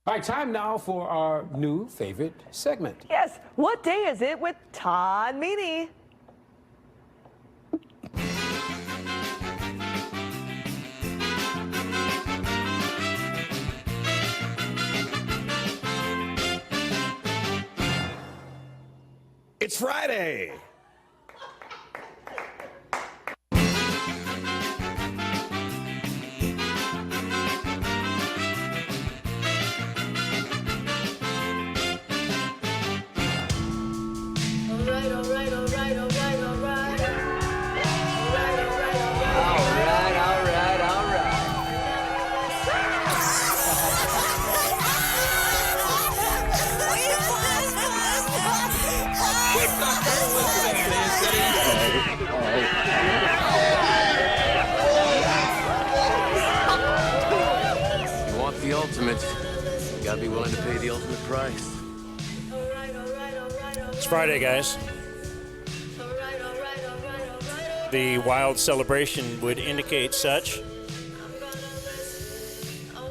All right, time now for our new favorite segment. Yes, what day is it with Todd Meany? It's Friday. You want the ultimate, you gotta be willing to pay the ultimate price. It's Friday, guys. The wild celebration would indicate such.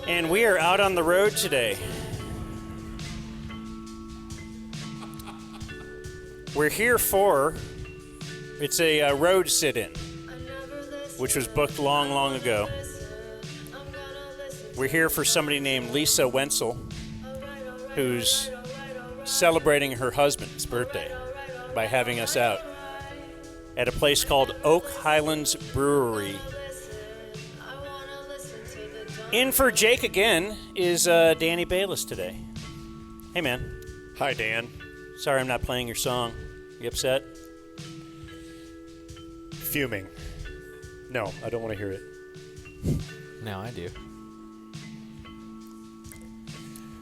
And we are out on the road today. We're here for, it's a road sit-in, which was booked long, long ago. We're here for somebody named Lisa Wenzel, who's celebrating her husband's birthday by having us out at a place called Oak Highlands Brewery. In for Jake again is Danny Balis today. Hey, man. Hi, Dan. Sorry I'm not playing your song. You upset? Fuming. No, I don't want to hear it. No, I do.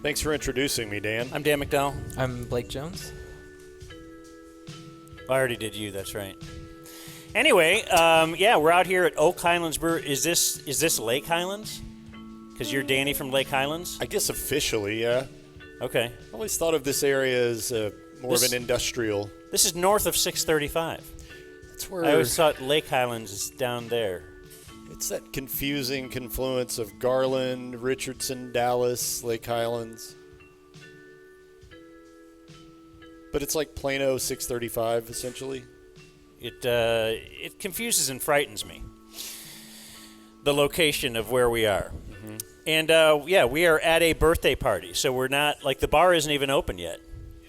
Thanks for introducing me, Dan. I'm Dan McDowell. I'm Blake Jones. I already did you, that's right. Anyway, yeah, we're out here at Oak Highlands Brewery. Is this Lake Highlands? Because you're Danny from Lake Highlands? I guess officially, yeah. Okay. I always thought of this area as more of an industrial. This is north of 635. That's where I always thought Lake Highlands is down there. it's that confusing confluence of Garland, Richardson, Dallas, Lake Highlands. But it's like Plano 635, essentially. It confuses and frightens me, the location of where we are. Mm-hmm. And, yeah, we are at a birthday party, so we're not, like, the bar isn't even open yet.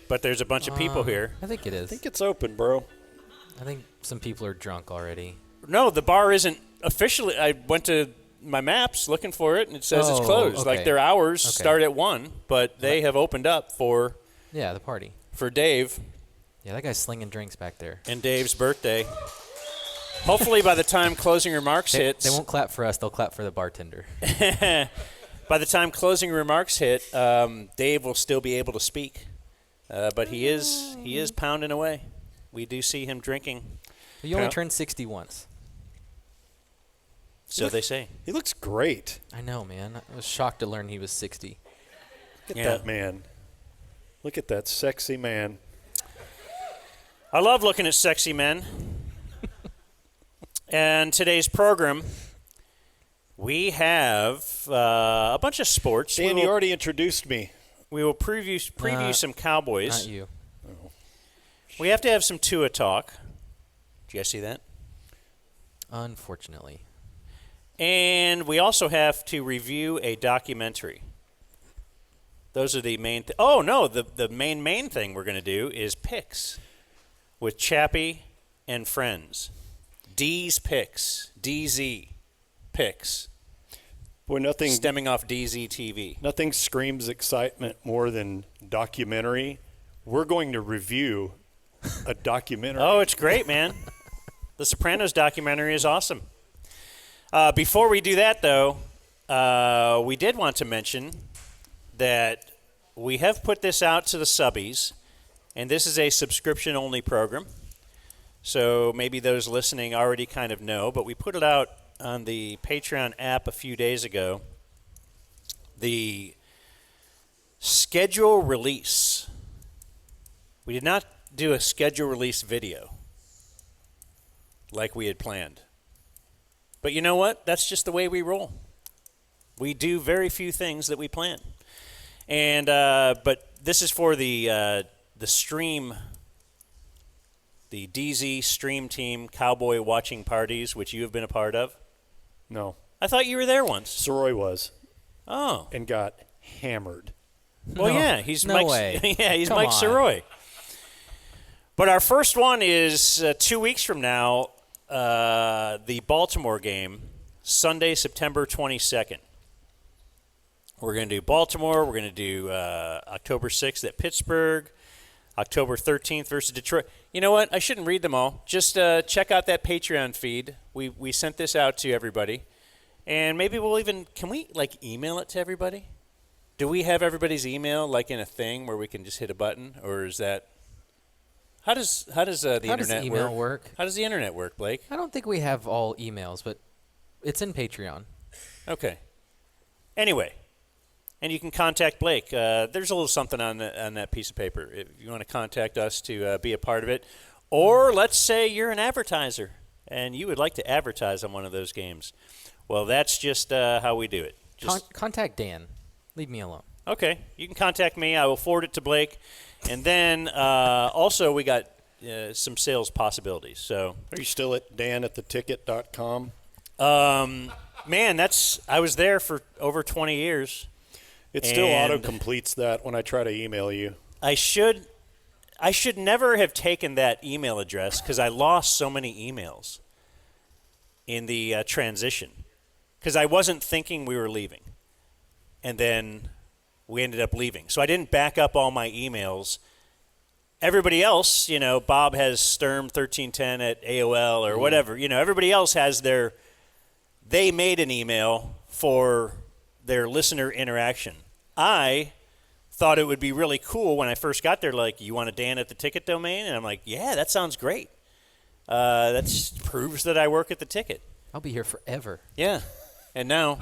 But there's a bunch of people here. I think it is. I think it's open, bro. I think some people are drunk already. No, the bar isn't officially. I went to my maps looking for it, and it says it's closed. Okay. Like, their hours start at 1, but they have opened up for the party. For Dave. Yeah, that guy's slinging drinks back there. And Dave's birthday. Hopefully by the time closing remarks hits. They won't clap for us. They'll clap for the bartender. By the time closing remarks hit, Dave will still be able to speak. But he is pounding away. We do see him drinking. You only turned 60 once. So they say. He looks great. I know, man. I was shocked to learn he was 60. Look at that man. Look at that sexy man. I love looking at sexy men. And today's program, we have a bunch of sports. Dan, you already introduced me. We will preview some Cowboys. Not you. Oh. We have to have some Tua talk. Did you guys see that? Unfortunately. And we also have to review a documentary. Those are the main the main thing we're going to do is picks with Chappie and friends. DeeZ Picks. DeeZ Picks. Boy, nothing stemming off DeeZ TV. Nothing screams excitement more than documentary. We're going to review a documentary. Oh, it's great, man. The Sopranos documentary is awesome. Before we do that, though, we did want to mention that we have put this out to the subbies, and this is a subscription-only program. So maybe those listening already kind of know, but we put it out on the Patreon app a few days ago. The schedule release. We did not do a schedule release video like we had planned. But you know what? That's just the way we roll. We do very few things that we plan. And but this is for the stream, the DeeZ stream team cowboy watching parties, which you have been a part of. No. I thought you were there once. Soroy was. Oh. And got hammered. Well, No. yeah, he's No Mike. way. Yeah, he's Come Mike on. Soroy. But our first one is 2 weeks from now, the Baltimore game, Sunday, September 22nd. We're going to do Baltimore. We're going to do October 6th at Pittsburgh, October 13th versus Detroit. You know what? I shouldn't read them all. Just check out that Patreon feed. We sent this out to everybody. And maybe we'll even – can we, email it to everybody? Do we have everybody's email, in a thing where we can just hit a button? Or is that – how does the internet email work? How does the internet work, Blake? I don't think we have all emails, but it's in Patreon. Okay. Anyway, and you can contact Blake. There's a little something on that piece of paper if you want to contact us to be a part of it. Or let's say you're an advertiser and you would like to advertise on one of those games. Well, that's just how we do it. Contact Dan. Leave me alone. Okay. You can contact me. I will forward it to Blake. And then also we got some sales possibilities. So, Are you still at danattheticket.com? man, I was there for over 20 years. It still And- auto-completes that when I try to email you. I should never have taken that email address because I lost so many emails in the transition because I wasn't thinking we were leaving. And then we ended up leaving. So I didn't back up all my emails. Everybody else, Bob has Sturm1310 at AOL or whatever. Everybody else has they made an email for their listener interaction. I thought it would be really cool when I first got there, you want a Dan at the Ticket domain? And I'm like, yeah, that sounds great. That proves that I work at the Ticket. I'll be here forever. Yeah. And now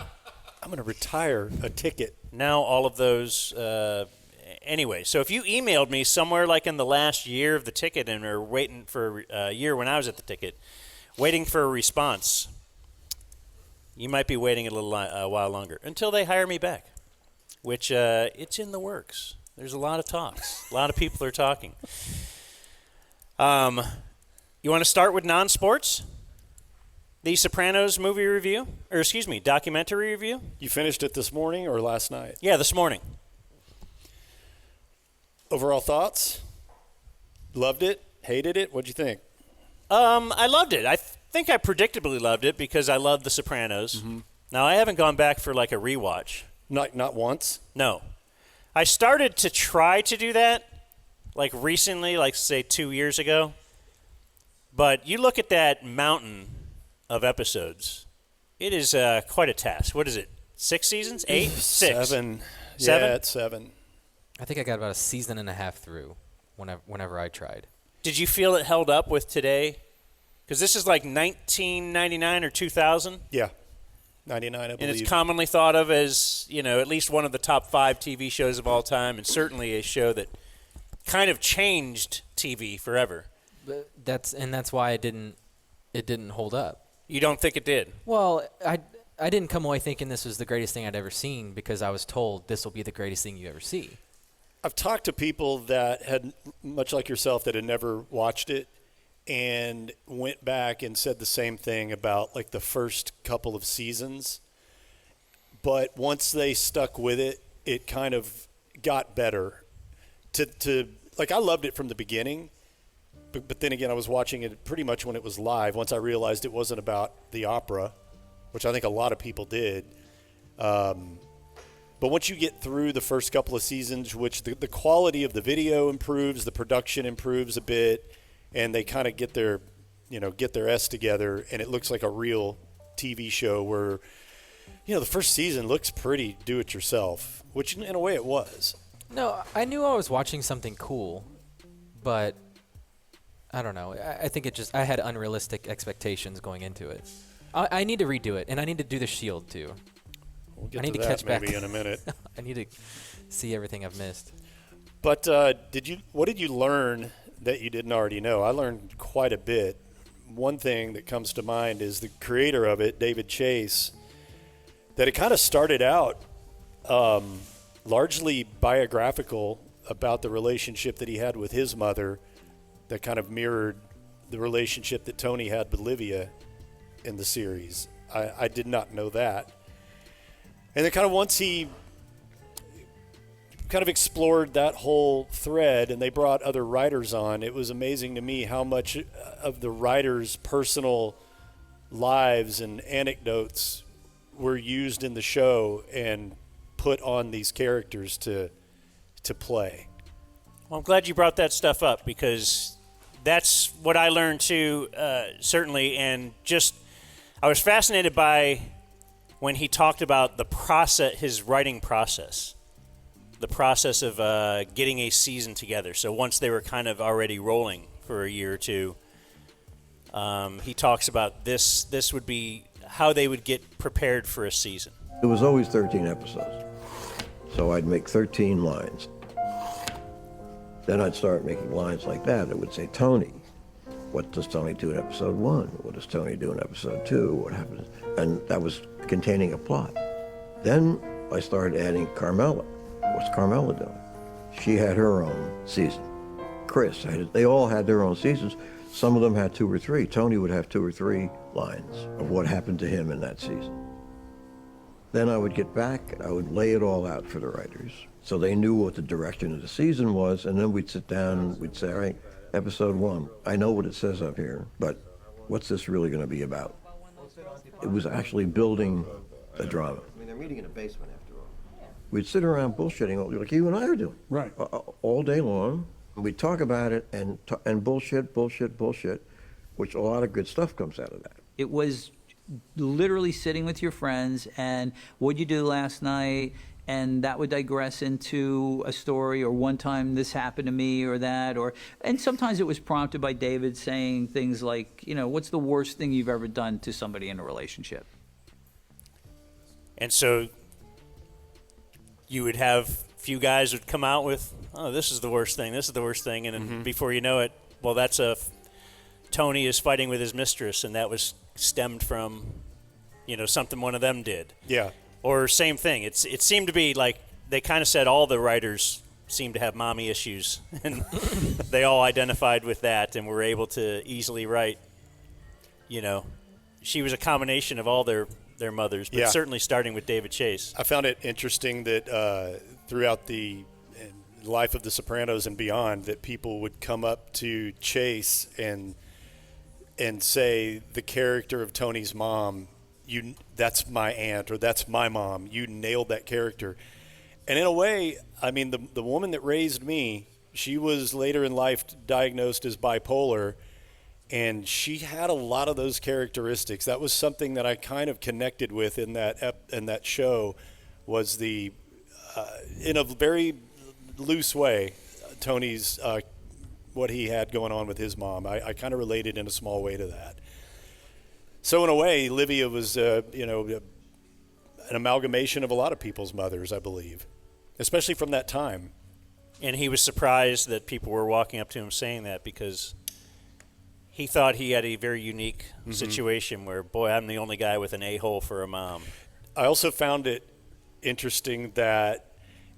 I'm going to retire a ticket. now all of those anyway, so if you emailed me somewhere in the last year of the Ticket and are waiting for a year when I was at the Ticket, waiting for a response, you might be waiting a while longer until they hire me back, which it's in the works. There's a lot of talks. A lot of people are talking. You want to start with non-sports? The Sopranos movie review? Documentary review? You finished it this morning or last night? Yeah, this morning. Overall thoughts? Loved it? Hated it? What'd you think? I loved it. I think I predictably loved it because I love The Sopranos. Mm-hmm. Now, I haven't gone back for a rewatch. Not once? No. I started to try to do that recently, say 2 years ago. But you look at that mountain of episodes, it is quite a task. What is it? 6 seasons? 8? 6? 7. Seven? Yeah, it's 7. I think I got about a season and a half through whenever I tried. Did you feel it held up with today? Because this is 1999 or 2000. Yeah. 99, I believe. And it's commonly thought of as, at least one of the top 5 TV shows of all time, and certainly a show that kind of changed TV forever. But that's why it didn't hold up. You don't think it did? Well, I didn't come away thinking this was the greatest thing I'd ever seen because I was told this will be the greatest thing you ever see. I've talked to people that had, much like yourself, that had never watched it and went back and said the same thing about the first couple of seasons. But once they stuck with it, it kind of got better. I loved it from the beginning. But then again, I was watching it pretty much when it was live. Once I realized it wasn't about the opera, which I think a lot of people did. But once you get through the first couple of seasons, which the quality of the video improves, the production improves a bit, and they kind of get their S together, and it looks like a real TV show where, the first season looks pretty do-it-yourself, which in a way it was. No, I knew I was watching something cool, but I don't know. I think I had unrealistic expectations going into it. I need to redo it, and I need to do The Shield too. We'll get I need to to that catch back maybe in a minute. I need to see everything I've missed. But what did you learn that you didn't already know? I learned quite a bit. One thing that comes to mind is the creator of it, David Chase, that it kind of started out largely biographical about the relationship that he had with his mother that kind of mirrored the relationship that Tony had with Livia in the series. I did not know that. And then kind of once he kind of explored that whole thread and they brought other writers on, it was amazing to me how much of the writers' personal lives and anecdotes were used in the show and put on these characters to play. Well, I'm glad you brought that stuff up because that's what I learned too, certainly. And just, I was fascinated by when he talked about the process, his writing process, the process of getting a season together. So once they were kind of already rolling for a year or two, he talks about this would be how they would get prepared for a season. It was always 13 episodes. So I'd make 13 lines. Then I'd start making lines like that. It would say, Tony, what does Tony do in episode 1? What does Tony do in episode 2? What happens? And that was containing a plot. Then I started adding Carmela. What's Carmela doing? She had her own season. Chris, they all had their own seasons. Some of them had 2 or 3. Tony would have 2 or 3 lines of what happened to him in that season. Then I would get back and I would lay it all out for the writers so they knew what the direction of the season was, and then we'd sit down and we'd say, all right, episode 1, I know what it says up here, but what's this really going to be about? It was actually building a drama. I mean, they're meeting in a basement after all. We'd sit around bullshitting like you and I are doing. Right. All day long. We'd talk about it and bullshit, which a lot of good stuff comes out of that. It was literally sitting with your friends and what'd you do last night, and that would digress into a story, or one time this happened to me or that, and sometimes it was prompted by David saying things like, what's the worst thing you've ever done to somebody in a relationship? And so you would have a few guys would come out with, oh, this is the worst thing, this is the worst thing, and then before you know it, well, that's Tony is fighting with his mistress, and that was stemmed from, something one of them did. Yeah. Or same thing. It seemed to be like they kind of said all the writers seem to have mommy issues, and they all identified with that and were able to easily write, she was a combination of all their mothers, but certainly starting with David Chase. I found it interesting that throughout the life of The Sopranos and beyond, that people would come up to Chase and say the character of Tony's mom, that's my aunt, or that's my mom. You nailed that character. And in a way, I mean, the woman that raised me, she was later in life diagnosed as bipolar, and she had a lot of those characteristics. That was something that I kind of connected with in that show, was in a very loose way, Tony's what he had going on with his mom. I kind of related in a small way to that. So in a way, Livia was, an amalgamation of a lot of people's mothers, I believe, especially from that time. And he was surprised that people were walking up to him saying that, because he thought he had a very unique situation where, boy, I'm the only guy with an a-hole for a mom. I also found it interesting that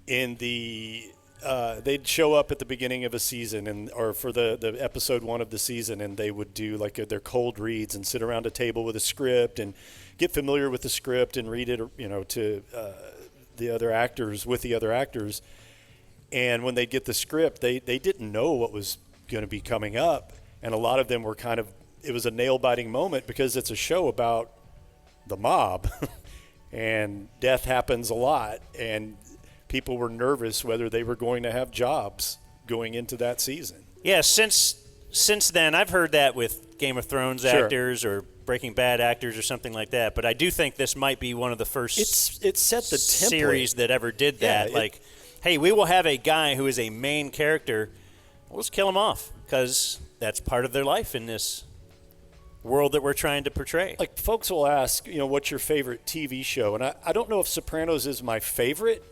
in they'd show up at the beginning of a season, or for the episode 1 of the season, and they would do like their cold reads and sit around a table with a script and get familiar with the script and read it, to the other actors. And when they'd get the script, they didn't know what was going to be coming up, and a lot of them were it was a nail-biting moment because it's a show about the mob, and death happens a lot, and people were nervous whether they were going to have jobs going into that season. Yeah, since then, I've heard that with Game of Thrones actors or Breaking Bad actors or something like that. But I do think this might be one of the first it set the template. Series that ever did that. Yeah, hey, we will have a guy who is a main character. We'll just kill him off because that's part of their life in this world that we're trying to portray. Like, folks will ask, what's your favorite TV show? And I don't know if Sopranos is my favorite.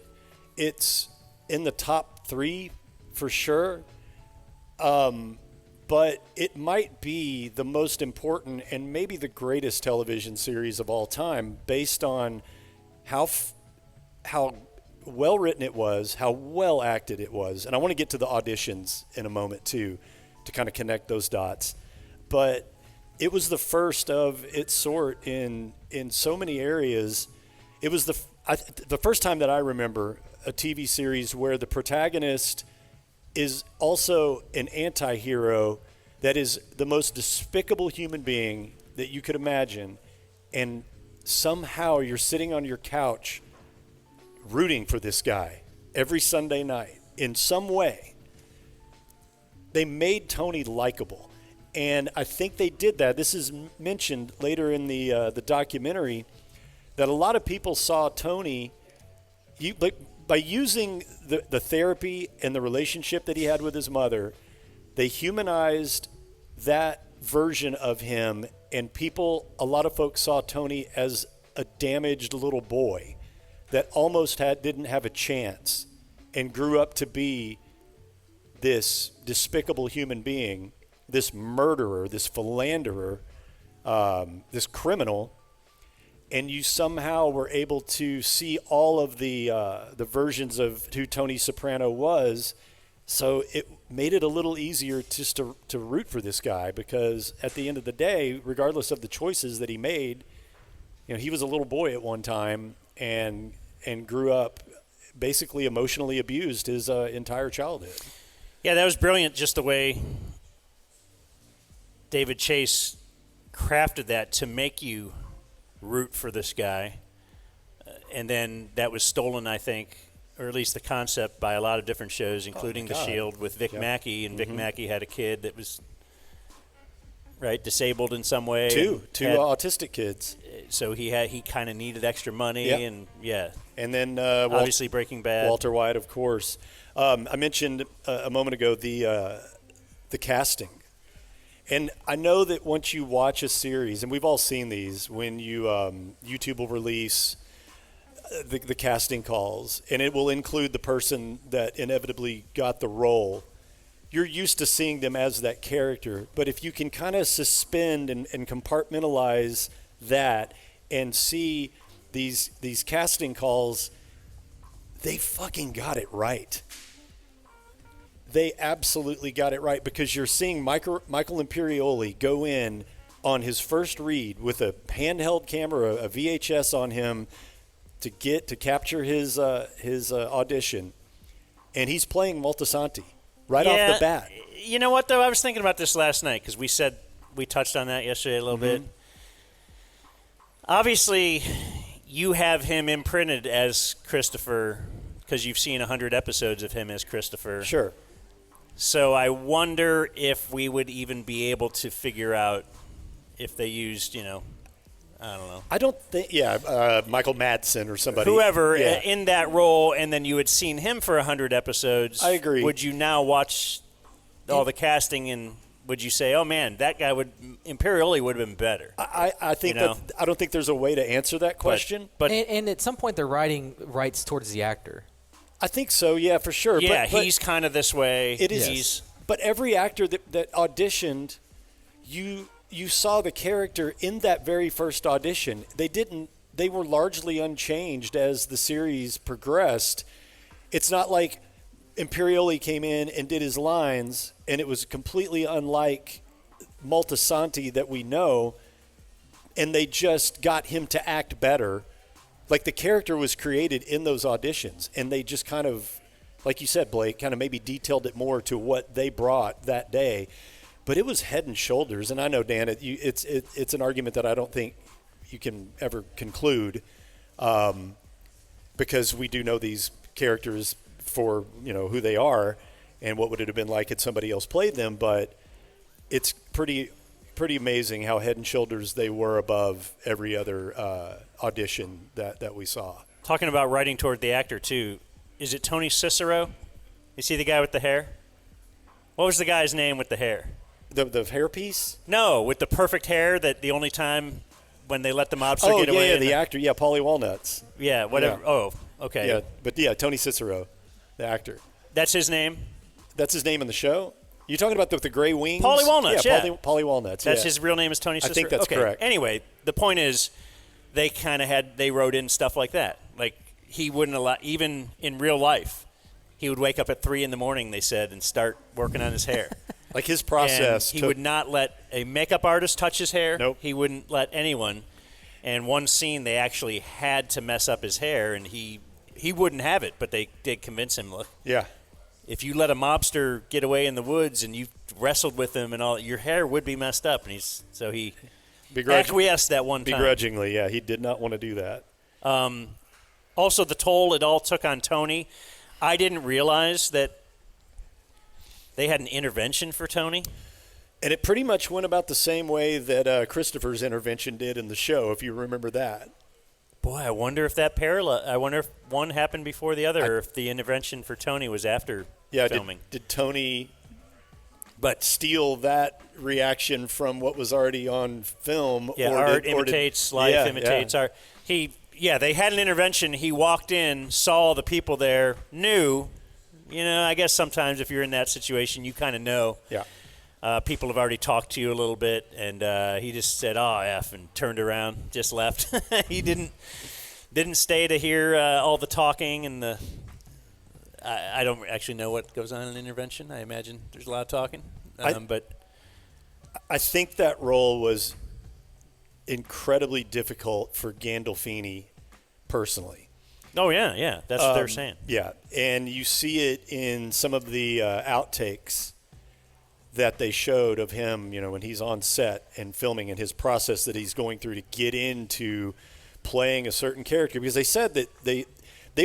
It's in the top 3 for sure, but it might be the most important and maybe the greatest television series of all time, based on how well written it was, how well acted it was. And I want to get to the auditions in a moment too, to kind of connect those dots. But it was the first of its sort in so many areas. It was the first time that I remember a TV series where the protagonist is also an anti-hero that is the most despicable human being that you could imagine, and somehow you're sitting on your couch rooting for this guy every Sunday night in some way. They made Tony likable, and I think they did that. This is mentioned later in the documentary, that a lot of people saw Tony by using the therapy and the relationship that he had with his mother. They humanized that version of him, and a lot of folks saw Tony as a damaged little boy that almost didn't have a chance, and grew up to be this despicable human being, this murderer, this philanderer, this criminal. And you somehow were able to see all of the versions of who Tony Soprano was. So it made it a little easier just to root for this guy, because at the end of the day, regardless of the choices that he made, he was a little boy at one time and grew up basically emotionally abused his entire childhood. Yeah, that was brilliant, just the way David Chase crafted that to make you root for this guy. And then that was stolen, I think, or at least the concept, by a lot of different shows, including The Shield with Vic Mackey. And Vic Mackey had a kid that was disabled in some way. Two autistic kids. So he kind of needed extra money. And and then obviously Breaking Bad. Walter White, of course. I mentioned a moment ago the casting. And I know that once you watch a series, and we've all seen these, when you YouTube will release the casting calls, and it will include the person that inevitably got the role. You're used to seeing them as that character, but if you can kind of suspend and compartmentalize that and see these casting calls, they fucking got it right. They absolutely got it right, because you're seeing Michael Imperioli go in on his first read with a handheld camera, a VHS on him, to capture his audition, and he's playing Moltisanti off the bat. You know what, though? I was thinking about this last night, because we touched on that yesterday a little bit. Obviously, you have him imprinted as Christopher because you've seen 100 episodes of him as Christopher. Sure. So I wonder if we would even be able to figure out if they used, I don't know. I don't think, Michael Madsen or somebody. Whoever in that role, and then you had seen him for 100 episodes. I agree. Would you now watch all the casting, and would you say, oh, man, that guy Imperioli would have been better? I think I don't think there's a way to answer that question. But and at some point they're writing rights towards the actor. I think so, yeah, for sure. Yeah, but he's kind of this way. It is. But every actor that auditioned, you saw the character in that very first audition. They were largely unchanged as the series progressed. It's not like Imperioli came in and did his lines, and it was completely unlike Moltisanti that we know, and they just got him to act better. Like, the character was created in those auditions, and they just kind of, like you said, Blake, kind of maybe detailed it more to what they brought that day. But it was head and shoulders, and I know, Dan, it's an argument that I don't think you can ever conclude, because we do know these characters for who they are and what would it have been like had somebody else played them. But it's pretty amazing how head and shoulders they were above every other audition that we saw. Talking about writing toward the actor, too, is it Tony Cicero? Is he the guy with the hair? What was the guy's name with the hair? The hairpiece? No, with the perfect hair that the only time when they let the mobster get away. Oh, yeah, the actor. Yeah, Paulie Walnuts. Yeah, whatever. Yeah. Oh, okay. Yeah, but Tony Cicero, the actor. That's his name? That's his name in the show? You talking about the gray wings? Paulie Walnuts, yeah. Paulie Walnuts, That's his real name is Tony Cicero? I think that's correct. Anyway, the point is they wrote in stuff like that. Like, he wouldn't allow, even in real life, he would wake up at 3 a.m, they said, and start working on his hair. Like his process. And he would not let a makeup artist touch his hair. Nope. He wouldn't let anyone. And one scene, they actually had to mess up his hair, and he wouldn't have it, but they did convince him, look, Yeah. if you let a mobster get away in the woods and you wrestled with him and all, your hair would be messed up. And he acquiesced that one time. Begrudgingly, yeah. He did not want to do that. Also, the toll it all took on Tony. I didn't realize that they had an intervention for Tony. And it pretty much went about the same way that Christopher's intervention did in the show, if you remember that. Boy, I wonder if that parallel. I wonder if one happened before the other, or if the intervention for Tony was after filming. Did Tony steal that reaction from what was already on film? Yeah, art imitates life, imitates art. They had an intervention. He walked in, saw the people there, knew. I guess sometimes if you're in that situation, you kind of know. Yeah. People have already talked to you a little bit, and he just said, "Oh, F," and turned around, just left. He didn't stay to hear all the talking and the. I don't actually know what goes on in an intervention. I imagine there's a lot of talking, but I think that role was incredibly difficult for Gandolfini personally. Oh yeah, that's what they're saying. Yeah, and you see it in some of the outtakes that they showed of him, when he's on set and filming, and his process that he's going through to get into playing a certain character. Because they said that they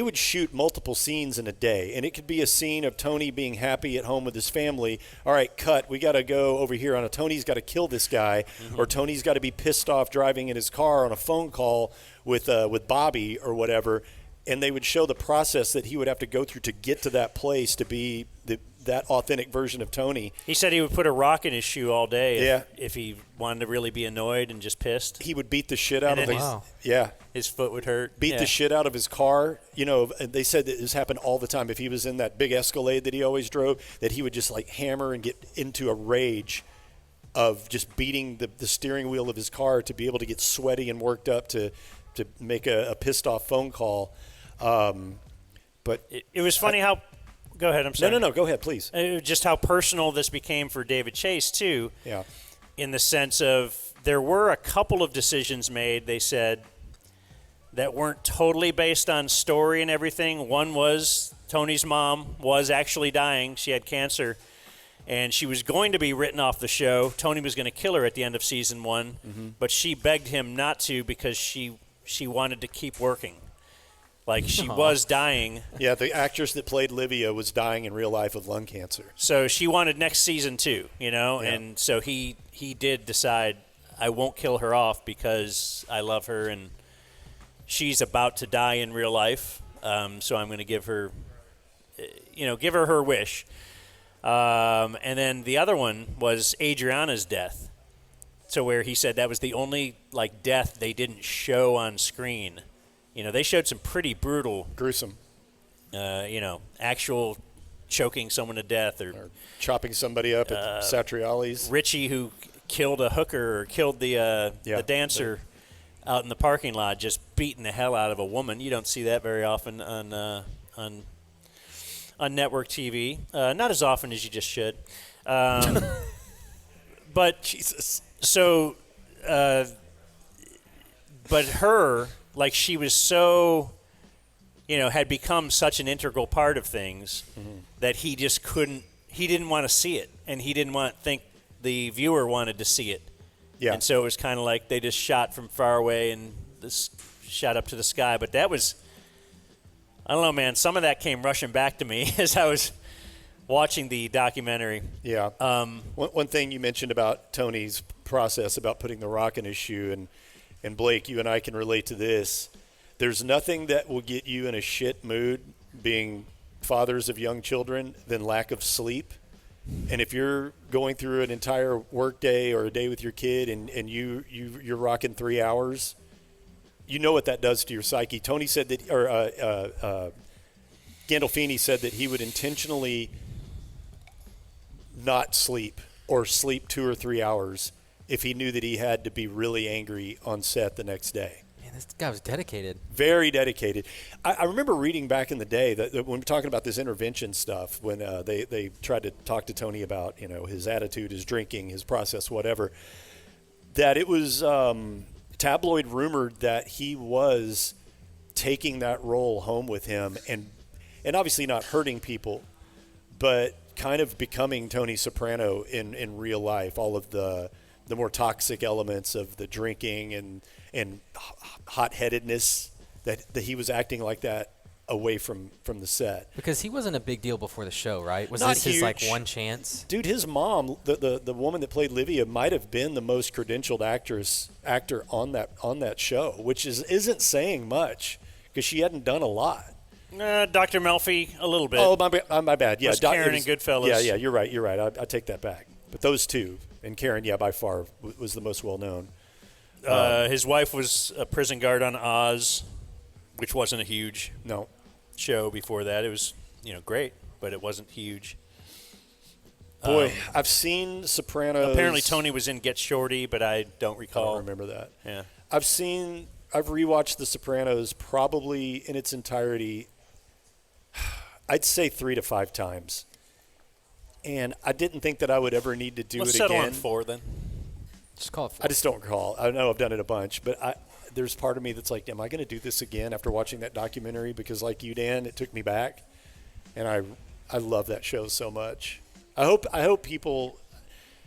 would shoot multiple scenes in a day, and it could be a scene of Tony being happy at home with his family. All right, cut. We got to go over here on a Tony's got to kill this guy, or Tony's got to be pissed off driving in his car on a phone call with Bobby or whatever. And they would show the process that he would have to go through to get to that place to be that authentic version of Tony. He said he would put a rock in his shoe all day if he wanted to really be annoyed and just pissed. He would beat the shit out of his foot would hurt. Beat the shit out of his car. They said that this happened all the time. If he was in that big Escalade that he always drove, that he would just like hammer and get into a rage of just beating the steering wheel of his car to be able to get sweaty and worked up to make a pissed off phone call. But it was funny how. Go ahead. I'm sorry. No. Go ahead, please. Just how personal this became for David Chase too. Yeah. In the sense of there were a couple of decisions made. They said that weren't totally based on story and everything. One was Tony's mom was actually dying. She had cancer, and she was going to be written off the show. Tony was going to kill her at the end of season 1, but she begged him not to because she wanted to keep working. Like, she was dying. Yeah, the actress that played Livia was dying in real life of lung cancer. So she wanted next season too, and so he did decide, I won't kill her off because I love her and she's about to die in real life. So I'm going to give her her wish. And then the other one was Adriana's death. So where he said that was the only death they didn't show on screen. They showed some pretty brutal, gruesome, actual choking someone to death or chopping somebody up at Satriali's. Richie, who killed a hooker or killed the dancer out in the parking lot, just beating the hell out of a woman. You don't see that very often on network TV. Not as often as you just should. But Jesus. So, but her. She was so, had become such an integral part of things that he just he didn't want to see it. And he didn't think the viewer wanted to see it. Yeah. And so it was kind of like they just shot from far away and shot up to the sky. But that was, I don't know, man, some of that came rushing back to me as I was watching the documentary. Yeah. One thing you mentioned about Tony's process about putting the rock in his shoe, and Blake, you and I can relate to this. There's nothing that will get you in a shit mood being fathers of young children than lack of sleep. And if you're going through an entire work day or a day with your kid and you're rocking 3 hours, you know what that does to your psyche. Tony said that, or Gandolfini said that he would intentionally not sleep or sleep 2 or 3 hours if he knew that he had to be really angry on set the next day. Man, This guy was dedicated. Very dedicated. I remember reading back in the day that when we're talking about this intervention stuff, when they tried to talk to Tony about his attitude, his drinking, his process, whatever, that it was tabloid rumored that he was taking that role home with him and obviously not hurting people, but kind of becoming Tony Soprano in real life. All of the more toxic elements of the drinking and hot-headedness, that he was acting like that away from the set. Because he wasn't a big deal before the show, right? Was Not this his huge. one chance? Dude, his mom, the woman that played Livia, might have been the most credentialed actor on that show, which isn't saying much because she hadn't done a lot. Dr. Melfi, a little bit. Oh, my bad. Yeah, Was Karen in Goodfellas. Yeah, you're right. I take that back. But those two, and Karen, by far was the most well known. His wife was a prison guard on Oz, which wasn't a huge show before that. It was, great, but it wasn't huge. Boy, I've seen Sopranos. Apparently Tony was in Get Shorty, but I don't recall. I don't remember that. Yeah. I've rewatched The Sopranos probably in its entirety, I'd say 3 to 5 times. And I didn't think that I would ever need to do Let's it settle again. on 4 then. Just call it 4. I just don't recall. I know I've done it a bunch, but there's part of me that's like, am I going to do this again after watching that documentary? Because like you, Dan, it took me back, and I love that show so much. I hope people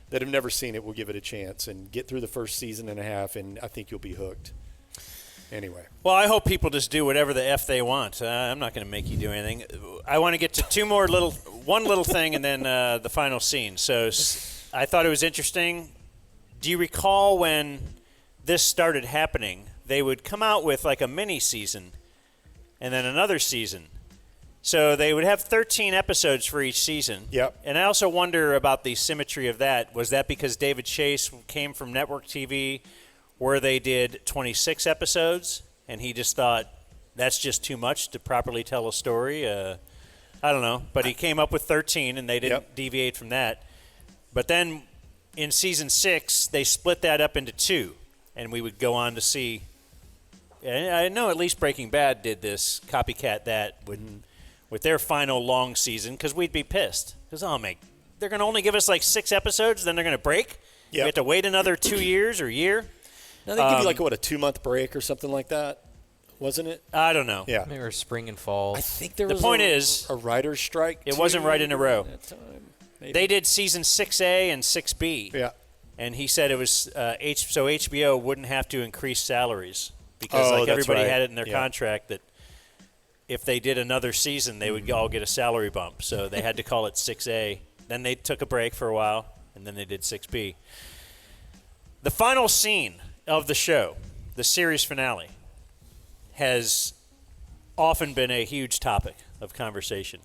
that have never seen it will give it a chance and get through the first season and a half, and I think you'll be hooked. Anyway. Well, I hope people just do whatever the F they want. I'm not going to make you do anything. I want to get to one little thing and then the final scene. So I thought it was interesting. Do you recall when this started happening, they would come out with like a mini season and then another season. So they would have 13 episodes for each season. Yep. And I also wonder about the symmetry of that. Was that because David Chase came from network TV where they did 26 episodes and he just thought that's just too much to properly tell a story? I don't know. But he came up with 13 and they didn't deviate from that. But then in season 6, they split that up into 2, and we would go on to see. And I know at least Breaking Bad did this, copycat that with their final long season, because we'd be pissed. Because they're going to only give us like 6 episodes, then they're going to break. We have to wait another 2 years or year. Now they give you like a 2-month break or something like that, wasn't it? I don't know. Yeah, maybe it was spring and fall. I think there the was point is a writer's strike. It wasn't right in a row. That time. Maybe. They did season 6A and 6B. Yeah. And he said it was so HBO wouldn't have to increase salaries because everybody had it in their contract that if they did another season, they would all get a salary bump. So they had to call it 6A. Then they took a break for a while, and then they did 6B. The final scene of the show, the series finale, has often been a huge topic of conversation.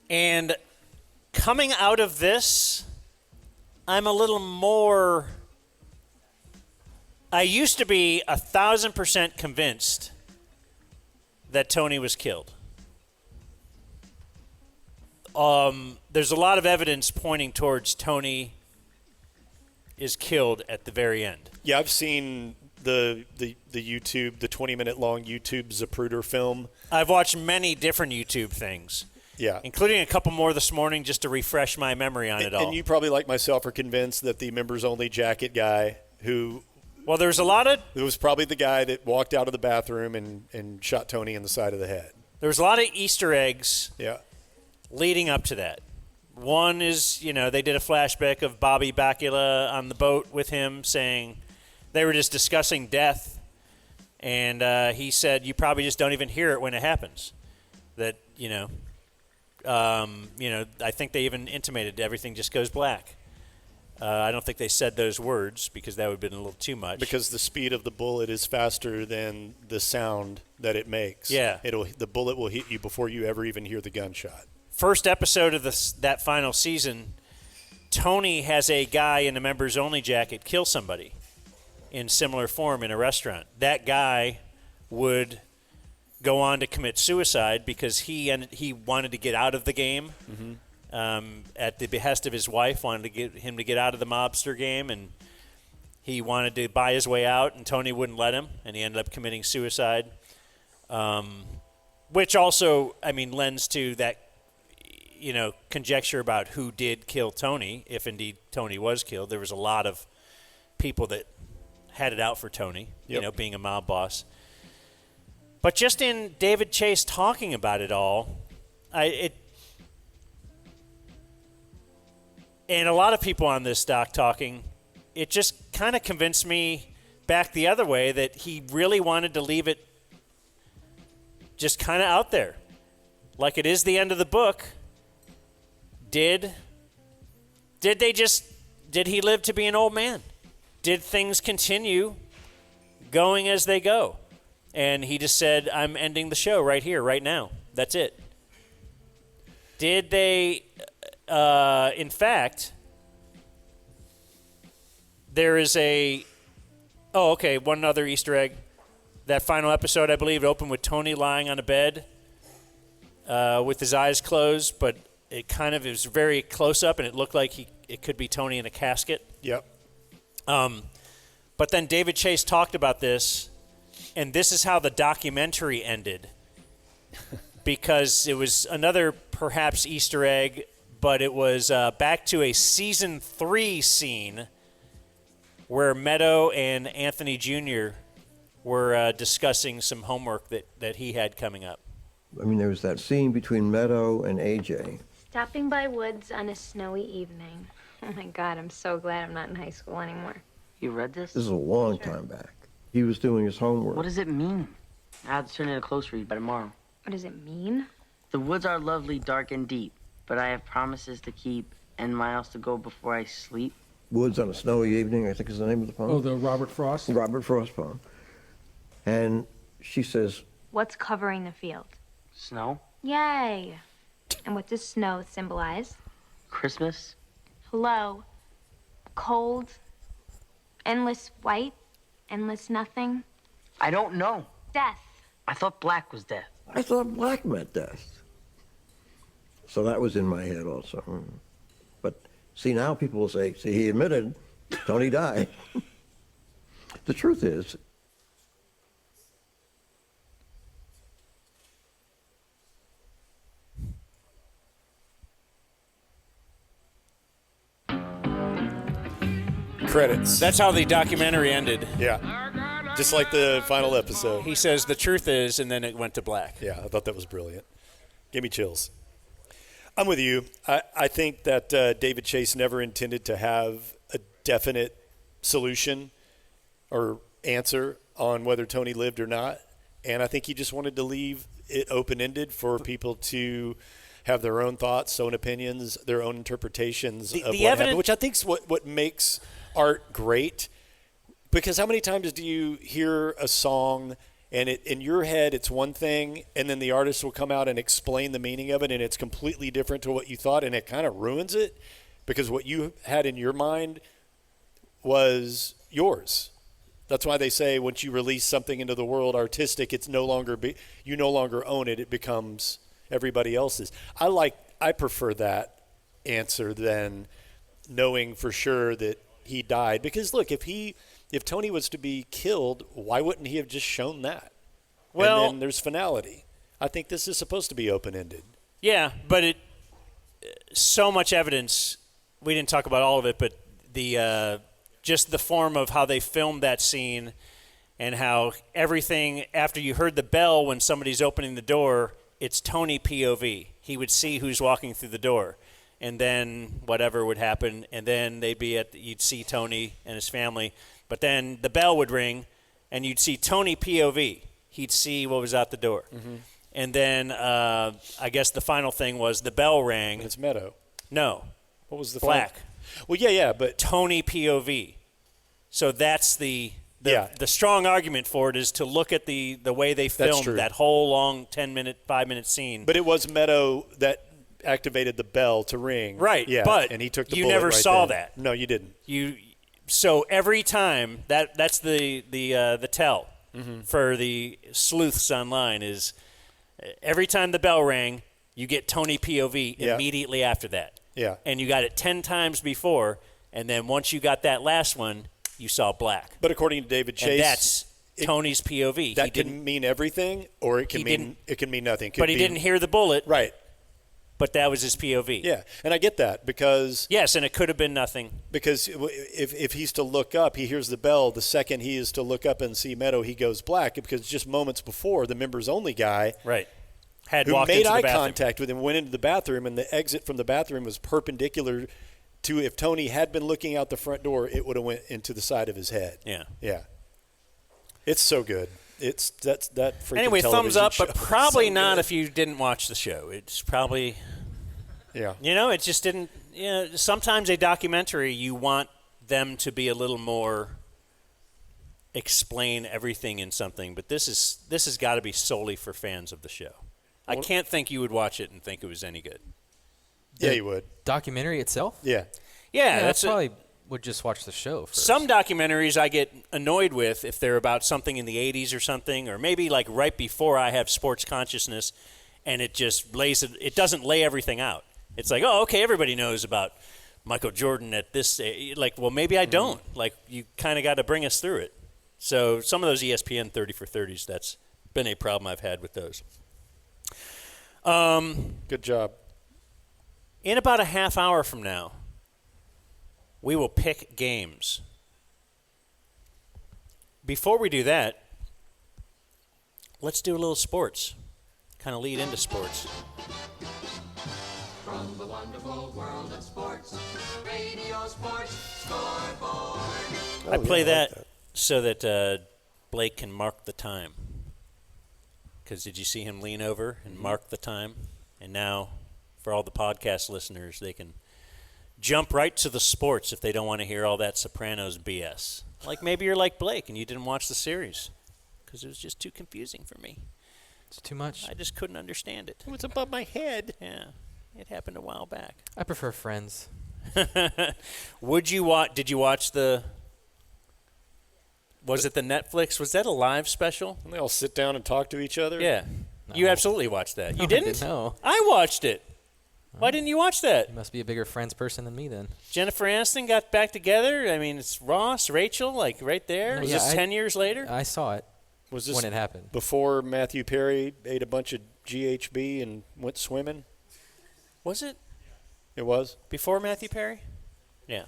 And coming out of this, I'm a little more. I used to be 1,000% convinced that Tony was killed. There's a lot of evidence pointing towards Tony is killed at the very end. Yeah, I've seen the YouTube, the 20-minute long YouTube Zapruder film. I've watched many different YouTube things. Yeah. Including a couple more this morning just to refresh my memory on it all. And you probably, like myself, are convinced that the members-only jacket guy who... Well, there's a lot of... It was probably the guy that walked out of the bathroom and shot Tony in the side of the head. There was a lot of Easter eggs Yeah. leading up to that. One is, they did a flashback of Bobby Bakula on the boat with him saying they were just discussing death. And he said, you probably just don't even hear it when it happens. That, I think they even intimated everything just goes black. I don't think they said those words because that would have been a little too much. Because the speed of the bullet is faster than the sound that it makes. Yeah. The bullet will hit you before you ever even hear the gunshot. First episode of that final season, Tony has a guy in a members-only jacket kill somebody in similar form in a restaurant. That guy would go on to commit suicide because he wanted to get out of the game. Mm-hmm. At the behest of his wife, wanted to get him to get out of the mobster game, and He wanted to buy his way out, and Tony wouldn't let him, and he ended up committing suicide. Which also, I mean, lends to that, conjecture about who did kill Tony, if indeed Tony was killed. There was a lot of people that had it out for Tony, being a mob boss. But just in David Chase talking about it all, and a lot of people on this doc talking, it just kind of convinced me back the other way that he really wanted to leave it just kind of out there. Like it is the end of the book. Did he live to be an old man? Did things continue going as they go? And he just said, I'm ending the show right here, right now. That's it. Did they, in fact, there is one other Easter egg. That final episode, I believe, opened with Tony lying on a bed with his eyes closed, but it was very close up, and it looked like it could be Tony in a casket. Yep. But then David Chase talked about this, and this is how the documentary ended, because it was another perhaps Easter egg, but it was back to a season 3 scene where Meadow and Anthony Jr. were discussing some homework that he had coming up. I mean, there was that scene between Meadow and AJ. Stopping by Woods on a snowy evening. Oh my God, I'm so glad I'm not in high school anymore. You read this? This is a long time back. He was doing his homework. What does it mean? I have to turn in a close read by tomorrow. What does it mean? The woods are lovely, dark, and deep, but I have promises to keep and miles to go before I sleep. Woods on a Snowy Evening, I think is the name of the poem. Oh, the Robert Frost? Robert Frost poem. And she says, What's covering the field? Snow? Yay! And what does snow symbolize? Christmas? Hello. Cold. Endless white. Endless nothing. I don't know. Death. I thought black was death. I thought black meant death. So that was in my head also. But see, now people will say, see, he admitted Tony died. The truth is, Credits. That's how the documentary ended. Yeah. Just like the final episode. He says the truth is, and then it went to black. Yeah, I thought that was brilliant. Gave me chills. I'm with you. I think that David Chase never intended to have a definite solution or answer on whether Tony lived or not. And I think he just wanted to leave it open-ended for people to have their own thoughts, own opinions, their own interpretations of what happened, which I think is what makes art great. Because how many times do you hear a song and in your head it's one thing, and then the artist will come out and explain the meaning of it, and it's completely different to what you thought, and it kind of ruins it because what you had in your mind was yours. That's why they say once you release something into the world artistic, it's you no longer own it. It becomes everybody else's. I prefer that answer than knowing for sure that he died. Because look, if Tony was to be killed, why wouldn't he have just shown that? Well, and then there's finality. I think this is supposed to be open-ended. Yeah, but so much evidence. We didn't talk about all of it, but just the form of how they filmed that scene and how everything, after you heard the bell when somebody's opening the door, it's Tony POV. He would see who's walking through the door. And then whatever would happen, and then you'd see Tony and his family. But then the bell would ring, and you'd see Tony POV. He'd see what was out the door. Mm-hmm. And then I guess the final thing was the bell rang. It's Meadow. No. What was the black? Well, yeah, but Tony POV. So that's the strong argument for it is to look at the way they filmed that whole long 10-minute, 5-minute scene. But it was Meadow that activated the bell to ring. Right. Yeah. But and he took the you bullet never right saw there. that. No, you didn't. So every time that's the tell for the sleuths online is every time the bell rang, you get Tony POV immediately after that. Yeah. And you got it 10 times before, and then once you got that last one, you saw black. But according to David Chase, And that's Tony's POV. That can mean everything, or it can mean nothing. But he didn't hear the bullet. Right. But that was his POV. Yeah, and I get that because yes, and it could have been nothing. Because if he's to look up, he hears the bell. The second he is to look up and see Meadow, he goes black because just moments before, the members only guy had who walked made into the eye bathroom. contact with him went into the bathroom, and the exit from the bathroom was perpendicular to if Tony had been looking out the front door, it would have went into the side of his head. Yeah. It's so good. That freaking Anyway, thumbs television up, but show is probably so not good. if you didn't watch the show. It's probably, it just didn't. Sometimes a documentary, you want them to be a little more explain everything in something, but this has got to be solely for fans of the show. I can't think you would watch it and think it was any good. Yeah, you would. Documentary itself? Yeah. Yeah, that's probably would just watch the show first. Some documentaries I get annoyed with if they're about something in the 80s or something, or maybe like right before I have sports consciousness, and it just it doesn't lay everything out. It's like, oh, okay, everybody knows about Michael Jordan at this age. Like, well, maybe I don't. Like, you kind of got to bring us through it. So some of those ESPN 30 for 30s, that's been a problem I've had with those. Good job. In about a half hour from now, we will pick games. Before we do that, let's do a little sports. Kind of lead into sports. From the wonderful world of sports, Radio Sports Scoreboard. I play that so that Blake can mark the time. Because did you see him lean over and mark the time? And now, for all the podcast listeners, they can jump right to the sports if they don't want to hear all that Sopranos BS. Like maybe you're like Blake and you didn't watch the series because it was just too confusing for me. It's too much. I just couldn't understand it. It was above my head. Yeah, it happened a while back. I prefer Friends. Did you watch the? Was it the Netflix? Was that a live special? And they all sit down and talk to each other? Yeah. No. You absolutely watched that. No, You didn't? No. I watched it. Why didn't you watch that? You must be a bigger Friends person than me then. Jennifer Aniston got back together. I mean, it's Ross, Rachel, like right there. Was this 10 years later? I saw it Was this when it happened. before Matthew Perry ate a bunch of GHB and went swimming? Was it? It was? Before Matthew Perry? Yeah.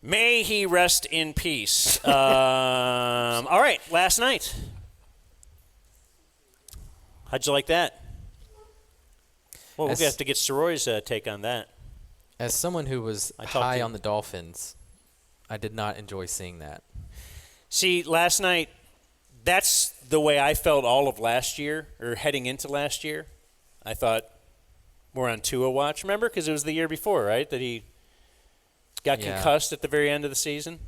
May he rest in peace. All right, last night. How'd you like that? Well, we'll have to get Soroy's take on that. As someone who was talked high to- on the Dolphins, I did not enjoy seeing that. See, last night, that's the way I felt all of last year, or heading into last year. I thought we're on Tua watch. Remember? Because it was the year before, right, that he got concussed at the very end of the season?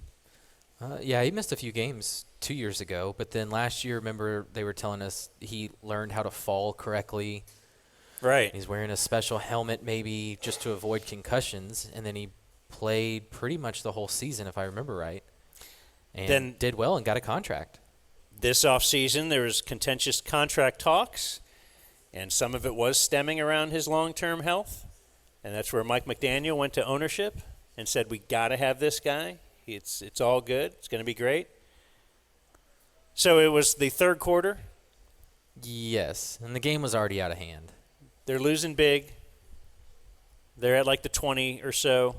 Yeah, he missed a few games 2 years ago, but then last year, remember, they were telling us he learned how to fall correctly. Right. He's wearing a special helmet maybe just to avoid concussions, and then he played pretty much the whole season, if I remember right, and Then- did well and got a contract. This offseason, there was contentious contract talks, and some of it was stemming around his long-term health. And that's where Mike McDaniel went to ownership and said, we got to have this guy. It's all good. It's going to be great. So it was the third quarter. Yes, and the game was already out of hand. They're losing big. They're at like the 20 or so.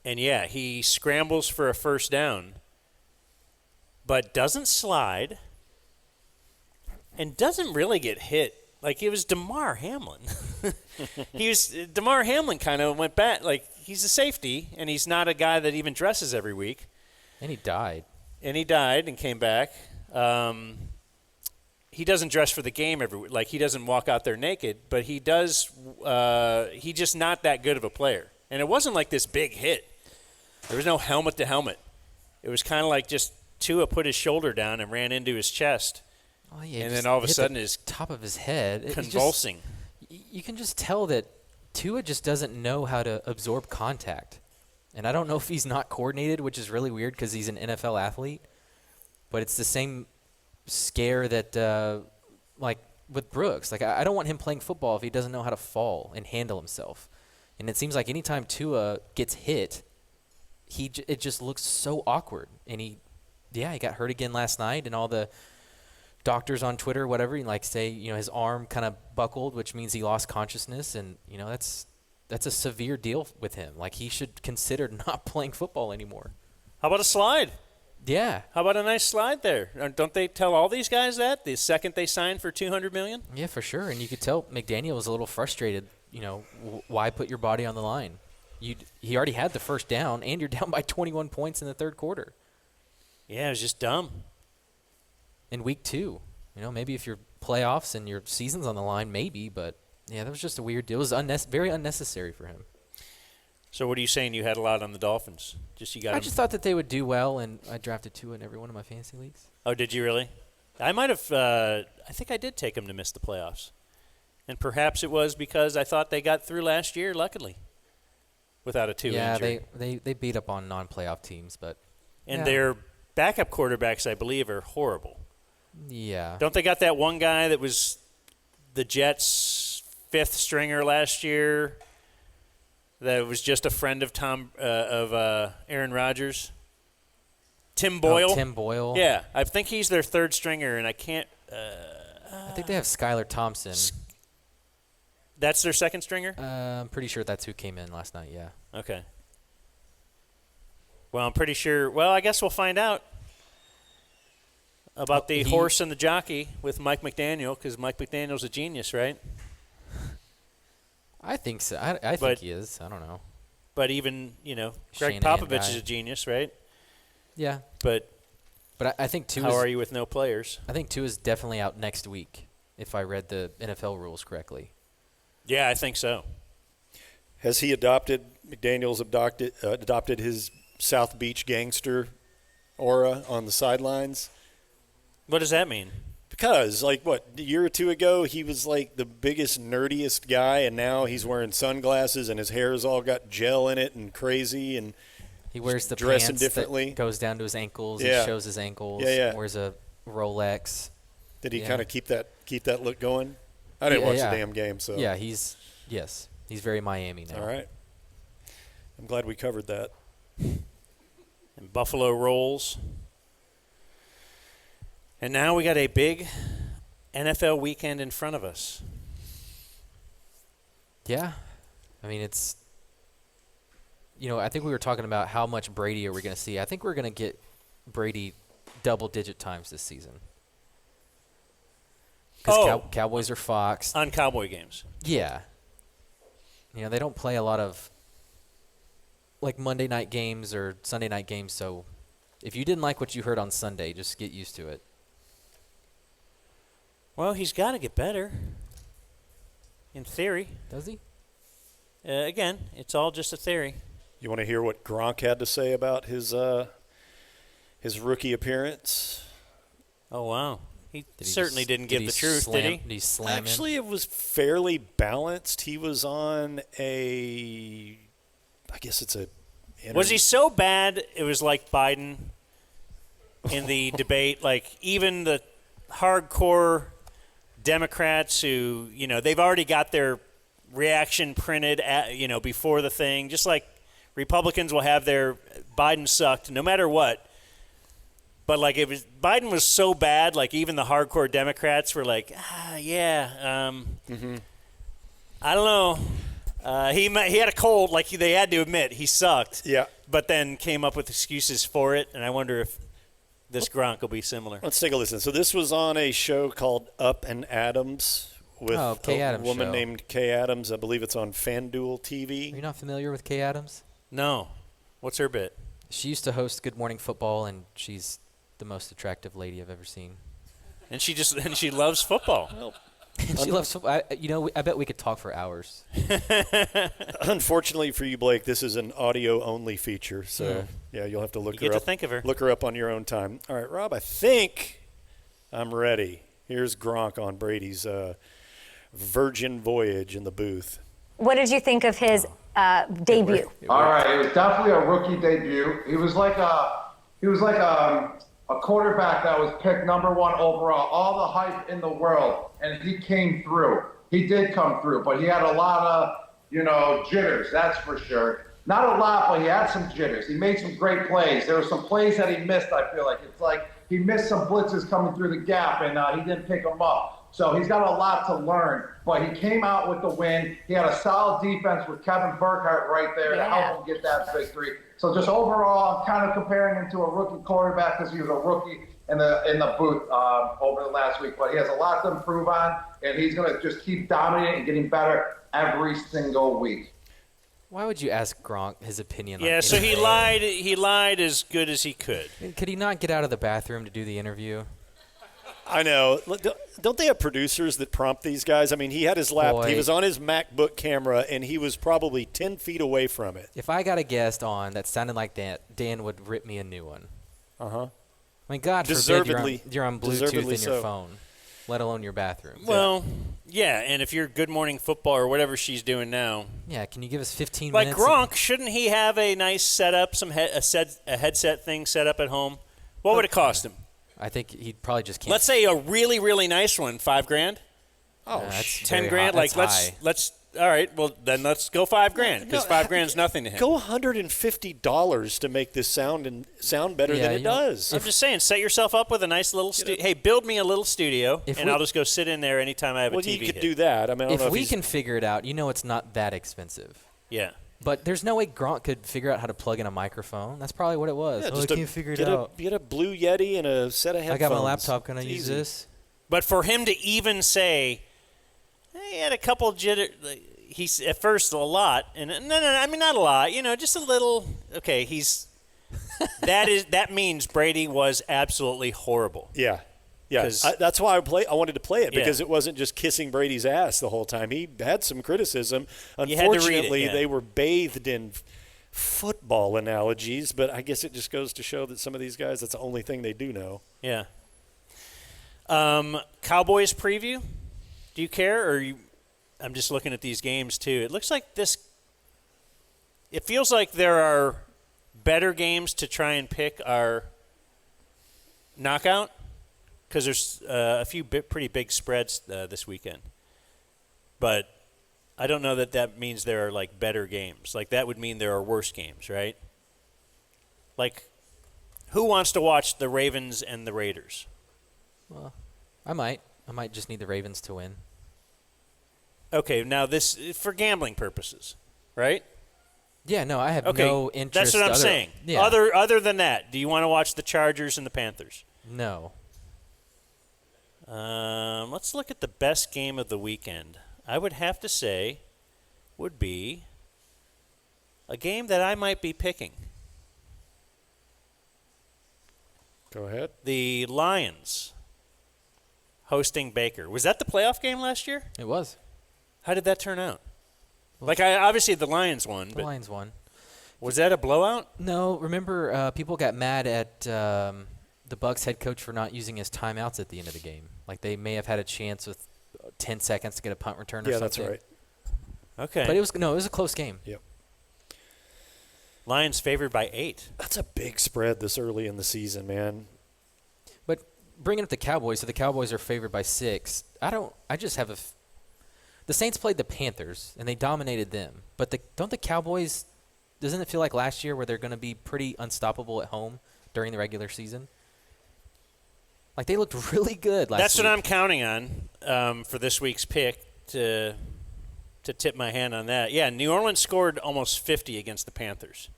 And, yeah, he scrambles for a first down, but doesn't slide and doesn't really get hit. Like, it was DeMar Hamlin. DeMar Hamlin kind of went back. Like, he's a safety, and he's not a guy that even dresses every week. And he died. And he died and came back. He doesn't dress for the game every week. Like, he doesn't walk out there naked, but he does. He's just not that good of a player. And it wasn't like this big hit. There was no helmet to helmet. It was kind of like just Tua put his shoulder down and ran into his chest. Oh, yeah, and then all of a sudden his top of his head convulsing. You can just tell that Tua just doesn't know how to absorb contact. And I don't know if he's not coordinated, which is really weird because he's an NFL athlete. But it's the same scare that, like, with Brooks. Like, I don't want him playing football if he doesn't know how to fall and handle himself. And it seems like anytime Tua gets hit, it just looks so awkward. And he got hurt again last night, and all the doctors on Twitter, whatever, say, his arm kind of buckled, which means he lost consciousness, and that's a severe deal with him. Like, he should consider not playing football anymore. How about a slide? Yeah. How about a nice slide there? Don't they tell all these guys that the second they sign for $200 million? Yeah, for sure. And you could tell McDaniel was a little frustrated. Why put your body on the line? He already had the first down, and you're down by 21 points in the third quarter. Yeah, it was just dumb. In week 2, maybe if your playoffs and your season's on the line, maybe. But yeah, that was just a weird deal. It was very unnecessary for him. So what are you saying? You had a lot on the Dolphins? I just thought that they would do well, and I drafted Tua in every one of my fantasy leagues. Oh, did you really? I might have. I think I did take them to miss the playoffs, and perhaps it was because I thought they got through last year, luckily, without a Tua injury. Yeah, they beat up on non-playoff teams, but their backup quarterbacks, I believe, are horrible. Yeah. Don't they got that one guy that was the Jets' 5th stringer last year? That was just a friend of Aaron Rodgers. Tim Boyle. Oh, Tim Boyle. Yeah, I think he's their 3rd stringer, and I can't. I think they have Skylar Thompson. That's their 2nd stringer? I'm pretty sure that's who came in last night. Yeah. Okay. Well, I'm pretty sure. Well, I guess we'll find out about the horse and the jockey with Mike McDaniel, because Mike McDaniel's a genius, right? I think so. I think he is. I don't know. But even, Greg Shanahan Popovich guy. is a genius, right? Yeah. But I think Tua. How are you with no players? I think Tua is definitely out next week, if I read the NFL rules correctly. Yeah, I think so. Has he McDaniel's adopted his South Beach gangster aura on the sidelines? What does that mean? Because, a year or 2 ago, he was the biggest, nerdiest guy, and now he's wearing sunglasses, and his hair's all got gel in it and crazy, and he wears the dressing pants differently. That goes down to his ankles. Yeah. He shows his ankles. Yeah. Wears a Rolex. Did he kind of keep that look going? I didn't watch the damn game, so. Yeah, he's very Miami now. All right. I'm glad we covered that. And Buffalo rolls. And now we got a big NFL weekend in front of us. Yeah. I mean, it's, I think we were talking about how much Brady are we going to see. I think we're going to get Brady double-digit times this season. Because Cowboys are Fox. On Cowboy games. Yeah. They don't play a lot of, Monday night games or Sunday night games, so if you didn't like what you heard on Sunday, just get used to it. Well, he's got to get better. In theory. Does he? Again, it's all just a theory. You want to hear what Gronk had to say about his rookie appearance? Oh, wow. He certainly didn't give the truth, did he? Did he slam him? Actually, it was fairly balanced. He was on I guess it's a... Was he so bad it was like Biden in the debate? Even the hardcore Democrats who, they've already got their reaction printed before the thing. Just like Republicans will have their Biden sucked no matter what. But Biden was so bad, even the hardcore Democrats were like, I don't know. He had a cold, they had to admit he sucked. Yeah. But then came up with excuses for it, and I wonder if this Gronk will be similar. Let's take a listen. So this was on a show called Up and Adams with a woman named Kay Adams. I believe it's on FanDuel TV. Are you not familiar with Kay Adams? No. What's her bit? She used to host Good Morning Football, and she's the most attractive lady I've ever seen. And she loves football. Well, she loves football. I bet we could talk for hours. Unfortunately for you, Blake, this is an audio-only feature, so you'll have to look her up. Think of her. Look her up on your own time. All right, Rob, I think I'm ready. Here's Gronk on Brady's virgin voyage in the booth. What did you think of his debut? All right, it was definitely a rookie debut. He was like a quarterback that was picked #1 overall, all the hype in the world, and he came through. He did come through, but he had a lot of, jitters, that's for sure. not a lot, but he had some jitters. He made some great plays. There were some plays that he missed, I feel like. It's like he missed some blitzes coming through the gap, and he didn't pick them up. So he's got a lot to learn. But he came out with the win. He had a solid defense with Kevin Burkhardt right there to help him get that victory. So just overall, I'm kind of comparing him to a rookie quarterback because he was a rookie in the booth over the last week. But he has a lot to improve on, and he's going to just keep dominating and getting better every single week. Why would you ask Gronk his opinion? Yeah, so he lied. He lied as good as he could. Could he not get out of the bathroom to do the interview? I know. Don't they have producers that prompt these guys? I mean, he had his laptop. He was on his MacBook camera, and he was probably 10 feet away from it. If I got a guest on that sounded like that, Dan would rip me a new one. Uh-huh. I mean, God forbid you're on Bluetooth in your phone, let alone your bathroom. Well, yeah, and if you're Good Morning Football or whatever she's doing now. Yeah, can you give us 15 minutes? minutes? Like Gronk, shouldn't he have a nice setup, a headset thing set up at home? What would it cost him? I think he'd probably just can't. Let's say a really, really nice one, $5,000. Oh, that's 10 grand. Like let's. All right. Well, then let's go $5,000 because $5,000 is nothing to him. Go $150 to make this sound better than it does. I'm just saying, set yourself up with a nice little studio. Hey, build me a little studio, and I'll just go sit in there anytime I have a TV. Well, you could do that. I mean, if we can figure it out, it's not that expensive. Yeah. But there's no way Gronk could figure out how to plug in a microphone. That's probably what it was. Yeah, I can't figure it out. Get a Blue Yeti and a set of headphones. I got my laptop. Can I use this? But for him to even say, he had a couple jitter. He's at first a lot, and no, I mean not a lot. Just a little. Okay, that means Brady was absolutely horrible. Yeah. Yeah, that's why I wanted to play it, because it wasn't just kissing Brady's ass the whole time. He had some criticism. Unfortunately, they were bathed in football analogies, but I guess it just goes to show that some of these guys, that's the only thing they do know. Yeah. Cowboys preview? Do you care, or I'm just looking at these games too. It looks like this. It feels like there are better games to try and pick our knockout. Because there's a few pretty big spreads this weekend. But I don't know that means there are, like, better games. Like, that would mean there are worse games, right? Like, who wants to watch the Ravens and the Raiders? Well, I might. I might just need the Ravens to win. Okay, now this for gambling purposes, right? Yeah, no, I have no interest. That's what I'm saying. Yeah. Other than that, do you want to watch the Chargers and the Panthers? No. Let's look at the best game of the weekend. I would have to say would be a game that I might be picking. Go ahead. The Lions hosting Baker. Was that the playoff game last year? It was. How did that turn out? Obviously the Lions won. The Lions won. Was that a blowout? No. Remember, people got mad at the Bucs head coach for not using his timeouts at the end of the game. Like, they may have had a chance with 10 seconds to get a punt return or something. Yeah, that's right. Okay. But it was a close game. Yep. Lions favored by 8. That's a big spread this early in the season, man. But bringing up the Cowboys, so the Cowboys are favored by 6. I just have the Saints played the Panthers, and they dominated them. But don't the Cowboys, doesn't it feel like last year where they're going to be pretty unstoppable at home during the regular season? Like, they looked really good last week. That's what I'm counting on for this week's pick to tip my hand on that. Yeah, New Orleans scored almost 50 against the Panthers.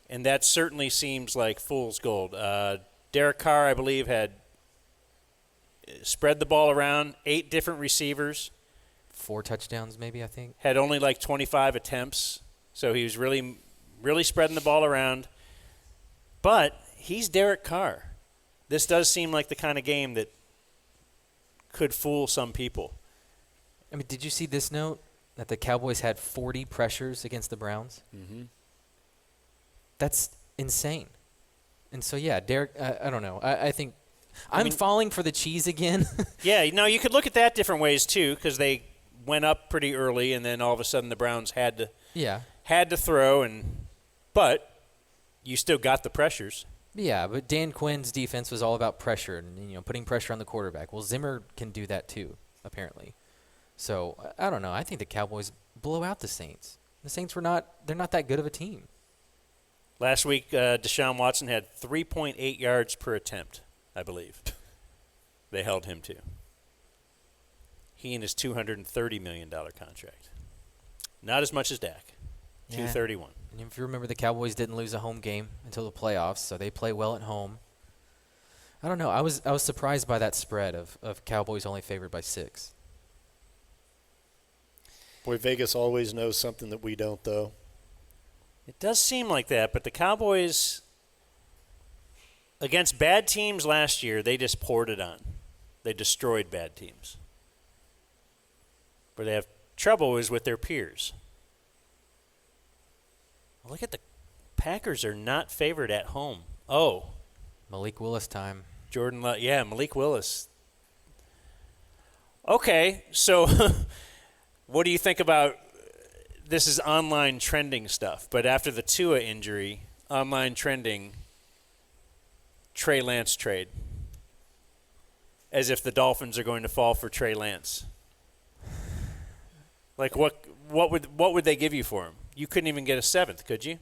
And that certainly seems like fool's gold. Derek Carr, I believe, had spread the ball around, 8 different receivers. 4 touchdowns maybe, I think. Had only like 25 attempts. So he was really, really spreading the ball around. But he's Derek Carr. This does seem like the kind of game that could fool some people. I mean, did you see this note that the Cowboys had 40 pressures against the Browns? Mm-hmm. That's insane. And so, yeah, Derek, I don't know. I think I'm falling for the cheese again. Yeah, no, you could look at that different ways, too, because they went up pretty early, and then all of a sudden the Browns had to throw, but you still got the pressures. Yeah, but Dan Quinn's defense was all about pressure and putting pressure on the quarterback. Well, Zimmer can do that too, apparently. So I don't know. I think the Cowboys blow out the Saints. The Saints they're not that good of a team. Last week, Deshaun Watson had 3.8 yards per attempt, I believe. They held him to. He and his $230 million contract. Not as much as Dak. Yeah. 231. And if you remember, the Cowboys didn't lose a home game until the playoffs, so they play well at home. I don't know. I was surprised by that spread of Cowboys only favored by 6. Boy, Vegas always knows something that we don't, though. It does seem like that, but the Cowboys, against bad teams last year, they just poured it on. They destroyed bad teams. Where they have trouble is with their peers. Look at the Packers are not favored at home. Oh. Malik Willis time. Malik Willis. Okay, so what do you think about this is online trending stuff, but after the Tua injury, online trending, Trey Lance trade. As if the Dolphins are going to fall for Trey Lance. Like what would they give you for him? You couldn't even get a 7th, could you?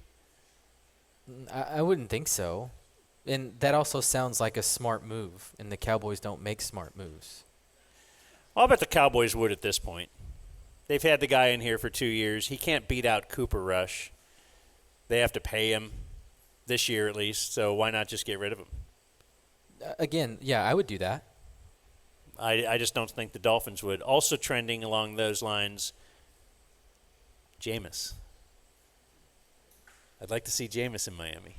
I wouldn't think so. And that also sounds like a smart move, and the Cowboys don't make smart moves. I'll bet the Cowboys would at this point. They've had the guy in here for 2 years. He can't beat out Cooper Rush. They have to pay him this year at least, so why not just get rid of him? Again, yeah, I would do that. I just don't think the Dolphins would. Also trending along those lines, Jameis. I'd like to see Jameis in Miami.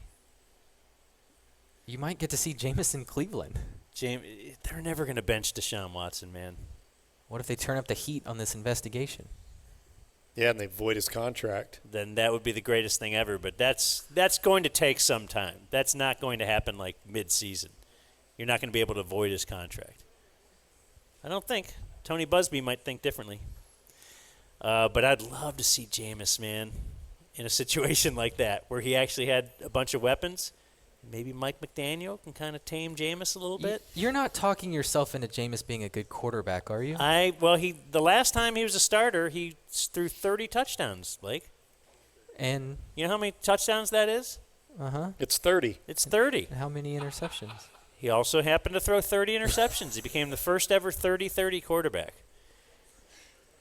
You might get to see Jameis in Cleveland. They're never going to bench Deshaun Watson, man. What if they turn up the heat on this investigation? Yeah, and they void his contract. Then that would be the greatest thing ever. But that's going to take some time. That's not going to happen like mid-season. You're not going to be able to void his contract. I don't think. Tony Busby might think differently. But I'd love to see Jameis, man, in a situation like that where he actually had a bunch of weapons. Maybe Mike McDaniel can kind of tame Jameis a little bit. You're not talking yourself into Jameis being a good quarterback, are you? The last time he was a starter, he threw 30 touchdowns, Blake. And you know how many touchdowns that is? Uh-huh. It's 30. It's 30. And how many interceptions? He also happened to throw 30 interceptions. He became the first ever 30-30 quarterback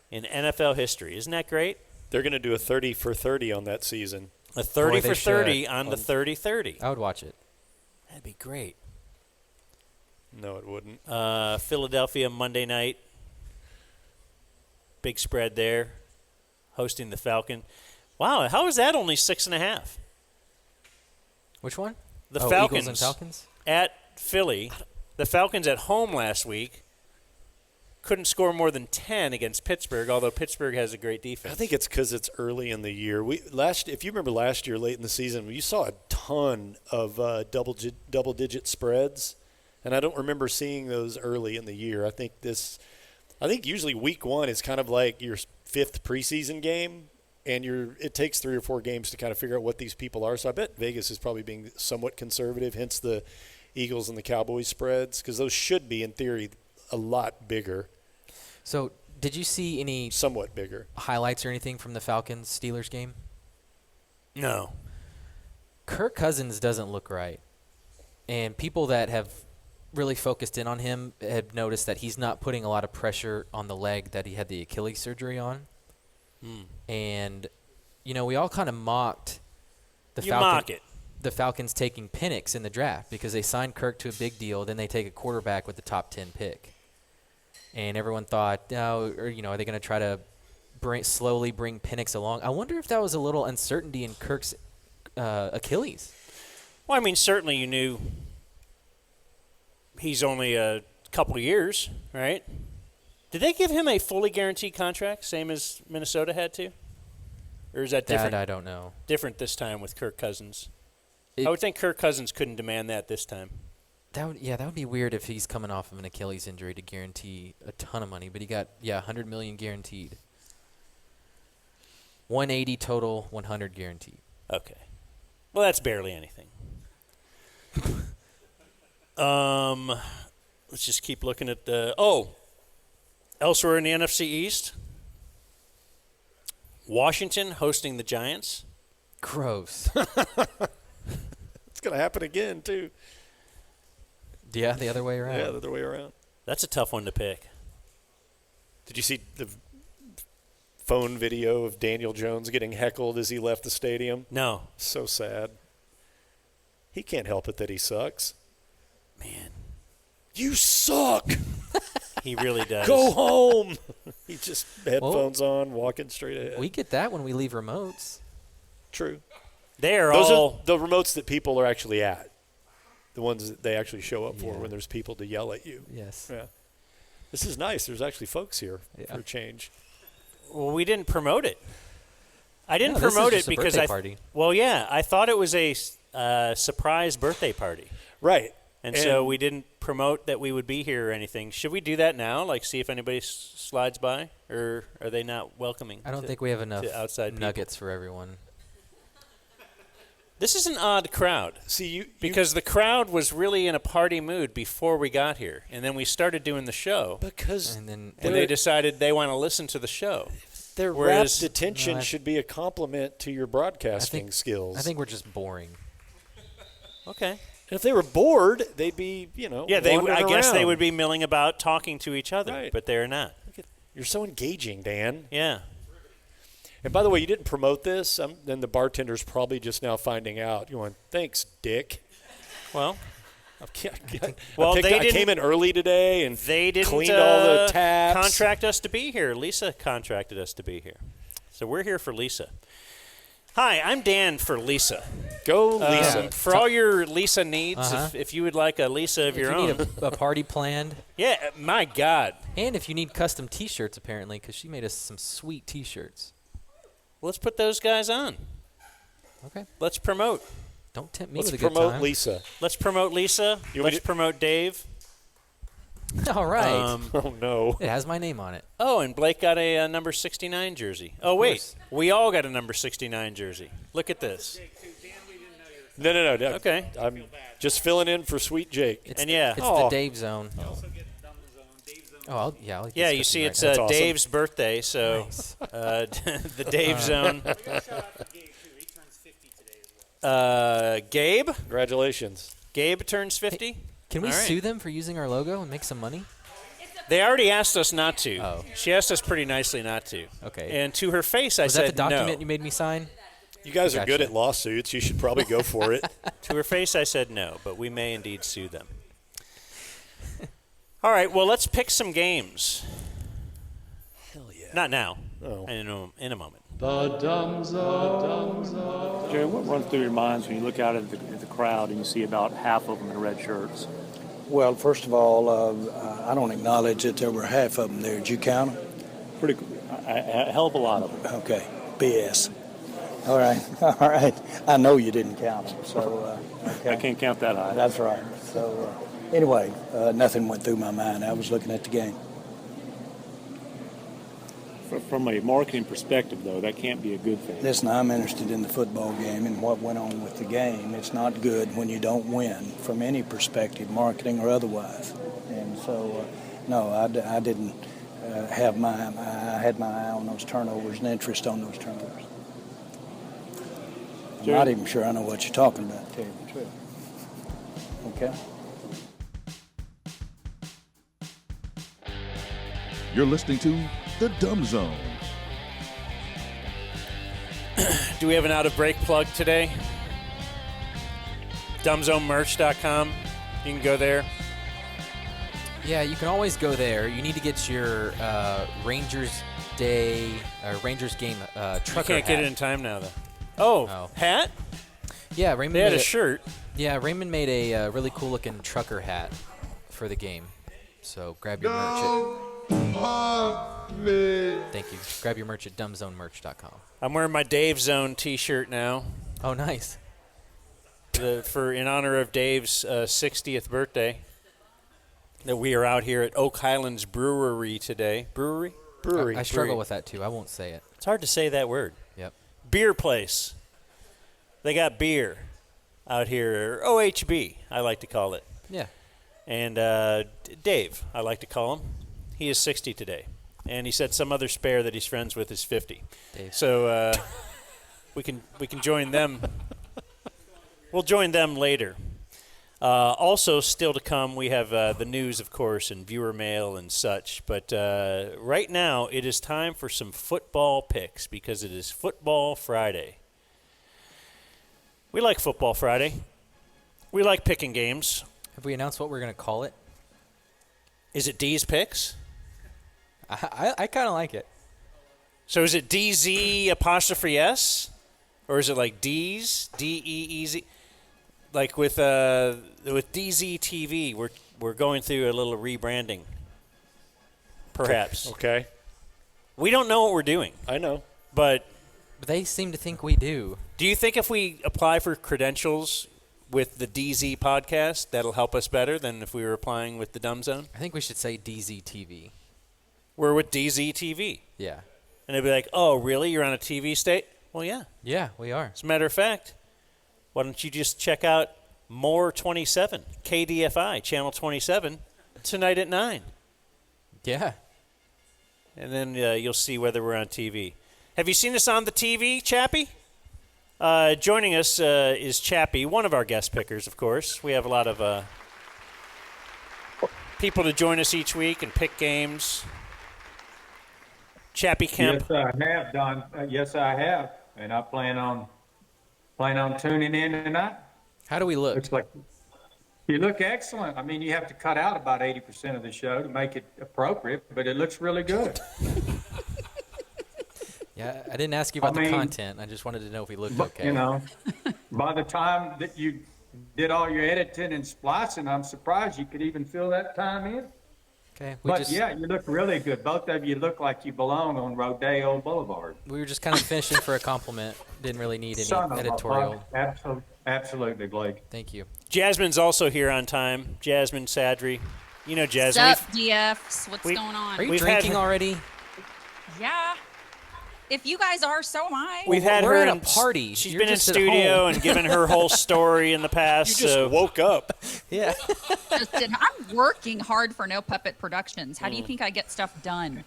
in NFL history. Isn't that great? They're going to do a 30 for 30 on that season. A 30 Boy, for 30 on the 30-30. I would watch it. That'd be great. No, it wouldn't. Philadelphia Monday night. Big spread there. Hosting the Falcon. Wow, how is that only 6.5? Which one? The Falcons. Eagles and Falcons? At Philly. The Falcons at home last week couldn't score more than 10 against Pittsburgh, although Pittsburgh has a great defense. I think it's because it's early in the year. If you remember last year, late in the season, you saw a ton of double-digit spreads, and I don't remember seeing those early in the year. I think usually week 1 is kind of like your 5th preseason game, and it takes 3 or 4 games to kind of figure out what these people are. So I bet Vegas is probably being somewhat conservative, hence the Eagles and the Cowboys spreads, because those should be, in theory, a lot bigger. So, did you see any somewhat bigger highlights or anything from the Falcons-Steelers game? No. Kirk Cousins doesn't look right. And people that have really focused in on him have noticed that he's not putting a lot of pressure on the leg that he had the Achilles surgery on. And, we all kind of mocked the Falcons taking Penix in the draft because they signed Kirk to a big deal. Then they take a quarterback with the top 10 pick. And everyone thought, are they going to try to slowly bring Penix along? I wonder if that was a little uncertainty in Kirk's Achilles. Well, I mean, certainly you knew he's only a couple of years, right? Did they give him a fully guaranteed contract, same as Minnesota had to? Or is that different? That I don't know. Different this time with Kirk Cousins. I would think Kirk Cousins couldn't demand that this time. That would be weird if he's coming off of an Achilles injury to guarantee a ton of money. But he got $100 million guaranteed, 180 total, 100 guaranteed. Okay, well that's barely anything. Let's just keep looking at the elsewhere in the NFC East. Washington hosting the Giants. Gross. It's going to happen again, too. Yeah, the other way around. Yeah, the other way around. That's a tough one to pick. Did you see the phone video of Daniel Jones getting heckled as he left the stadium? No. So sad. He can't help it that he sucks. Man. You suck. He really does. Go home. He just headphones on, walking straight ahead. We get that when we leave remotes. True. Those are the remotes that people are actually at. The ones that they actually show up for when there's people to yell at you. Yes. Yeah. This is nice. There's actually folks here for a change. Well, we didn't promote it. I didn't No, this promote is it just a because birthday party. Well, yeah, I thought it was a surprise birthday party. Right. And so we didn't promote that we would be here or anything. Should we do that now? Like, see if anybody slides by, or are they not welcoming? I don't think we have enough outside nuggets for everyone. This is an odd crowd. See, because the crowd was really in a party mood before we got here, and then we started doing the show. Because and they decided they want to listen to the show. Their rapt attention should be a compliment to your broadcasting skills. I think we're just boring. Okay. And if they were bored, they'd be, Yeah, I guess they would be milling about talking to each other, Right. but they're not. You're so engaging, Dan. Yeah. And by the way, you didn't promote this, then the bartender's probably just now finding out. You're going, thanks, Dick. Well, I they came in early today and they didn't cleaned all the tabs. Contract us to be here. Lisa contracted us to be here, so we're here for Lisa. Hi, I'm Dan for Lisa. Go, Lisa. For all your Lisa needs, if you would like a Lisa of your own. If you need a party planned. Yeah, my God. And if you need custom T-shirts, apparently, because she made us some sweet T-shirts. Let's put those guys on. Okay. Let's promote. Don't tempt me Let's with a good promote time. Lisa. Let's promote Lisa. Let's promote Dave. All right. Oh, no. It has my name on it. Oh, and Blake got a number 69 jersey. Oh, wait. We all got a number 69 jersey. Look at this. No. Okay. I'm just filling in for Sweet Jake. It's the Dave Zone. I'll yeah, you see, it's Dave's birthday, so the Dave Zone. Gabe? Congratulations. Gabe turns 50. Hey, can we sue them for using our logo and make some money? They already asked us not to. Oh. She asked us pretty nicely not to. Okay. And to her face, I Was said that the document no. you made me sign? You guys are Gotcha. good at lawsuits. You should probably go for it. To her face, I said no, but we may indeed sue them. All right, well, let's pick some games. Hell yeah. Not now. Oh. In a moment. The Dumb Zone. Jerry, what runs through your minds when you look out at the crowd and you see about half of them in red shirts? Well, first of all, I don't acknowledge that there were half of them there. Did you count them? A hell of a lot of them. Okay. BS. All right. I know you didn't count them, so okay. I can't count that high. That's right. So anyway, nothing went through my mind. I was looking at the game. From a marketing perspective, though, that can't be a good thing. Listen, I'm interested in the football game and what went on with the game. It's not good when you don't win from any perspective, marketing or otherwise. And so, no, I didn't have I had my eye on those turnovers and interest on those turnovers. I'm not even sure I know what you're talking about, to tell you the truth. Okay? You're listening to The Dumb Zone. Do we have an out-of-break plug today? DumbZoneMerch.com. You can go there. Yeah, you can always go there. You need to get your Rangers game trucker You can't hat. get it in time now, though. Oh, hat? Yeah, Raymond They had made a shirt. Yeah, Raymond made a really cool-looking trucker hat for the game. So grab your merch Thank you. Grab your merch at dumbzonemerch.com. I'm wearing my Dave Zone T-shirt now. Oh, nice. In honor of Dave's 60th birthday. That we are out here at Oak Highlands Brewery today. Brewery. I struggle with that too. I won't say it. It's hard to say that word. Yep. Beer place. They got beer out here. Or OHB, I like to call it. Yeah. And Dave, I like to call him. He is 60 today. and he said some other spare that he's friends with is 50. Dave. So we can join them. We'll join them later. Also, still to come, we have the news, of course, and viewer mail and such. But right now, it is time for some football picks because it is Football Friday. We like Football Friday. We like picking games. Have we announced what we're going to call it? Is it DeeZ Picks? I kind of like it. So is it DZ apostrophe S? Or is it like D's, D-E-E-Z? Like with DeeZ TV, we're going through a little rebranding. Perhaps. Okay. We don't know what we're doing. I know. But they seem to think we do. Do you think if we apply for credentials with the DeeZ podcast, that'll help us better than if we were applying with the Dumb Zone? I think we should say DeeZ TV. We're with DeeZ TV. Yeah. And they'd be like, oh, really? You're on a TV state? Well, yeah. Yeah, we are. As a matter of fact, why don't you just check out More 27, KDFI, Channel 27, tonight at 9. Yeah. And then you'll see whether we're on TV. Have you seen us on the TV, Chappie? Joining us is Chappie, one of our guest pickers, of course. We have a lot of people to join us each week and pick games. Chappie Kemp. Yes, I have, Don. Yes, I have. And I plan on tuning in tonight. How do we look? Looks like you look excellent. I mean, you have to cut out about 80% of the show to make it appropriate, but it looks really good. Yeah, I didn't ask you about the content. I just wanted to know if we looked okay. You know, by the time that you did all your editing and splicing, I'm surprised you could even fill that time in. Okay. But yeah, you look really good. Both of you look like you belong on Rodeo Boulevard. We were just kind of fishing for a compliment. Didn't really need any editorial. Absolutely, Blake. Thank you. Jasmine's also here on time. Jasmine Sadri. You know Jasmine. What's up, DFs? What's going on? Are you drinking already? Yeah. If you guys are, so am I. We've had We're her at in a party. She's You're been in just at studio home. and given her whole story in the past. You just woke up. Yeah. I'm working hard for No Puppet Productions. How do you think I get stuff done?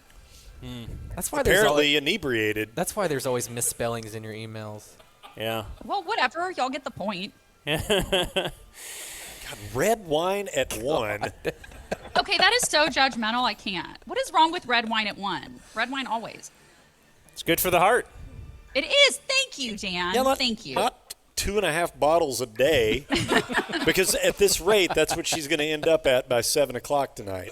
That's why apparently inebriated. That's why there's always misspellings in your emails. Yeah. Well, whatever. Y'all get the point. God, red wine at 1. Okay, that is so judgmental. I can't. What is wrong with red wine at 1? Red wine always. It's good for the heart. It is. Thank you, Dan. Thank you. Not 2.5 bottles a day, because at this rate, that's what she's going to end up at by 7 o'clock tonight.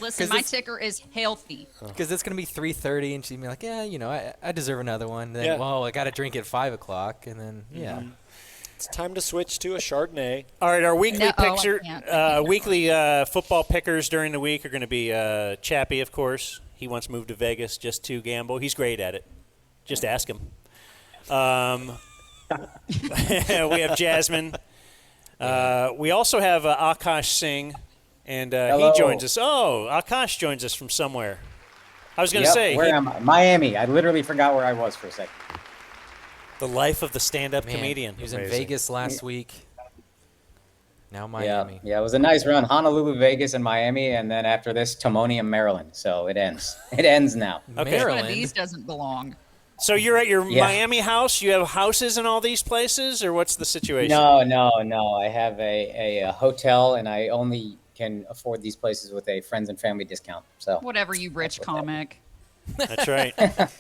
Listen, my ticker is healthy. Because it's going to be 3:30, and she'd be like, yeah, you know, I deserve another one. Then, Yeah. well, I got to drink at 5 o'clock, and then, yeah. It's time to switch to a Chardonnay. All right, our weekly No, I picture, can't. weekly football pickers during the week are going to be Chappie, of course. He once moved to Vegas just to gamble. He's great at it. Just ask him. We have Jasmine. We also have Akash Singh, and he joins us. Oh, Akash joins us from somewhere. I was going to say. Where am I? Miami. I literally forgot where I was for a second. The life of the stand-up Man, comedian. He was in Vegas last week. Now Miami. Yeah, it was a nice run. Honolulu, Vegas, and Miami, and then after this, Timonium, Maryland. So it ends. It ends now. Okay. One of these doesn't belong. So you're at your Yeah. Miami house? You have houses in all these places, or what's the situation? No. I have a hotel, and I only can afford these places with a friends and family discount. So Whatever, you rich comic. That's right. Not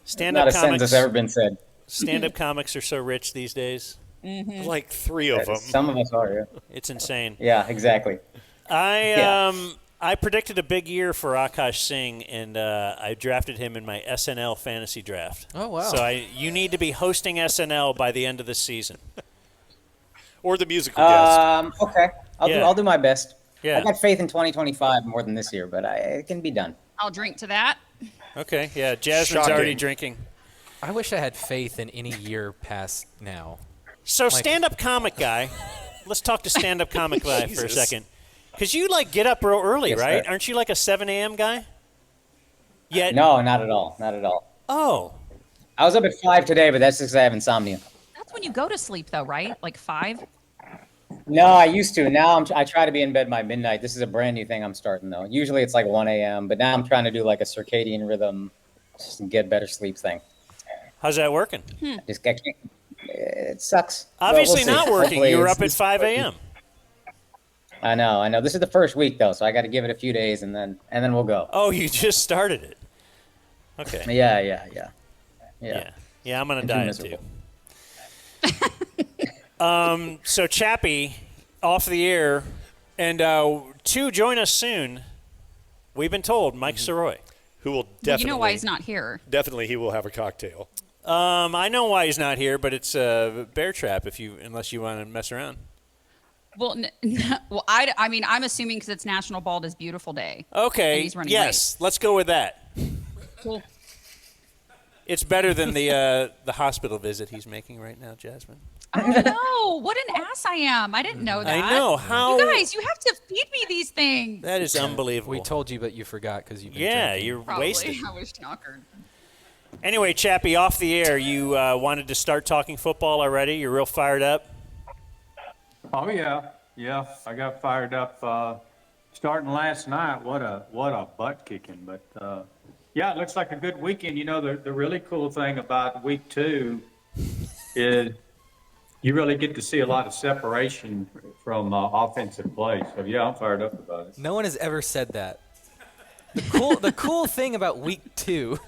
Stand-up a sentence that's ever been said. Stand-up comics are so rich these days. Mm-hmm. Like 3 of them. Some of us are. Yeah. It's insane. Yeah, exactly. I predicted a big year for Akash Singh, and I drafted him in my SNL fantasy draft. Oh, wow. So you need to be hosting SNL by the end of this season. Or the musical guest. Okay. I'll do my best. Yeah. I got faith in 2025 more than this year, but it can be done. I'll drink to that. Okay, yeah. Jasmine's already drinking. I wish I had faith in any year past now. So stand-up comic guy, let's talk to stand-up comic guy for a Jesus. second. Because you, get up real early, Yes, right? sir. Aren't you like a 7 a.m. guy? Yeah. No, not at all. Not at all. Oh. I was up at 5 today, but that's because I have insomnia. That's when you go to sleep, though, right? Like 5? No, I used to. Now I try to be in bed by midnight. This is a brand new thing I'm starting though. Usually it's like 1 a.m., but now I'm trying to do like a circadian rhythm, just to get better sleep thing. How's that working? I can't. It sucks. Obviously But we'll not see. working. Hopefully You were it's- up at 5 a.m. I know. This is the first week though, so I got to give it a few days and then we'll go. Oh, you just started it. Okay. Yeah. Yeah, I'm on a I'm too diet miserable. too. So Chappie, off the air, and to join us soon, we've been told, Mike Soroy. Who will Well, definitely. you know why he's not here. Definitely, he will have a cocktail. I know why he's not here, but it's a bear trap unless you want to mess around. Well, well, I mean, I'm assuming because it's National Bald is Beautiful Day. and Okay, he's running yes, let's go with that. late. Cool. It's better than the hospital visit he's making right now, Jasmine. Oh no! What an ass I am! I didn't know that. I know, how- You guys, you have to feed me these things. That is unbelievable. We told you, but you forgot because you've been Yeah, drinking. you're Probably. wasted. I was knockered. Anyway, Chappie, off the air, you wanted to start talking football already. You're real fired up. Oh yeah. I got fired up starting last night. What a butt kicking! But yeah, it looks like a good weekend. You know, the really cool thing about week 2 is you really get to see a lot of separation from offensive play. So yeah, I'm fired up about it. No one has ever said that. The cool thing about week 2.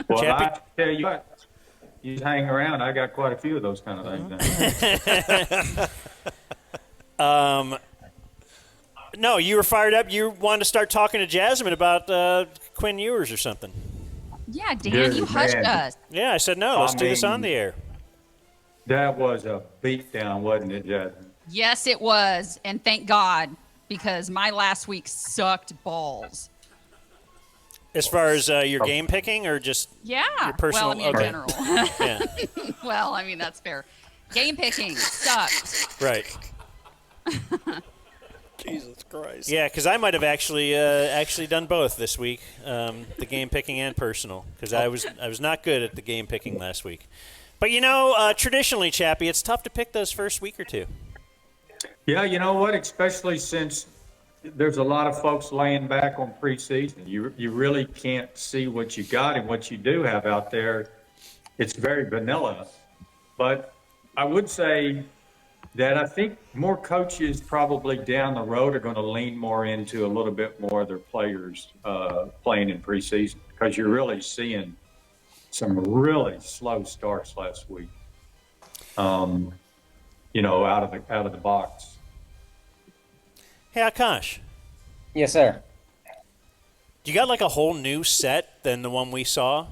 Well, I tell you what, you hang around. I got quite a few of those kind of things. No, you were fired up. You wanted to start talking to Jasmine about Quinn Ewers or something. Yeah, Dan, Dude, you hushed man. us. Yeah, I said no. Let's I do this on mean- the air. That was a beatdown, wasn't it, Jasmine? Yes, it was, and thank God because my last week sucked balls. As far as your game picking, or just Yeah. your personal? Well, I mean, in okay. general. Yeah, Well, I mean, that's fair. Game picking sucked. right. Jesus Christ. Yeah, because I might have actually done both this week, the game picking and personal, because I was not good at the game picking last week. But you know, traditionally, Chappie, it's tough to pick those first week or two. Yeah, you know what? Especially since there's a lot of folks laying back on preseason. You really can't see what you got, and what you do have out there, it's very vanilla. But I would say that I think more coaches probably down the road are going to lean more into a little bit more of their players playing in preseason, because you're really seeing some really slow starts last week. You know, out of the box. Hey, Akash, Yes, sir. you got like a whole new set than the one we saw?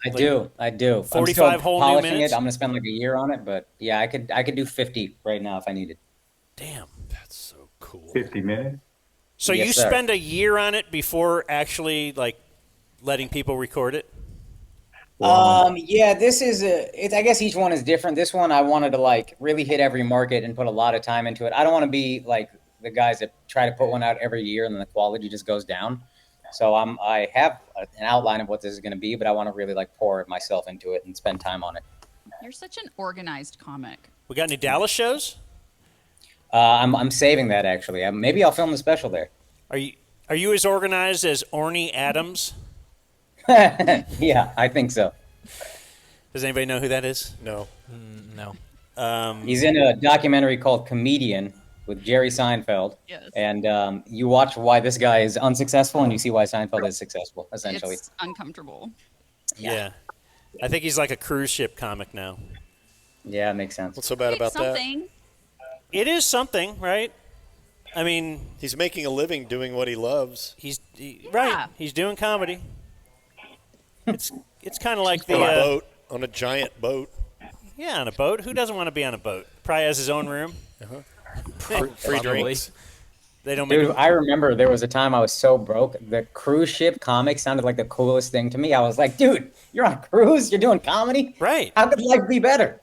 I do. I'm 45 still whole new polishing minutes? it. I'm gonna spend like a year on it, but yeah, I could do 50 right now if I needed. Damn. That's so cool. 50 minutes. So Yes, you sir. spend a year on it before actually like letting people record it? Yeah, this is I guess each one is different. This one I wanted to like really hit every market and put a lot of time into it. I don't want to be like the guys that try to put one out every year and then the quality just goes down. So I have an outline of what this is going to be, but I want to really like pour myself into it and spend time on it. You're such an organized comic. We got any Dallas shows? I'm saving that actually. Maybe I'll film the special there. Are you as organized as Orny Adams? Yeah, I think so. Does anybody know who that is? No. No. He's in a documentary called Comedian with Jerry Seinfeld. Yes. And you watch why this guy is unsuccessful and you see why Seinfeld is successful, essentially. It's uncomfortable. Yeah. I think he's like a cruise ship comic now. Yeah, it makes sense. What's so bad about that? Something. It is something, right? I mean, He's making a living doing what he loves. right. He's doing comedy. It's kind of like the On a boat, on a giant boat. Yeah, on a boat. Who doesn't want to be on a boat? Probably has his own room. Free drinks. They don't make Dude, I remember there was a time I was so broke. The cruise ship comic sounded like the coolest thing to me. I was like, dude, you're on a cruise? You're doing comedy? Right. How could life be better?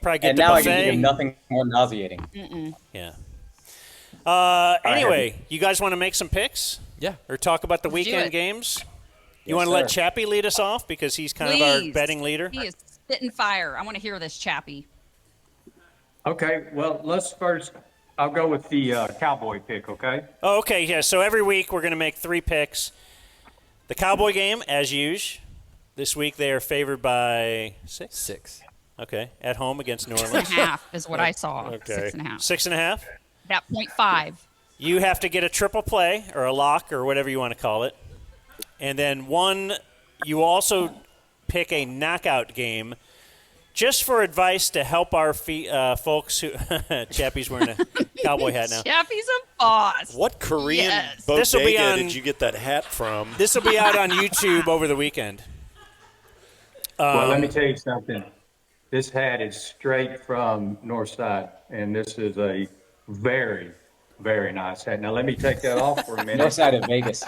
probably get And the now I buffet. can think of nothing more nauseating. Mm-mm. Yeah. Anyway, you guys want to make some picks? Yeah. Or talk about the Let's do weekend it. games? You Yes, want to let sir. Chappie lead us off because he's kind of our Please. betting leader? He is spitting fire. I want to hear this, Chappie. Okay, well, I'll go with the Cowboy pick, okay? Oh, okay, yeah. So every week we're going to make 3 picks. The Cowboy game, as usual. This week they are favored by 6? 6. Okay, at home against New Orleans. 6.5 is what I saw. Okay. 6.5. 6.5? That 0.5. You have to get a triple play or a lock or whatever you want to call it. And then you also pick a knockout game just for advice to help our folks who Chappie's wearing a cowboy hat now. Chappie's a boss. What Korean Yes. bodega did you get that hat from? This will be out on YouTube over the weekend. Well, let me tell you something. This hat is straight from Northside, and this is a very, very nice hat. Now, let me take that off for a minute. Northside of Vegas.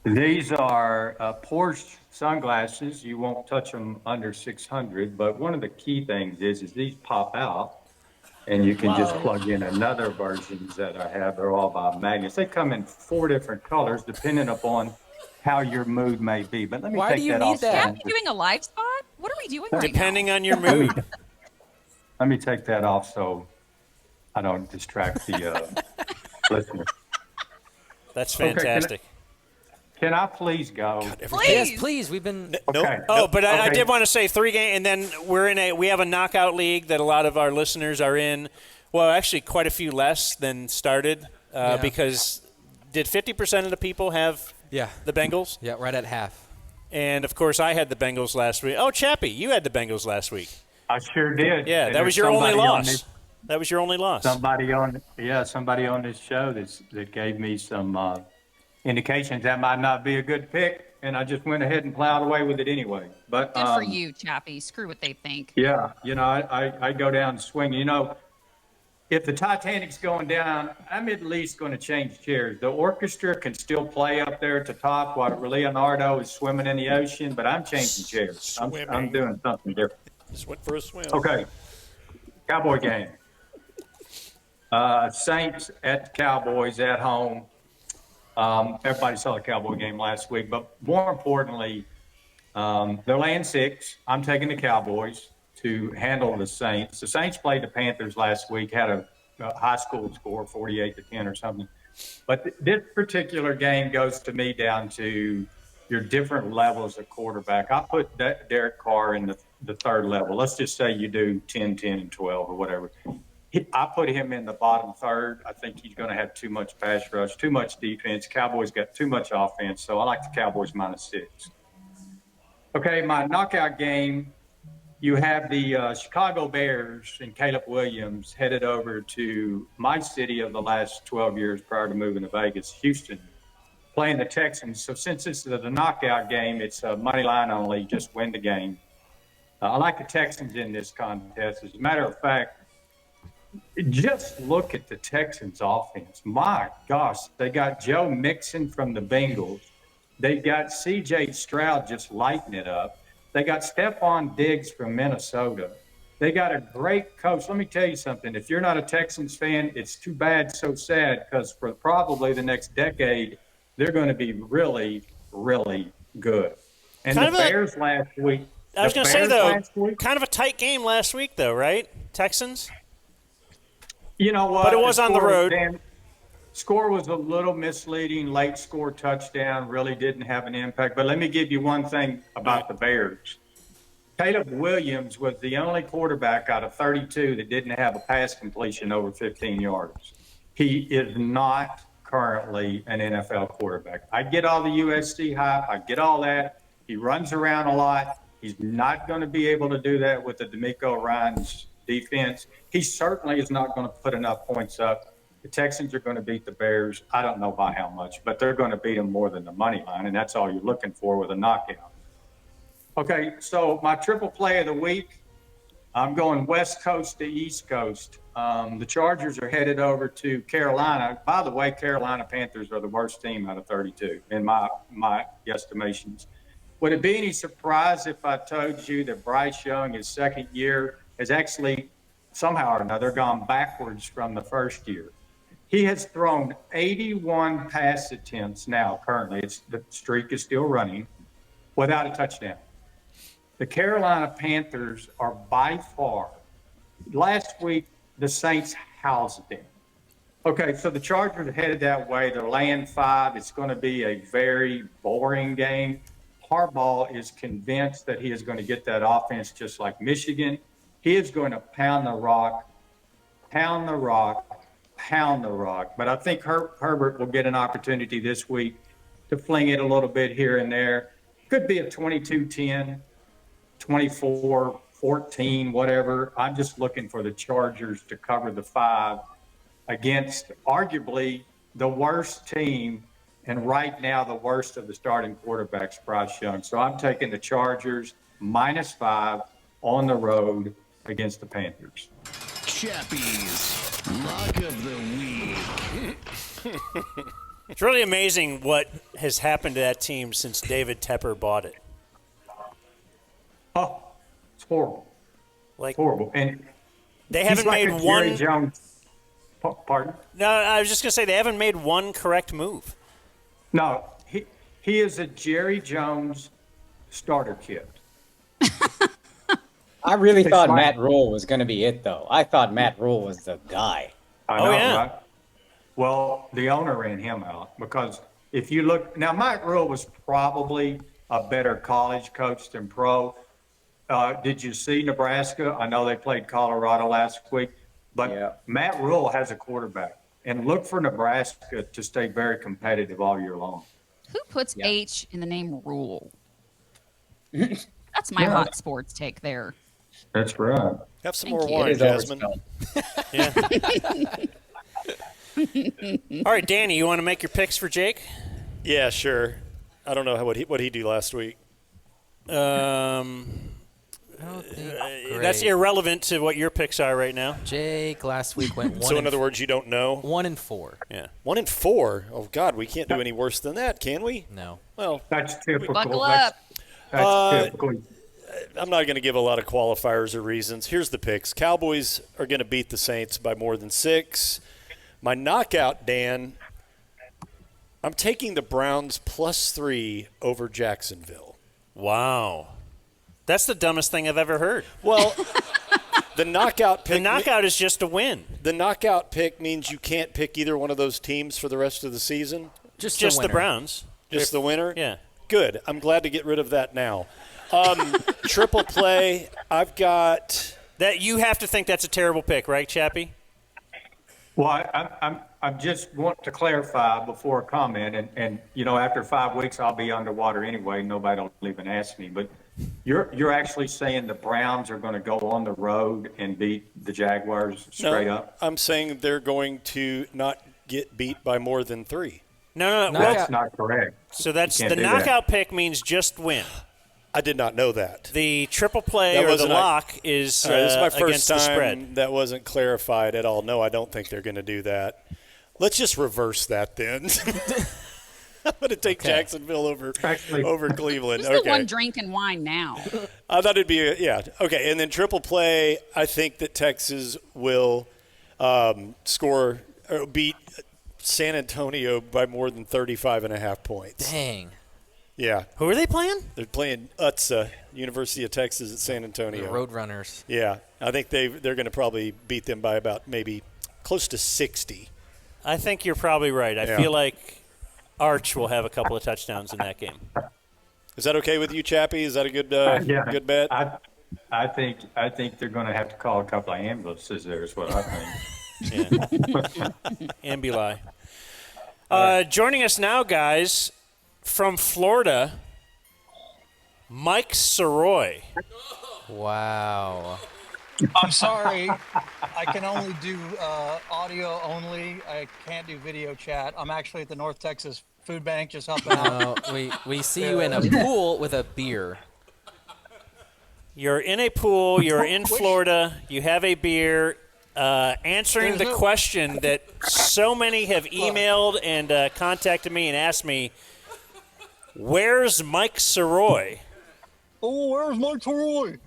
These are Porsche sunglasses. You won't touch them under 600, but one of the key things is these pop out, and you can just plug in another versions that I have. They're all by magnets. They come in 4 different colors, depending upon how your mood may be. But let me take that off. Is Chappie doing a live spot? What are we doing right Depending now? on your mood. Let me take that off so I don't distract the listener. That's Okay, fantastic. Can I please go? Yes, please. We've been. Okay. But I Okay. did want to say 3 games, and then we have a knockout league that a lot of our listeners are in. Well, actually, quite a few less than started because did 50% of the people have the Bengals? Yeah, right at half. And, of course, I had the Bengals last week. Oh, Chappie, you had the Bengals last week. I sure did. Yeah, And that was there's your only somebody on loss. this- That was your only loss. Somebody on this show that gave me some indications that might not be a good pick, and I just went ahead and plowed away with it anyway. But Good for you, Chappie. Screw what they think. Yeah, I go down swinging. If the Titanic's going down, I'm at least going to change chairs. The orchestra can still play up there at the top while Leonardo is swimming in the ocean, but I'm changing chairs. I'm doing something different. Just went for a swim. Okay, Cowboy game. Saints at the Cowboys at home. Everybody saw the Cowboy game last week, but more importantly, they're laying 6. I'm taking the Cowboys to handle the Saints. The Saints played the Panthers last week, had a high school score, 48-10 or something. But this particular game goes to me down to your different levels of quarterback. I put Derek Carr in the 3rd level. Let's just say you do 10, 10, and 12 or whatever. I put him in the bottom 3rd. I think he's going to have too much pass rush, too much defense. Cowboys got too much offense, so I like the Cowboys -6. Okay, my knockout game, you have the Chicago Bears and Caleb Williams headed over to my city of the last 12 years prior to moving to Vegas, Houston, playing the Texans. So since this is the knockout game, it's a money line only, just win the game. I like the Texans in this contest. As a matter of fact, just look at the Texans offense. My gosh, they got Joe Mixon from the Bengals. They got C.J. Stroud just lighting it up. They got Stephon Diggs from Minnesota. They got a great coach. Let me tell you something. If you're not a Texans fan, it's too bad, so sad, because for probably the next decade, they're going to be really, really good. And the Bears last week. I was going to say, though, kind of a tight game last week, though, right? Texans? You know what? But it was on the road. Score was a little misleading. Late score touchdown really didn't have an impact. But let me give you one thing about the Bears. Caleb Williams was the only quarterback out of 32 that didn't have a pass completion over 15 yards. He is not currently an NFL quarterback. I get all the USC hype. I get all that. He runs around a lot. He's not going to be able to do that with the DeMeco Ryans defense. He certainly is not going to put enough points up. The Texans are going to beat the Bears. I don't know by how much, but they're going to beat them more than the money line, and that's all you're looking for with a knockout. Okay, so my triple play of the week, I'm going West Coast to East Coast. The Chargers are headed over to Carolina. By the way, Carolina Panthers are the worst team out of 32 in my estimations. Would it be any surprise if I told you that Bryce Young, his 2nd year, has actually somehow or another gone backwards from the 1st year? He has thrown 81 pass attempts now currently. The streak is still running without a touchdown. The Carolina Panthers are by far, last week the Saints housed them. Okay, so the Chargers are headed that way. They're laying 5. It's going to be a very boring game. Harbaugh is convinced that he is going to get that offense just like Michigan. He is going to pound the rock, pound the rock, pound the rock. But I think Herbert will get an opportunity this week to fling it a little bit here and there. Could be a 22-10, 24-14, whatever. I'm just looking for the Chargers to cover the 5 against arguably the worst team and right now the worst of the starting quarterbacks, Bryce Young. So I'm taking the Chargers -5 on the road against the Panthers. Chappie's Lock of the Week. It's really amazing what has happened to that team since David Tepper bought it. Oh, it's horrible. Like horrible. And they he's haven't like made a Jerry one. Jones. Pardon? No, I was just gonna say they haven't made one correct move. No, he is a Jerry Jones starter kit. I really It's thought like- Matt Rule was going to be it, though. I thought Matt Rule was the guy. I know, right? Well, the owner ran him out because if you look now, Mike Rule was probably a better college coach than pro. Did you see Nebraska? I know they played Colorado last week, but Matt Rule has a quarterback, and look for Nebraska to stay very competitive all year long. Who puts H in the name Rule? That's my hot sports take there. That's right. Have some Thank more you. wine, It is Jasmine. All right, Danny, you want to make your picks for Jake? Yeah, sure. I don't know what he do last week. That's irrelevant to what your picks are right now. Jake last week went 1. So in other words, you don't know. 1-4. Yeah. 1-4. Oh God, we can't do any worse than that, can we? No. Well, that's typical. Buckle up. That's typical. I'm not going to give a lot of qualifiers or reasons. Here's the picks. Cowboys are going to beat the Saints by more than 6. My knockout, Dan, I'm taking the Browns +3 over Jacksonville. Wow. That's the dumbest thing I've ever heard. Well, the knockout pick. The knockout is just a win. The knockout pick means you can't pick either one of those teams for the rest of the season? Just the Browns. Just the winner? Yeah. Good. I'm glad to get rid of that now. Triple play. I've got that. You have to think that's a terrible pick, right, Chappie? Well, I just want to clarify before a comment, and after 5 weeks I'll be underwater anyway. Nobody will even ask me. But you're actually saying the Browns are going to go on the road and beat the Jaguars straight up? I'm saying they're going to not get beat by more than 3. No. That's not correct. So that's You the can't do knockout pick means just win. I did not know that. The triple play That or the wasn't lock is this is my against first the time spread. that wasn't clarified at all. No, I don't think they're going to do that. Let's just reverse that then. I'm going to take Jacksonville over Cleveland. Who's the one drinking wine now? I thought it'd be okay. And then triple play. I think that Texas will score or beat San Antonio by more than 35.5 points. Dang. Yeah. Who are they playing? They're playing UTSA, University of Texas at San Antonio. The Roadrunners. Yeah. I think they're going to probably beat them by about maybe close to 60. I think you're probably right. I feel like Arch will have a couple of touchdowns in that game. Is that okay with you, Chappie? Is that a good good bet? I think they're going to have to call a couple of ambulances there is what I think. Ambuli. Joining us now, guys, from Florida, Mike Soroy. Wow. I'm sorry. I can only do audio only. I can't do video chat. I'm actually at the North Texas Food Bank just helping out. We see you in a pool with a beer. You're in a pool. You're in Florida. You have a beer. Answering the question that so many have emailed and contacted me and asked me, where's Mike Soroy? Oh, where's Mike Soroy?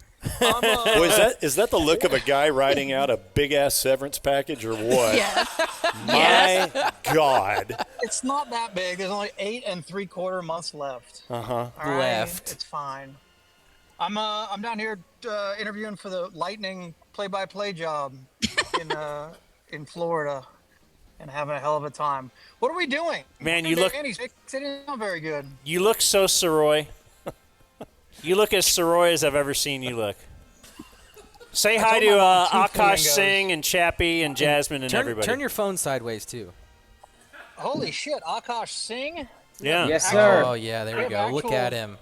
Is that the look of a guy writing out a big-ass severance package or what? Yes. My God. It's not that big. There's only 8 3/4 months left. Uh-huh. All right, it's fine. I'm down here interviewing for the Lightning play-by-play job. in Florida and having a hell of a time. What are we doing? Man, you look. Danny's sitting not very good. You look so Soroy. You look as Soroy as I've ever seen you look. Say hi to Akash flamingos. Singh and Chappie and Jasmine and everybody. Turn your phone sideways too. Holy shit, Akash Singh? Yeah. Yes, sir. Oh yeah, there we go. Look at him.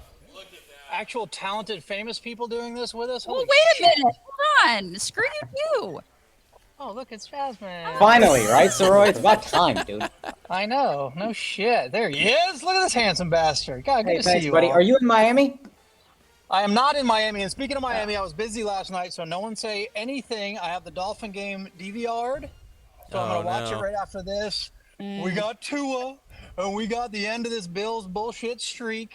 Actual talented, famous people doing this with us. Well, Holy wait a shit. minute. Hold on. Screw you. Oh, look, it's Jasmine. Finally, right, Soroy? It's about time, dude. I know. No shit. There he is. Look at this handsome bastard. God, good Hey, to thanks, see you buddy. all. Are you in Miami? I am not in Miami. And speaking of Miami, I was busy last night, so no one say anything. I have the Dolphin game DVR'd, so I'm going to watch it right after this. We got Tua, and we got the end of this Bills bullshit streak,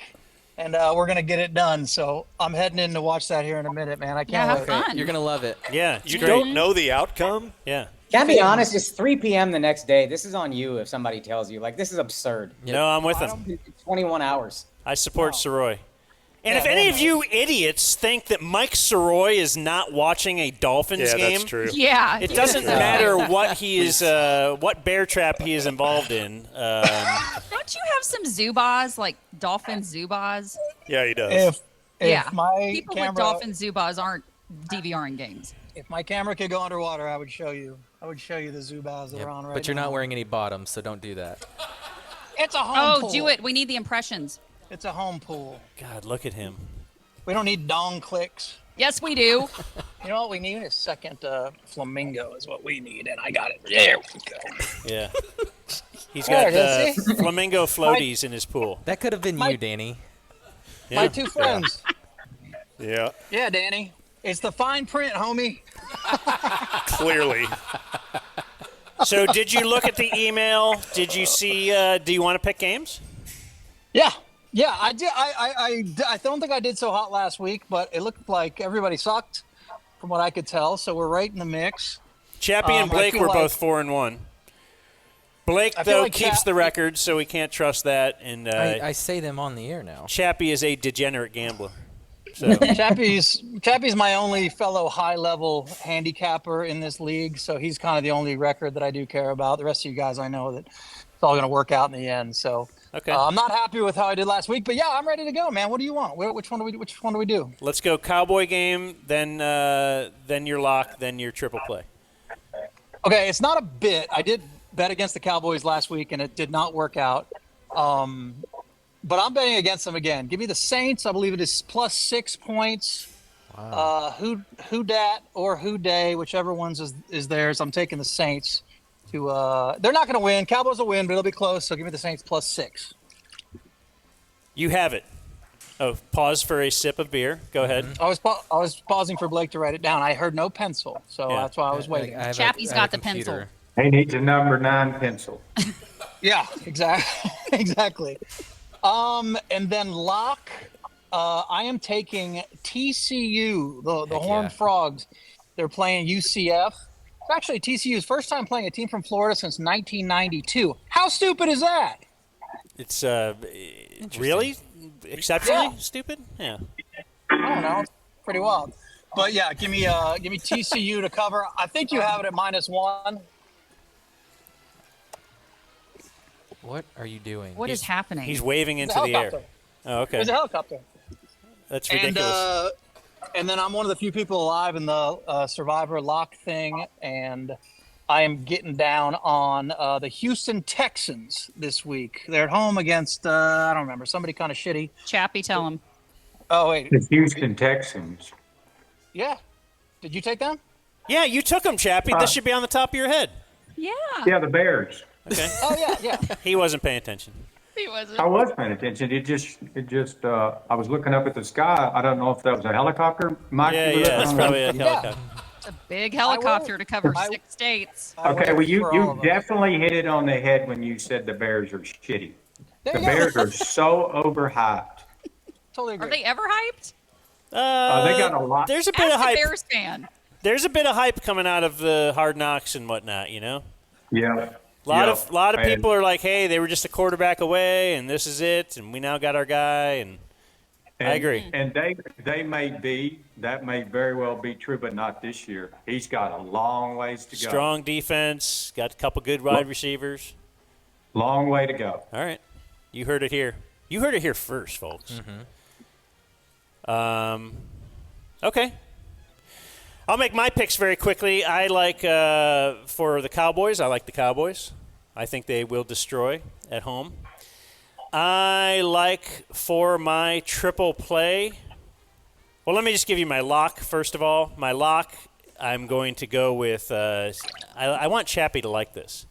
and we're going to get it done. So I'm heading in to watch that here in a minute, man. I can't wait. Fun. You're gonna love it. Yeah. You don't know the outcome? Yeah. Can I be honest? It's 3 p.m. the next day. This is on you if somebody tells you. Like, this is absurd. No, I'm with him. 21 hours. I support Soroy. And if any of you idiots think that Mike Soroy is not watching a Dolphins game, that's true. Yeah. it doesn't matter what he is, what bear trap he is involved in. Don't you have some Zubas, like Dolphin Zubas? Yeah, he does. If my People camera, with Dolphin Zubas aren't DVRing games. If my camera could go underwater, I would show you. I would show you the Zubas that are on right now. But you're not wearing any bottoms, so don't do that. It's a home pool. Oh, do it. We need the impressions. It's a home pool. God, look at him. We don't need dong clicks. Yes, we do. You know what we need? A second flamingo is what we need, and I got it. There we go. Yeah. He's There got it is, see? flamingo floaties in his pool. That could have been you, Danny. My two friends. Yeah, Yeah, Danny. It's the fine print, homie. clearly. So did you look at the email? Did you see, do you want to pick games? Yeah, I did. I don't think I did so hot last week, but it looked like everybody sucked, from what I could tell. So we're right in the mix. Chappie and Blake were both 4-1. Blake, I feel though, like keeps the record, so we can't trust that. And I say them on the air now. Chappie is a degenerate gambler. So Chappie's my only fellow high-level handicapper in this league, so he's kind of the only record that I do care about. The rest of you guys, I know that it's all going to work out in the end. So okay. I'm not happy with how I did last week, but yeah, I'm ready to go, man. What do you want? Which one do we do? Let's go Cowboy game, then your lock, then your triple play. Okay, it's not a bit. I did bet against the Cowboys last week, and it did not work out. But I'm betting against them again. Give me the Saints. I believe it is plus 6 points. Wow. Who dat or who day, whichever ones is theirs. I'm taking the Saints. They're not going to win. Cowboys will win, but it'll be close. So give me the Saints plus 6. You have it. Oh, pause for a sip of beer. Go ahead. I was pausing for Blake to write it down. I heard no pencil, so that's why I was waiting. Chappie's got the pencil. He needs a number 9 pencil. Yeah, exactly. Exactly. And then lock, I am taking TCU, the Horned Frogs. They're playing UCF. It's actually TCU's first time playing a team from Florida since 1992. How stupid is that? It's really exceptionally stupid. Yeah. I don't know. It's pretty wild. But yeah, give me TCU to cover. I think you have it at -1. What are you doing? What is happening? He's waving into the air. Oh, okay. There's a helicopter. That's ridiculous. And then I'm one of the few people alive in the Survivor lock thing, and I am getting down on the Houston Texans this week. They're at home against, I don't remember, somebody kind of shitty. Chappie, tell him. Oh, wait. The Houston Texans. Yeah. Did you take them? Yeah, you took them, Chappie. This should be on the top of your head. Yeah. Yeah, the Bears. Okay. Oh, yeah. He wasn't paying attention. He wasn't. I was paying attention. It just. I was looking up at the sky. I don't know if that was a helicopter. Mike, Yeah, that's probably a helicopter. It's a big helicopter to cover 6 states. Okay, well, you definitely hit it on the head when you said the Bears are shitty. The Bears are so overhyped. Totally agree. Are they ever hyped? They got a lot. There's a bit of Ask hype. a Bears fan. There's a bit of hype coming out of the Hard Knocks and whatnot, you know. Yeah. A lot of people are like, "Hey, they were just a quarterback away, and this is it, and we now got our guy." I agree. And that may very well be true, but not this year. He's got a long ways to go. Strong defense, got a couple good wide receivers. Long way to go. All right. You heard it here. You heard it here first, folks. Okay. I'll make my picks very quickly. I like, for the Cowboys, I like the Cowboys. I think they will destroy at home. I like for my triple play. Well, let me just give you my lock, first of all. My lock, I'm going to go with, I want Chappie to like this.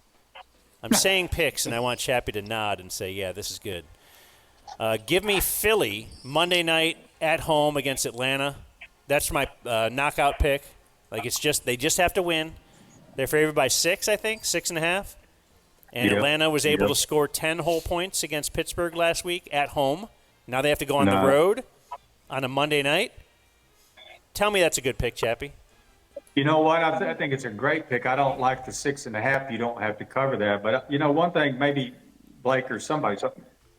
I'm saying picks, and I want Chappie to nod and say, yeah, this is good. Give me Philly Monday night at home against Atlanta. That's my knockout pick. Like, they just have to win. They're favored by 6, I think, 6.5. And Atlanta was able to score 10 whole points against Pittsburgh last week at home. Now they have to go on the road on a Monday night. Tell me that's a good pick, Chappie. You know what? I think it's a great pick. I don't like the 6.5. You don't have to cover that. But, one thing, maybe Blake or somebody,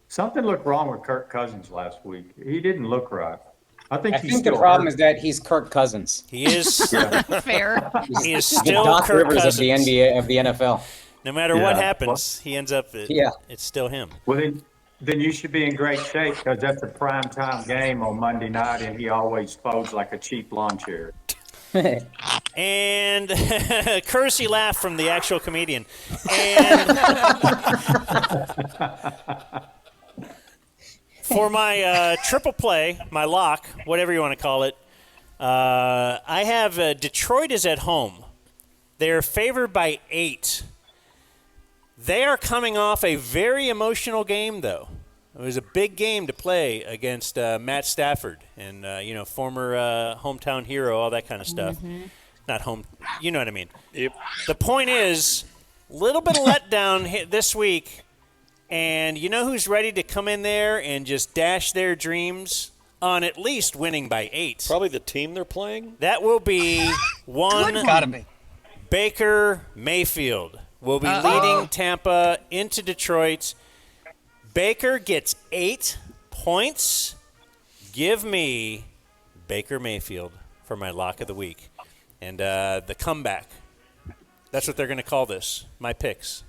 something looked wrong with Kirk Cousins last week. He didn't look right. I think the problem is that he's Kirk Cousins. He is. Fair. He is The still Doc Kirk Rivers Cousins. of the NBA, of the NFL. No matter what happens, he ends up, it's still him. Well, then you should be in great shape because that's a prime time game on Monday night, and he always folds like a cheap lawn chair. And courtesy laugh from the actual comedian. And for my triple play, my lock, whatever you want to call it, I have Detroit is at home. They're favored by 8. They are coming off a very emotional game, though. It was a big game to play against Matt Stafford and, former hometown hero, all that kind of stuff. Not home, you know what I mean. Yep. The point is, a little bit of letdown this week, and you know who's ready to come in there and just dash their dreams on at least winning by 8? Probably the team they're playing. That will be one Gotta be. Baker Mayfield will be leading Tampa into Detroit. Baker gets 8 points. Give me Baker Mayfield for my lock of the week. And the comeback. That's what they're going to call this, my picks.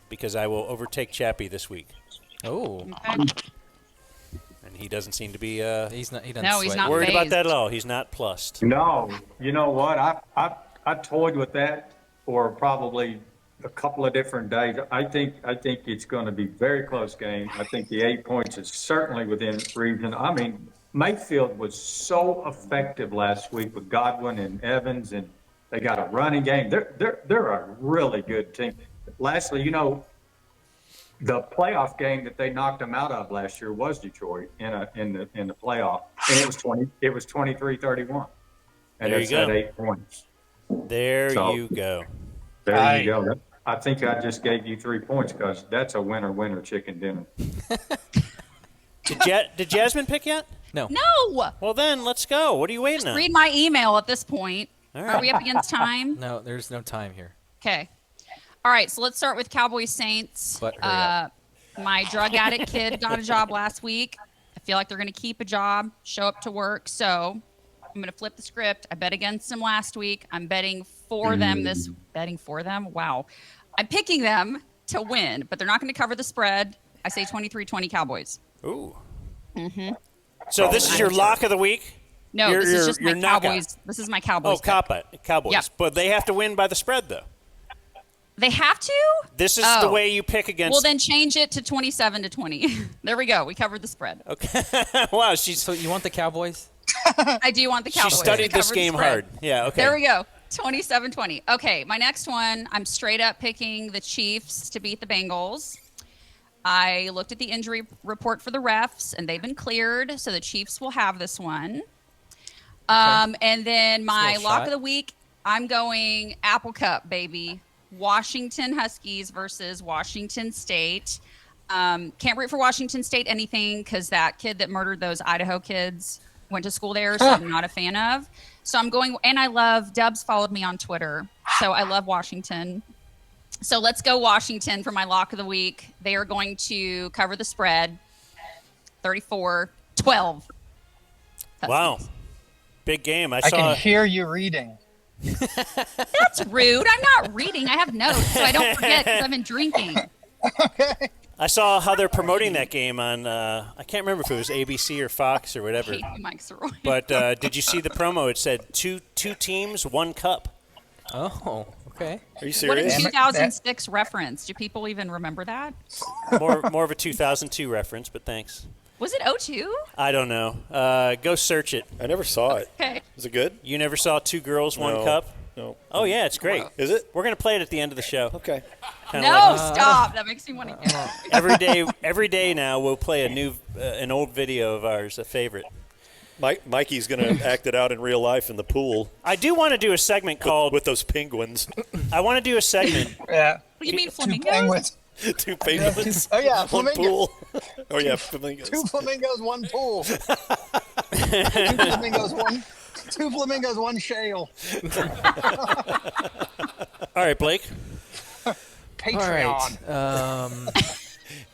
Because I will overtake Chappie this week. Oh. Okay. And he doesn't seem to be he's not worried about that at all. He's not plussed. No, you know what? I toyed with that for probably a couple of different days. I think it's going to be a very close game. I think the 8 points is certainly within reason. I mean, Mayfield was so effective last week with Godwin and Evans, and they got a running game. They're a really good team. Lastly, the playoff game that they knocked them out of last year was Detroit in the playoff, and it was 23-31, and There you it's at go. 8 points. There you go. There you go. I think I just gave you 3 points because that's a winner chicken dinner. Did Jasmine pick yet? No. No. Well, then let's go. What are you waiting on? Read my email at this point. All Are we up against time? No, there's no time here. Okay. All right, so let's start with Cowboys Saints. But hurry My drug addict kid got a job last week. I feel like they're going to keep a job, show up to work. So I'm going to flip the script. I bet against them last week. I'm betting for them betting for them? Wow. I'm picking them to win, but they're not going to cover the spread. I say 23-20 Cowboys. Ooh. Mm-hmm. So this is your lock of the week? No, this is just my knockout. Cowboys. This is my Cowboys. Oh, Cowboys. Yep. But they have to win by the spread, though. They have to? This is the way you pick against. Well, then change it to 27-20. There we go. We covered the spread. Okay. Wow. So you want the Cowboys? I do want the Cowboys. She studied to this cover the game spread. hard. Yeah, okay. There we go. 27-20. Okay, my next one, I'm straight up picking the Chiefs to beat the Bengals. I looked at the injury report for the refs, and they've been cleared, so the Chiefs will have this one. And then my lock of the week, I'm going Apple Cup, baby. Washington Huskies versus Washington State. Can't root for Washington State anything because that kid that murdered those Idaho kids went to school there, so I'm not a fan of. So I'm going, and I love, Dubs followed me on Twitter, so I love Washington. So let's go Washington for my lock of the week. They are going to cover the spread, 34-20. 12. Wow. Big game. I I saw. can hear you reading. That's rude. I'm not reading. I have notes, so I don't forget because I've been drinking. I saw how they're promoting that game on. I can't remember if it was ABC or Fox or whatever. I hate you, Mike Soroy. But did you see the promo? It said two teams, one cup. Oh, okay. Are you What a serious? 2006 reference. Do people even remember that? More of a 2002 reference, but thanks. Was it 02? I don't know. Go search it. I never saw it. Okay. Is it good? You never saw Two Girls, One No. Cup? No. Oh, yeah, it's great. Is it? We're going to play it at the end of the show. Okay. Kinda No, like- stop. That makes me want to. Every day now we'll play an old video of ours, a favorite. Mikey's going to act it out in real life in the pool. I do want to do a segment called with those penguins. I want to do a segment. Yeah. What do you mean Two flamingos? penguins. Two penguins. Oh yeah, one flamingo. pool. Oh yeah, flamingos. Two flamingos, one pool. Two flamingos, one shale. All right, Blake. Patreon. All right.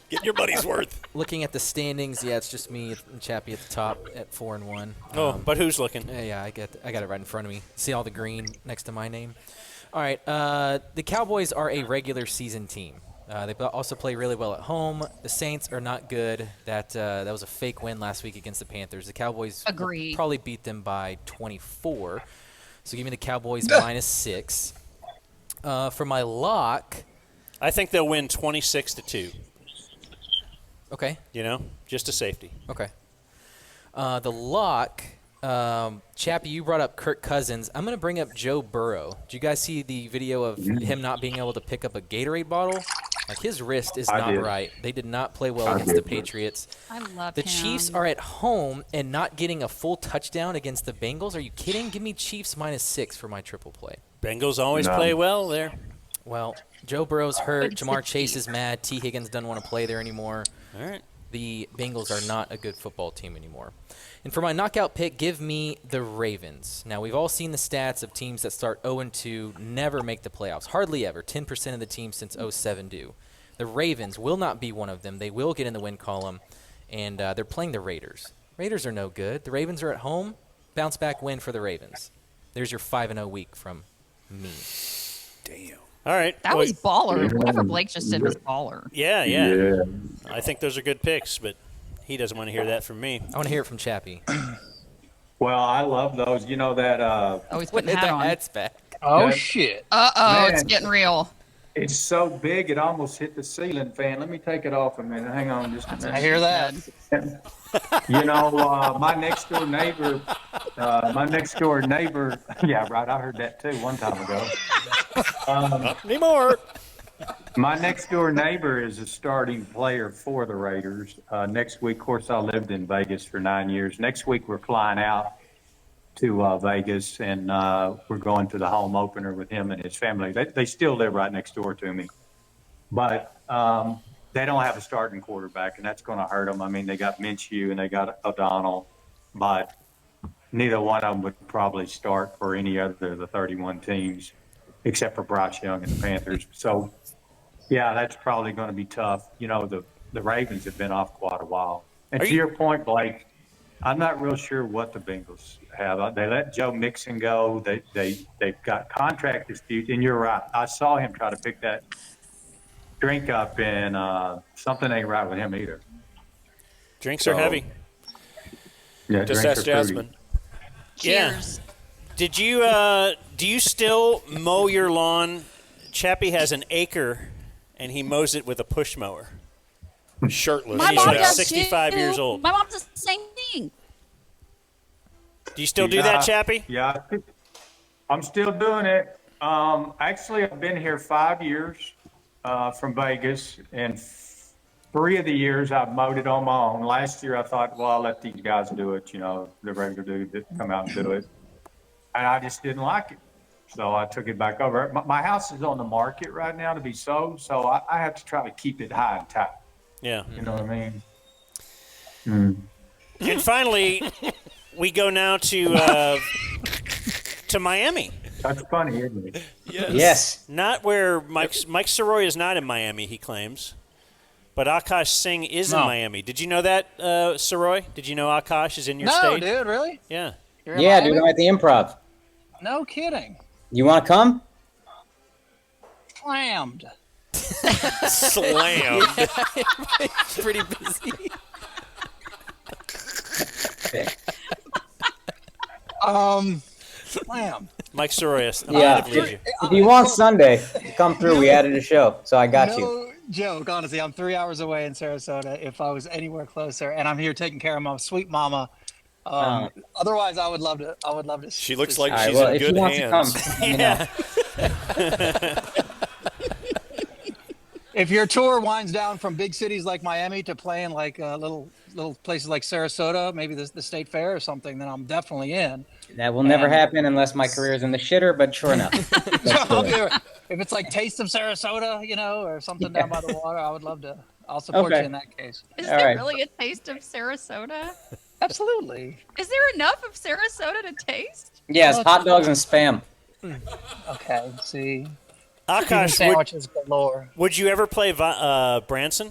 Get your money's worth. Looking at the standings, yeah, it's just me and Chappie at the top at 4-1. Oh, but who's looking? Yeah, I got it right in front of me. See all the green next to my name? All right, the Cowboys are a regular season team. They also play really well at home. The Saints are not good. That was a fake win last week against the Panthers. The Cowboys Agree. probably beat them by 24. So give me the Cowboys -6. For my lock, I think they'll win 26-2. okay. You know, just a safety. Okay. The lock, Chappie, you brought up Kirk Cousins. I'm going to bring up Joe Burrow. Did you guys see the video of him not being able to pick up a Gatorade bottle? Like, his wrist is not right. They did not play well against the Patriots. I love The him. Chiefs are at home and not getting a full touchdown against the Bengals. Are you kidding? Give me Chiefs -6 for my triple play. Bengals always play well there. Well, Joe Burrow's hurt. Jamar Chase is mad. T. Higgins doesn't want to play there anymore. All right. The Bengals are not a good football team anymore. And for my knockout pick, give me the Ravens. Now, we've all seen the stats of teams that start 0-2 never make the playoffs. Hardly ever. 10% of the teams since 07 do. The Ravens will not be one of them. They will get in the win column, and they're playing the Raiders. Raiders are no good. The Ravens are at home. Bounce back win for the Ravens. There's your 5-0 week from me. Damn. All right. That was baller. Whatever Blake just did was baller. Yeah. I think those are good picks, but he doesn't want to hear that from me. I want to hear it from Chappie. Well, I love those. You know that. Oh, he's putting the hat on. That's back. Oh Yeah. shit. Uh-oh, it's Man. getting real. It's so big it almost hit the ceiling fan. Let me take it off a minute. Hang on just a minute. I hear that. You know, my next door neighbor, yeah, right, I heard that too one time ago. Not anymore. My next door neighbor is a starting player for the Raiders. Next week, of course, I lived in Vegas for 9 years. Next week, we're flying out to Vegas, and we're going to the home opener with him and his family. They still live right next door to me. But they don't have a starting quarterback, and that's going to hurt them. I mean, they got Minshew and they got O'Donnell, but neither one of them would probably start for any other of the 31 teams except for Bryce Young and the Panthers. So, yeah, that's probably going to be tough. You know, the Ravens have been off quite a while. And to your point, Blake, I'm not real sure what the Bengals have. They let Joe Mixon go. They've got contract disputes, and you're right. I saw him try to pick that drink up, and something ain't right with him either. Drinks are heavy. Yeah, Just drinks ask are fruity. Jasmine. Cheers. Yeah. Did you do you still mow your lawn? Chappie has an acre, and he mows it with a push mower. Shirtless. My He's mom like does 65 too. years old. My mom does the same thing. Do you still do that, Chappie? Yeah, I'm still doing it. Actually, I've been here 5 years from Vegas, and 3 of the years I've mowed it on my own. Last year I thought, well, I'll let these guys do it, you know, the regular dude that come out and do it. And I just didn't like it. So I took it back over. My house is on the market right now to be sold, so I have to try to keep it high and tight. Yeah. You know what I mean? And finally, we go now to Miami. That's funny, isn't it? Yes. Not where Mike Soroy is not in Miami, he claims. But Akash Singh is in No. Miami. Did you know that, Saroy? Did you know Akash is in your No, state? dude, really? Yeah. You're in Yeah, Miami? dude, I'm at the Improv. No kidding. You want to come? Slammed. Slammed. Pretty busy. Slammed. Mike Soroyas. Yeah. If you want Sunday, come through. We added a show, so I got you. No joke, honestly. I'm 3 hours away in Sarasota if I was anywhere closer, and I'm here taking care of my sweet mama. Otherwise, I would love to. She looks to like All right, she's well, in if good you want hands. to come, let me know. If your tour winds down from big cities like Miami to playing like little places like Sarasota, maybe the state fair or something, then I'm definitely in. That will never happen unless my career is in the shitter, but sure enough. If it's like Taste of Sarasota, or something down by the water, I would love to. I'll support you in that case. Is there really a taste of Sarasota? Absolutely. Is there enough of Sarasota to taste? Yes, hot dogs and spam. Okay, see. Akash, sandwiches galore. Would you ever play Branson?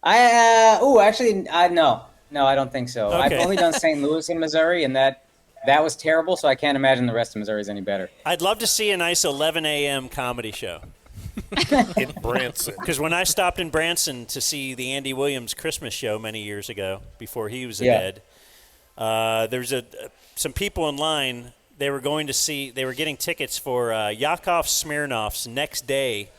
Actually, no, I don't think so. Okay. I've only done St. Louis in Missouri, and that was terrible. So I can't imagine the rest of Missouri is any better. I'd love to see a nice 11 a.m. comedy show. In Branson. Because when I stopped in Branson to see the Andy Williams Christmas show many years ago, before he was dead, there's some people in line. They were getting tickets for Yakov Smirnoff's next day,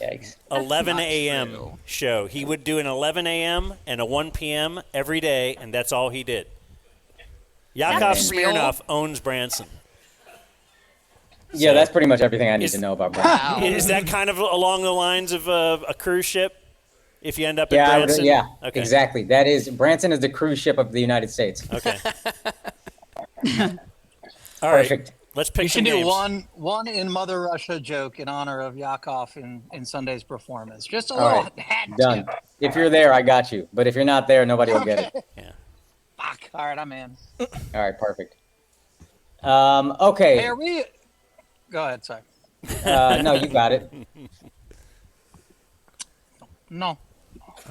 Yikes. 11 a.m. show. He would do an 11 a.m. and a 1 p.m. every day, and that's all he did. Yakov Smirnoff owns Branson. Yeah, that's pretty much everything I need to know about Branson. Is that kind of along the lines of a cruise ship? If you end up in Branson? Yeah, Okay. exactly. Branson is the cruise ship of the United States. Okay. All right. Perfect. Let's pick You some should do names. one in Mother Russia joke in honor of Yakov in Sunday's performance. Just a All little right, hat done. tip. If you're there, I got you. But if you're not there, nobody will get it. Fuck. All right, I'm in. All right, perfect. Okay. Hey, are we? Go ahead, sorry. No, you got it. No.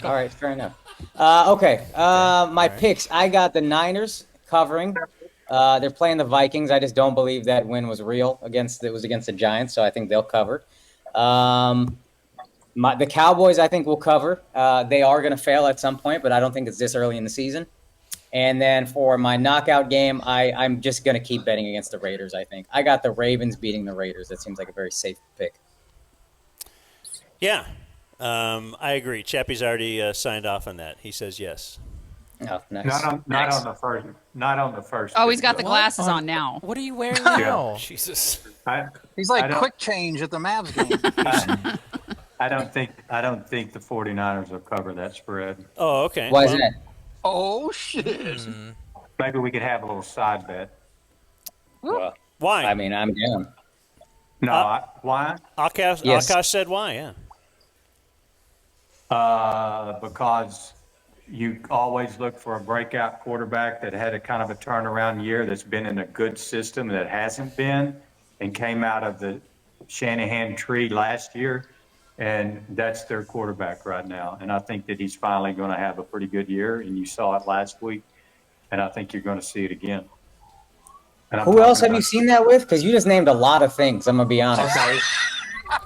All right, fair enough. Okay, my picks. I got the Niners covering. They're playing the Vikings. I just don't believe that win was real. It was against the Giants, so I think they'll cover. The Cowboys, I think, will cover. They are going to fail at some point, but I don't think it's this early in the season. And then for my knockout game, I'm just going to keep betting against the Raiders, I think. I got the Ravens beating the Raiders. That seems like a very safe pick. Yeah, I agree. Chappie's already signed off on that. He says yes. Oh, nice. Not on the first. Not on the first. Oh, he's got the glasses on now. What are you wearing now? Jesus. He's like I don't- quick change at the Mavs game. I don't think the 49ers will cover that spread. Oh, okay. Why is that? Oh shit! Maybe we could have a little side bet. Well, Why? I mean, I'm down. No, why? Akash, Yes. Akash said why, yeah. Because you always look for a breakout quarterback that had a kind of a turnaround year, that's been in a good system that hasn't been, and came out of the Shanahan tree last year, and that's their quarterback right now. And I think that he's finally going to have a pretty good year, and you saw it last week, and I think you're going to see it again. And I'm Who else talking have you about- seen that with? Because you just named a lot of things. I'm gonna be honest. Okay.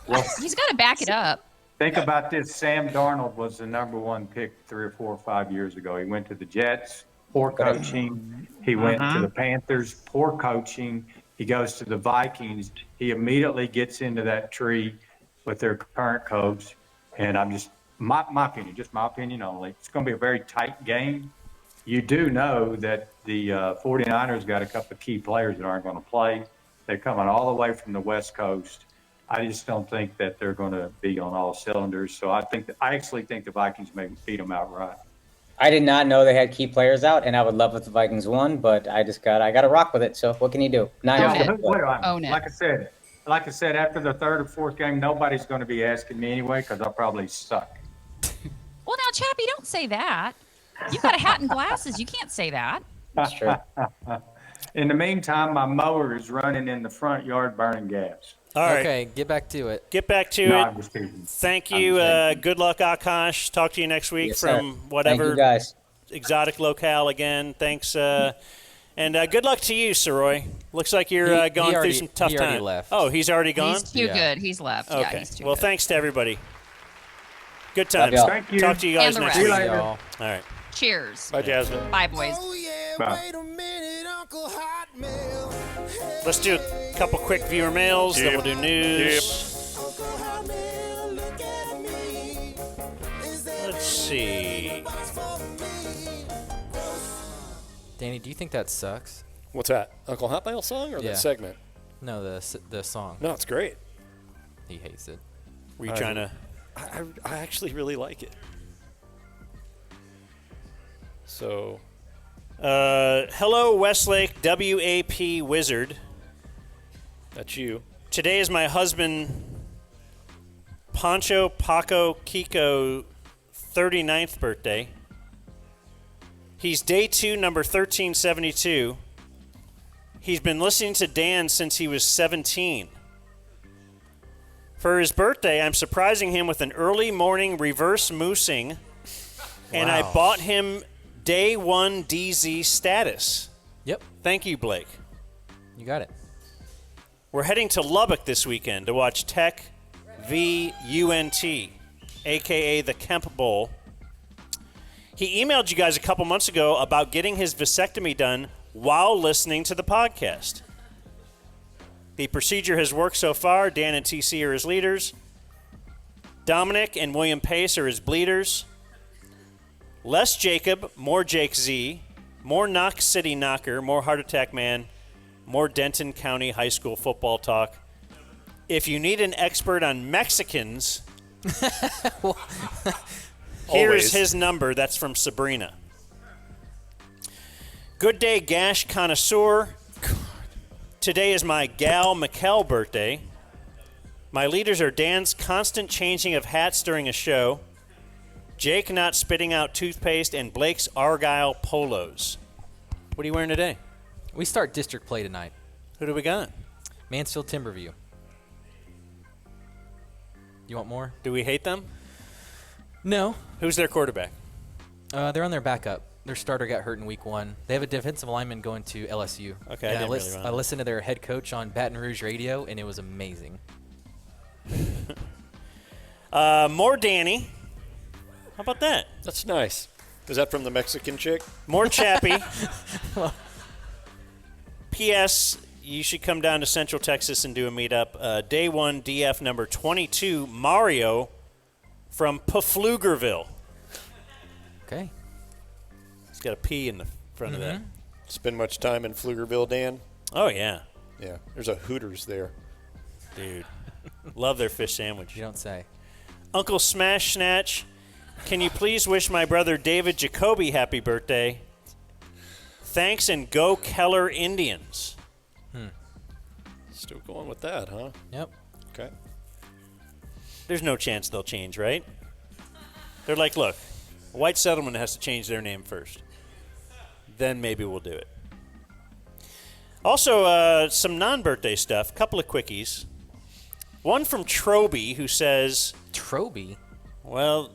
Well, He's got to back it up. think about this. Sam Darnold was the number one pick 3 or 4 or 5 years ago. He went to the Jets, poor coaching. He went to the Panthers, poor coaching. He goes to the Vikings. He immediately gets into that tree with their current coach. And I'm just, my opinion, just my opinion only, it's going to be a very tight game. You do know that the 49ers got a couple of key players that aren't going to play. They're coming all the way from the West Coast. I just don't think that they're going to be on all cylinders. So I actually think the Vikings may beat them outright. I did not know they had key players out, and I would love if the Vikings won, but I got to rock with it. So what can you do? Own it. Like I said, after the third or fourth game, nobody's going to be asking me anyway because I'll probably suck. Well, now, Chappie, don't say that. You've got a hat and glasses. You can't say that. That's true. In the meantime, my mower is running in the front yard burning gas. All right. Okay, get back to it. Get back to No, it. I'm just kidding. Thank you. Good luck, Akash. Talk to you next week Yes, sir. from whatever Thank you, guys. exotic locale again. Thanks. And good luck to you, Saroy. Looks like you're going through some tough he times. already left. Oh, he's already gone? He's too good. He's left. Okay. Yeah, he's too Well, good. thanks to everybody. Good Love times. y'all. Thank you. Talk to you guys And the next rest. week. See you later. All right. Cheers. Bye, Jasmine. Bye, boys. Bye. Let's do a couple quick viewer mails, then we'll do news. Let's see. Danny, do you think that sucks? What's that? Uncle Hotmail song or Yeah. the segment? No, the song. No, it's great. He hates it. Were you trying to? I actually really like it. So, hello, Westlake WAP Wizard. that's you. Today is my husband, Pancho Paco Kiko, 39th birthday. He's day 2, number 1372. He's been listening to Dan since he was 17. For his birthday, I'm surprising him with an early morning reverse moosing, and I Wow. bought him day 1 DZ status. Yep, Thank you, Blake. you got it. We're heading to Lubbock this weekend to watch Tech v. UNT, a.k.a. the Kemp Bowl. He emailed you guys a couple months ago about getting his vasectomy done while listening to the podcast. The procedure has worked so far. Dan and TC are his leaders. Dominic and William Pace are his bleeders. Less Jacob, more Jake Z, more Knock City Knocker, more Heart Attack Man, more Denton County High School football talk. If you need an expert on Mexicans, here's his number. That's from Sabrina. Good day, Gash Connoisseur. Today is my gal McKell birthday. My leaders are Dan's constant changing of hats during a show, Jake not spitting out toothpaste, and Blake's Argyle polos. What are you wearing today? We start district play tonight. Who do we got? Mansfield Timberview. You want more? Do we hate them? No. Who's their quarterback? They're on their backup. Their starter got hurt in week 1. They have a defensive lineman going to LSU. Okay, And I didn't really run I listened to their head coach on Baton Rouge radio, and it was amazing. More Danny. How about that? That's nice. Is that from the Mexican chick? More Chappie. P.S. You should come down to Central Texas and do a meetup. Day 1, DF number 22, Mario from Pflugerville. Okay. He's got a P in the front of that. Spend much time in Pflugerville, Dan? Oh, yeah. Yeah. There's a Hooters there. Dude. Love their fish sandwich. You don't say. Uncle Smash Snatch, can you please wish my brother David Jacoby happy birthday? Thanks, and go Keller Indians. Still going with that, huh? Yep. Okay. There's no chance they'll change, right? They're like, look, a white settlement has to change their name first. Then maybe we'll do it. Also, some non-birthday stuff. Couple of quickies. One from Troby, who says... Troby? Well,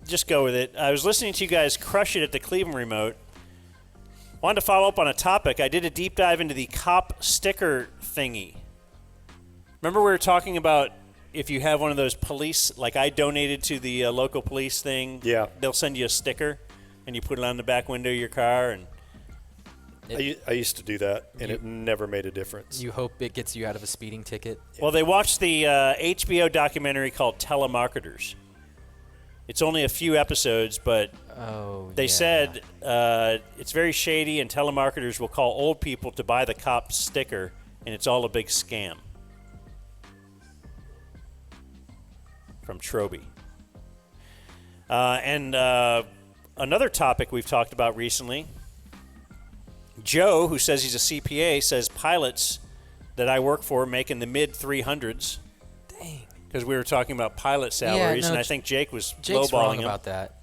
just go with it. I was listening to you guys crush it at the Cleveland remote. Wanted to follow up on a topic. I did a deep dive into the cop sticker thingy. Remember we were talking about if you have one of those police, like I donated to the local police thing. Yeah. They'll send you a sticker, and you put it on the back window of your car. And I used to do that, and it never made a difference. You hope it gets you out of a speeding ticket? Well, they watched the HBO documentary called Telemarketers. It's only a few episodes, but they said it's very shady, and telemarketers will call old people to buy the cop sticker, and it's all a big scam. From Troby. And another topic we've talked about recently, Joe, who says he's a CPA, says pilots that I work for make in the mid-300s. Dang. Because we were talking about pilot salaries, and I think Jake was lowballing him. about that.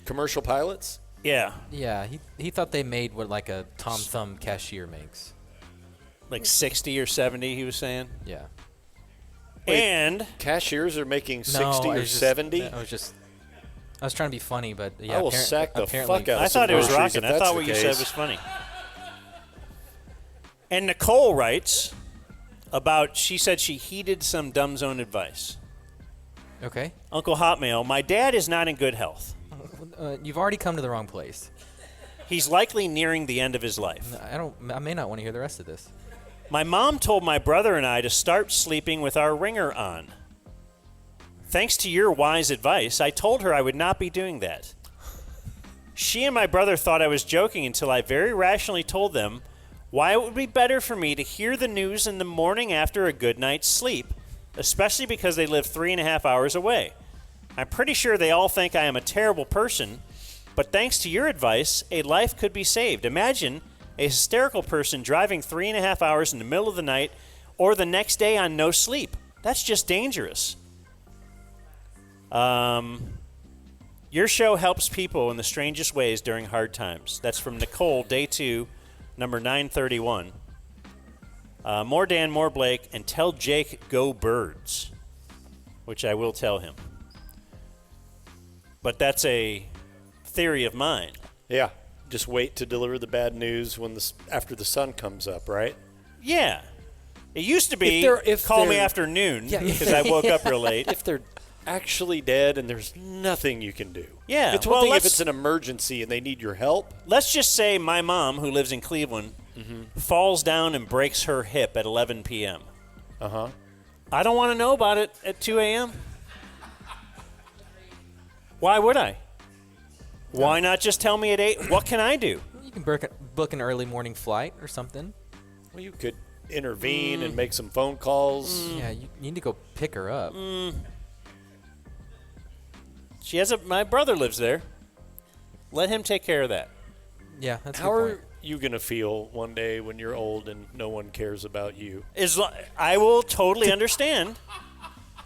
Commercial pilots? Yeah. Yeah, he thought they made what like a Tom Thumb cashier makes. like 60 or 70, he was saying. Yeah. And cashiers are making 60 or 70? I was trying to be funny, but yeah. I will sack the fuck out of I thought it was rocking. I thought what you said case. was funny. And Nicole writes about, she said she heeded some Dumb Zone advice. Okay. Uncle Hotmail, my dad is not in good health. You've already come to the wrong place. He's likely nearing the end of his life. I may not want to hear the rest of this. My mom told my brother and I to start sleeping with our ringer on. Thanks to your wise advice, I told her I would not be doing that. She and my brother thought I was joking until I very rationally told them why it would be better for me to hear the news in the morning after a good night's sleep, especially because they live 3.5 hours away. I'm pretty sure they all think I am a terrible person, but thanks to your advice, a life could be saved. Imagine a hysterical person driving 3.5 hours in the middle of the night or the next day on no sleep. That's just dangerous. Your show helps people in the strangest ways during hard times. That's from Nicole, day 2, number 931. More Dan, more Blake, and tell Jake go Birds, which I will tell him. But that's a theory of mine. Yeah, just wait to deliver the bad news after the sun comes up, right? Yeah. It used to be if call me they're- after noon because I woke up real late. If they're actually dead and there's nothing you can do. Yeah, It's well, one thing if let's- it's an emergency and they need your help. Let's just say my mom, who lives in Cleveland, falls down and breaks her hip at 11 p.m. Uh-huh. I don't want to know about it at 2 a.m. Why would I? Why not just tell me at 8? What can I do? You can book an early morning flight or something. Well, you could intervene and make some phone calls. Yeah, you need to go pick her up. She has my brother lives there. Let him take care of that. Yeah, that's How a good are point. you going to feel one day when you're old and no one cares about you? I will totally understand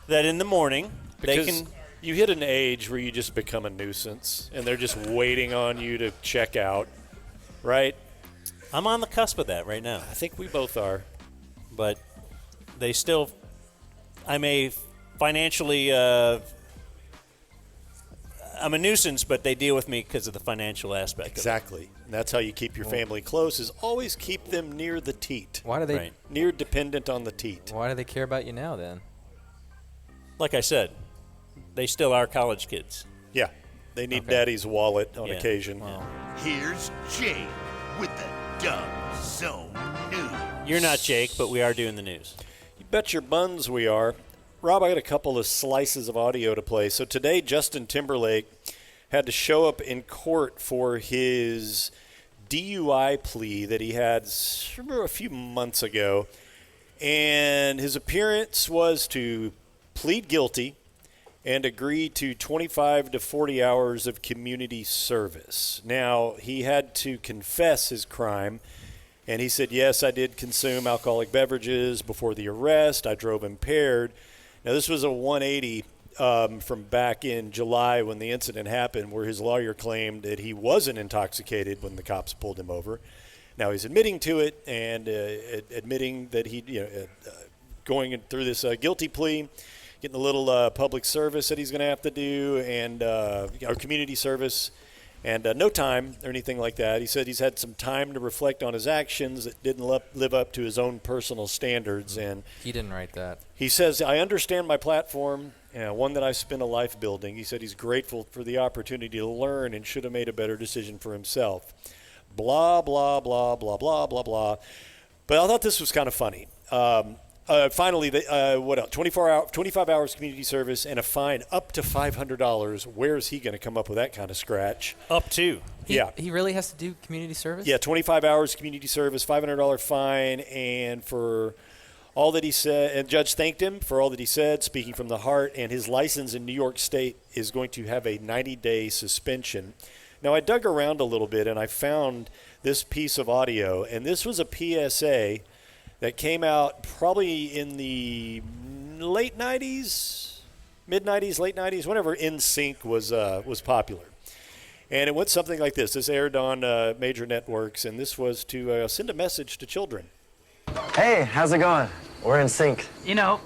that in the morning Because they can. you hit an age where you just become a nuisance and they're just waiting on you to check out, right? I'm on the cusp of that right now. I think we both are. But they still. I may financially. I'm a nuisance, but they deal with me because of the financial aspect. Exactly. And that's how you keep your family close, is always keep them near the teat. Why do they? Right. Near dependent on the teat. Why do they care about you now then? Like I said, they still are college kids. Yeah. They need Okay. daddy's wallet on Yeah. occasion. Here's Jake with the Dumb Zone News. You're not Jake, but we are doing the news. You bet your buns we are. Rob, I got a couple of slices of audio to play. So today, Justin Timberlake had to show up in court for his DUI plea that he had a few months ago. And his appearance was to plead guilty and agree to 25 to 40 hours of community service. Now, he had to confess his crime. And he said, yes, I did consume alcoholic beverages before the arrest. I drove impaired. Now, this was a 180 from back in July when the incident happened, where his lawyer claimed that he wasn't intoxicated when the cops pulled him over. Now, he's admitting to it and admitting that he, going through this guilty plea, getting a little public service that he's going to have to do, and our community service. And no time or anything like that. He said he's had some time to reflect on his actions that didn't live up to his own personal standards. And He didn't write that. he says, I understand my platform, one that I spent a life building. He said he's grateful for the opportunity to learn and should have made a better decision for himself. Blah, blah, blah, blah, blah, blah, blah. But I thought this was kind of funny. Finally, what else? 25 hours community service and a fine up to $500. Where is he going to come up with that kind of scratch? Up to. He really has to do community service? Yeah, 25 hours community service, $500 fine, and for all that he said, and judge thanked him for all that he said, speaking from the heart, and his license in New York State is going to have a 90-day suspension. Now, I dug around a little bit, and I found this piece of audio, and this was a PSA that came out probably in the late 90s, mid-90s, late 90s, whenever NSYNC was popular. And it went something like this. This aired on major networks, and this was to send a message to children. Hey, how's it going? We're in sync. You know,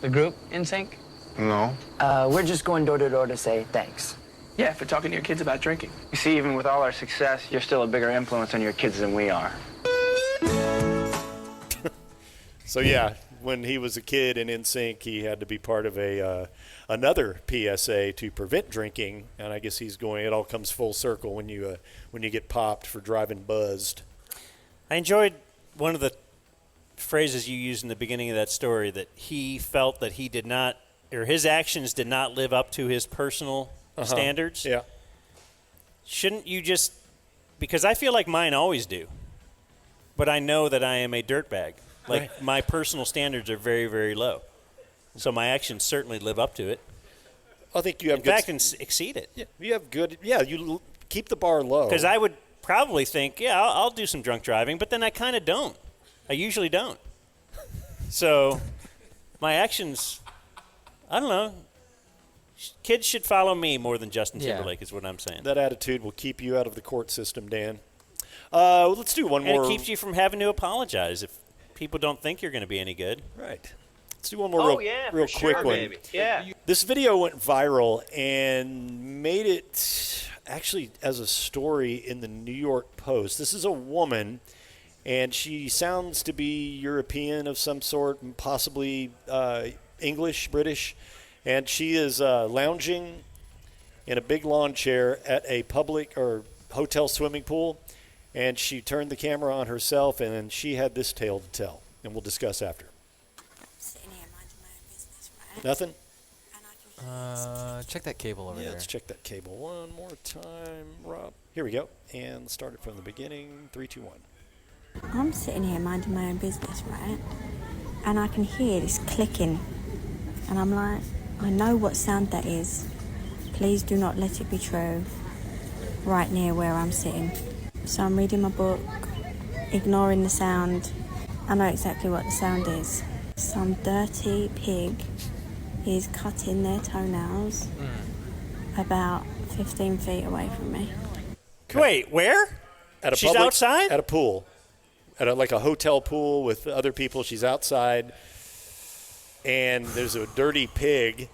the group in sync? No. We're just going door to door to say thanks. Yeah, for talking to your kids about drinking. You see, even with all our success, you're still a bigger influence on your kids than we are. So yeah, when he was a kid in NSYNC, he had to be part of another PSA to prevent drinking, and I guess he's going. It all comes full circle when you get popped for driving buzzed. I enjoyed one of the phrases you used in the beginning of that story, that he felt that he did not, or his actions did not live up to his personal standards. Yeah. Shouldn't you just, because I feel like mine always do, but I know that I am a dirtbag. Like, Right. my personal standards are very, very low. So my actions certainly live up to it. I think you have in good fact, exceed it. Yeah, you have good. Yeah, you keep the bar low. Because I would probably think, yeah, I'll do some drunk driving, but then I kind of don't. I usually don't. So my actions, I don't know. Kids should follow me more than Justin Timberlake is what I'm saying. That attitude will keep you out of the court system, Dan. Let's do one And more. it keeps you from having to apologize if people don't think you're going to be any good. Right. Let's do one more real quick one. Baby. Yeah. This video went viral and made it actually as a story in the New York Post. This is a woman, and she sounds to be European of some sort, possibly English, British, and she is lounging in a big lawn chair at a public or hotel swimming pool, and she turned the camera on herself, and she had this tale to tell, and we'll discuss after. Nothing? Check that cable over there. Let's check that cable one more time, Rob. Here we go. And start it from the beginning. 3, 2, 1. I'm sitting here minding my own business, right? And I can hear this clicking. And I'm like, I know what sound that is. Please do not let it be true. Right near where I'm sitting. So I'm reading my book, ignoring the sound. I know exactly what the sound is. Some dirty pig is cutting their toenails about 15 feet away from me. Wait, where? She's outside? At a pool. At like a hotel pool with other people. She's outside. And there's a dirty pig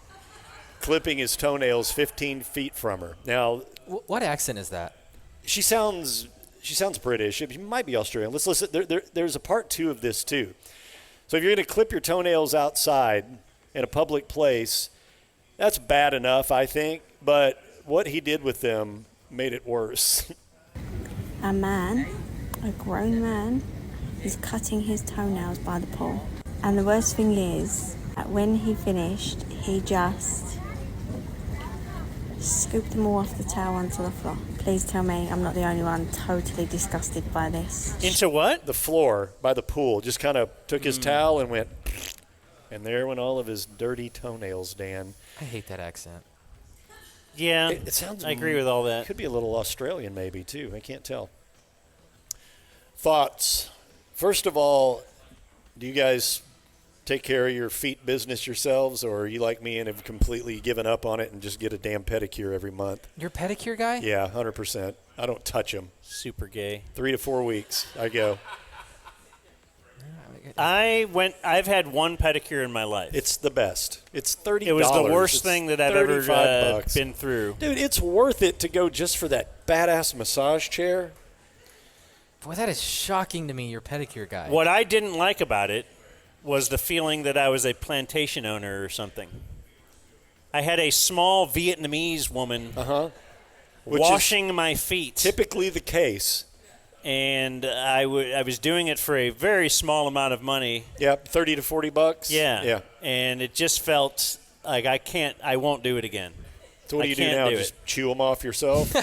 clipping his toenails 15 feet from her. Now, what accent is that? She sounds British. She might be Australian. Let's listen. There's a part 2 of this, too. So if you're going to clip your toenails outside in a public place, that's bad enough, I think. But what he did with them made it worse. A man, a grown man, is cutting his toenails by the pool. And the worst thing is that when he finished, he just scooped them all off the towel onto the floor. Please tell me I'm not the only one totally disgusted by this. Into what? The floor by the pool. Just kind of took his towel and went, and there went all of his dirty toenails, Dan. I hate that accent. Yeah, it sounds. I agree with all that. Could be a little Australian, maybe too. I can't tell. Thoughts. First of all, do you guys take care of your feet business yourselves, or are you like me and have completely given up on it and just get a damn pedicure every month? You're a pedicure guy? Yeah, 100%. I don't touch them. Super gay. 3 to 4 weeks, I go. I've had one pedicure in my life. It's the best. It's $30. It was the worst It's thing that I've ever $35. been through. Dude, it's worth it to go just for that badass massage chair. Boy, that is shocking to me, you're a pedicure guy. What I didn't like about it was the feeling that I was a plantation owner or something. I had a small Vietnamese woman washing my feet. Typically the case. And I was doing it for a very small amount of money. Yep, $30 to $40. Yeah. Yeah. And it just felt like I won't do it again. So what do you do now? Just chew them off yourself?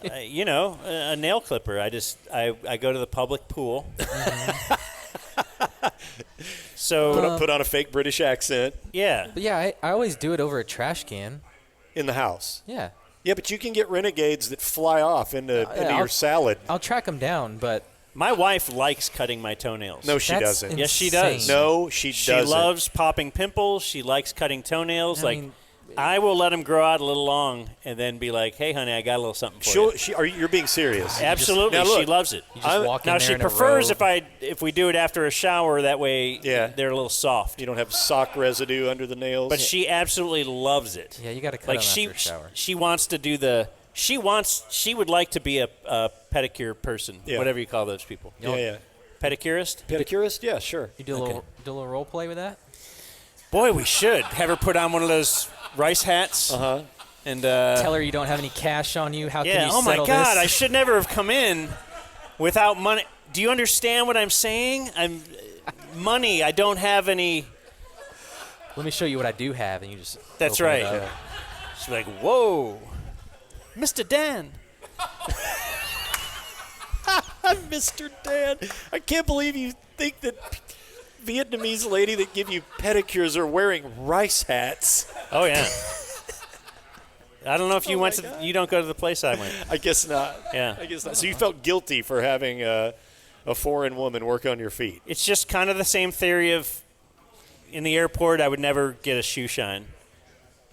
A nail clipper. I go to the public pool. So put on a fake British accent. Yeah. But yeah, I always do it over a trash can. In the house. Yeah. Yeah, but you can get renegades that fly off into your salad. I'll track them down, but my wife likes cutting my toenails. No, she doesn't. Yes, she does. No, she doesn't. She loves popping pimples. She likes cutting toenails. I will let them grow out a little long and then be like, hey, honey, I got a little something for you. You're being serious. Absolutely. Now, look, she loves it. You just walk in now, there she in a prefers robe. if we do it after a shower. That way they're a little soft. You don't have sock residue under the nails. But she absolutely loves it. Yeah, you got to cut like them she, after a shower. She wants to do the – she would like to be a pedicure person, whatever you call those people. Yeah. Pedicurist? Pedicurist? Yeah, sure. You do a little role play with that? Boy, we should. Have her put on one of those rice hats. Uh-huh. And tell her you don't have any cash on you. How can you oh my settle God, this? I should never have come in without money. Do you understand what I'm saying? Money, I don't have any. Let me show you what I do have, and you just. That's open right. it up. Yeah. She's like, whoa, Mr. Dan. Mr. Dan. I can't believe you think that Vietnamese lady that give you pedicures are wearing rice hats. Oh, yeah. I don't know if you went to. You don't go to the place I went. I guess not. Yeah. I guess not. So you felt guilty for having a foreign woman work on your feet. It's just kind of the same theory of in the airport, I would never get a shoe shine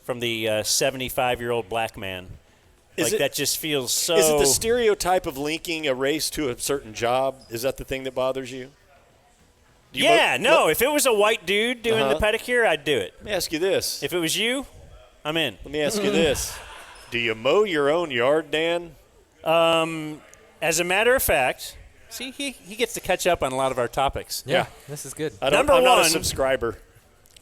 from the 75-year-old black man. That just feels so. Is it the stereotype of linking a race to a certain job? Is that the thing that bothers you? If it was a white dude doing the pedicure, I'd do it. Let me ask you this. If it was you, I'm in. Let me ask you this. Do you mow your own yard, Dan? As a matter of fact, see, he gets to catch up on a lot of our topics. Yeah. This is good. I'm not a subscriber.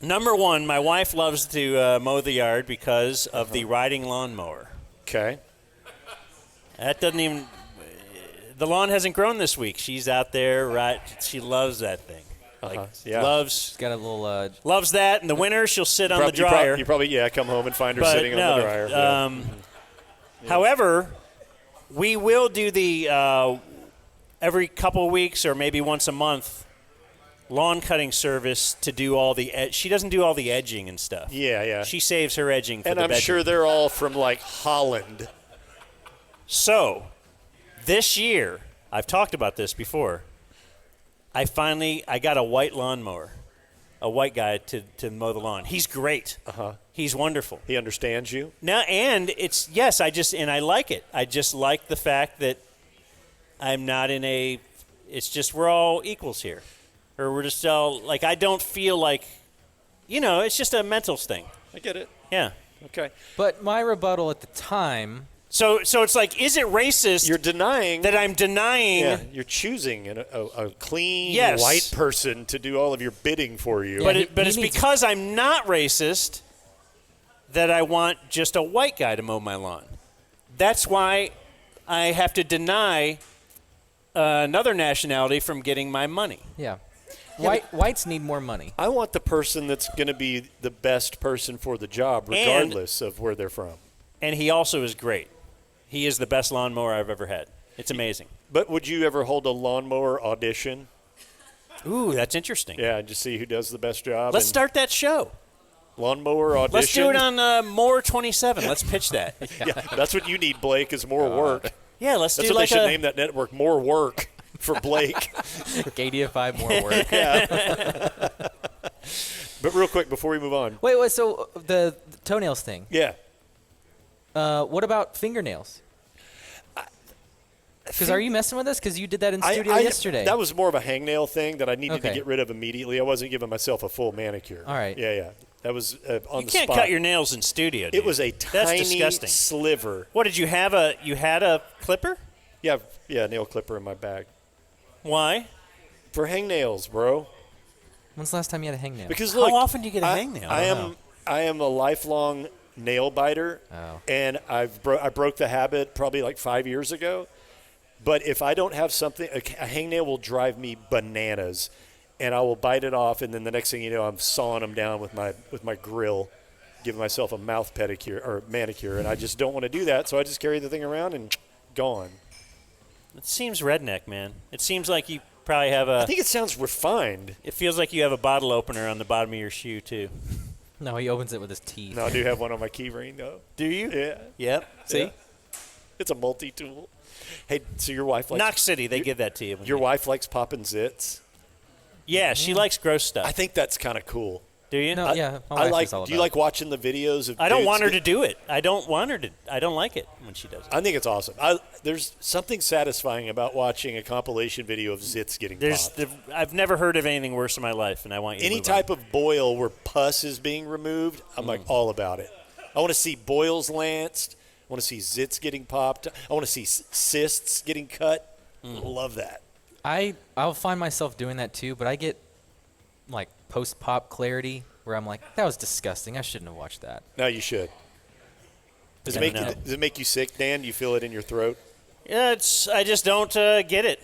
Number one, my wife loves to mow the yard because of the riding lawnmower. Okay. That doesn't even – the lawn hasn't grown this week. She's out there, she loves that thing. She's got a little loves that. In the winter, she'll sit on the dryer. You probably come home and find her sitting on the dryer. However, we will do the every couple of weeks or maybe once a month lawn cutting service to do all the she doesn't do all the edging and stuff. Yeah. She saves her edging for and the I'm bedroom. sure they're all from like Holland. So, this year, I've talked about this before. I got a white lawnmower, a white guy to mow the lawn. He's great. He's wonderful. He understands you. Now, and I like it. I just like the fact that I'm not in a. It's just we're all equals here, or we're just all I don't feel like, it's just a mental thing. I get it. Yeah. Okay. But my rebuttal at the time. So it's like, is it racist? You're denying that I'm denying. Yeah, you're choosing a clean white person to do all of your bidding for you. But it's because I'm not racist that I want just a white guy to mow my lawn. That's why I have to deny another nationality from getting my money. Yeah. Whites need more money. I want the person that's going to be the best person for the job, regardless of where they're from. And he also is great. He is the best lawnmower I've ever had. It's amazing. But would you ever hold a lawnmower audition? Ooh, that's interesting. Yeah, just see who does the best job. Let's start that show. Lawnmower audition. Let's do it on More 27. Let's pitch that. Yeah, that's what you need, Blake, is more work. Yeah, let's that's do what like they should name that network, More Work for Blake. KDFI More Work. Yeah. But real quick, before we move on. Wait, so the toenails thing. Yeah. What about fingernails? Because are you messing with us? Because you did that in studio yesterday. That was more of a hangnail thing that I needed to get rid of immediately. I wasn't giving myself a full manicure. All right. Yeah. That was on the spot. You can't cut your nails in studio, dude. It was a tiny That's disgusting. sliver. What, did you have you had a clipper? Yeah, nail clipper in my bag. Why? For hangnails, bro. When's the last time you had a hangnail? Because look, how often do you get a hangnail? I am a lifelong nail biter, and I broke the habit probably like 5 years ago. But if I don't have something, a hangnail will drive me bananas, and I will bite it off, and then the next thing you know, I'm sawing them down with my grill, giving myself a mouth pedicure or manicure, and I just don't want to do that, so I just carry the thing around and gone. It seems redneck, man. It seems like you probably have a. I think it sounds refined. It feels like you have a bottle opener on the bottom of your shoe too. No, he opens it with his teeth. No, I do have one on my key ring though. Do you? Yeah. Yep. See? Yeah. It's a multi-tool. Hey, so your wife likes... Knox City, they give that to you. Your wife likes popping zits? Yeah, she likes gross stuff. I think that's kind of cool. Do you? No, yeah. My I wife like. is all Do you about like watching the videos of? I don't dudes want her to get- do it. I don't want her to. I don't like it when she does it. I think it's awesome. There's something satisfying about watching a compilation video of zits getting popped. I've never heard of anything worse in my life, and I want you Any to move type of boil where pus is being removed, I'm like all about it. I want to see boils lanced. I want to see zits getting popped. I want to see cysts getting cut. Love that. I'll find myself doing that too, but I get like post-pop clarity where I'm like, that was disgusting. I shouldn't have watched that. No, you should. Does I it don't know. does it make you sick, Dan? Do you feel it in your throat? Yeah, I just don't get it,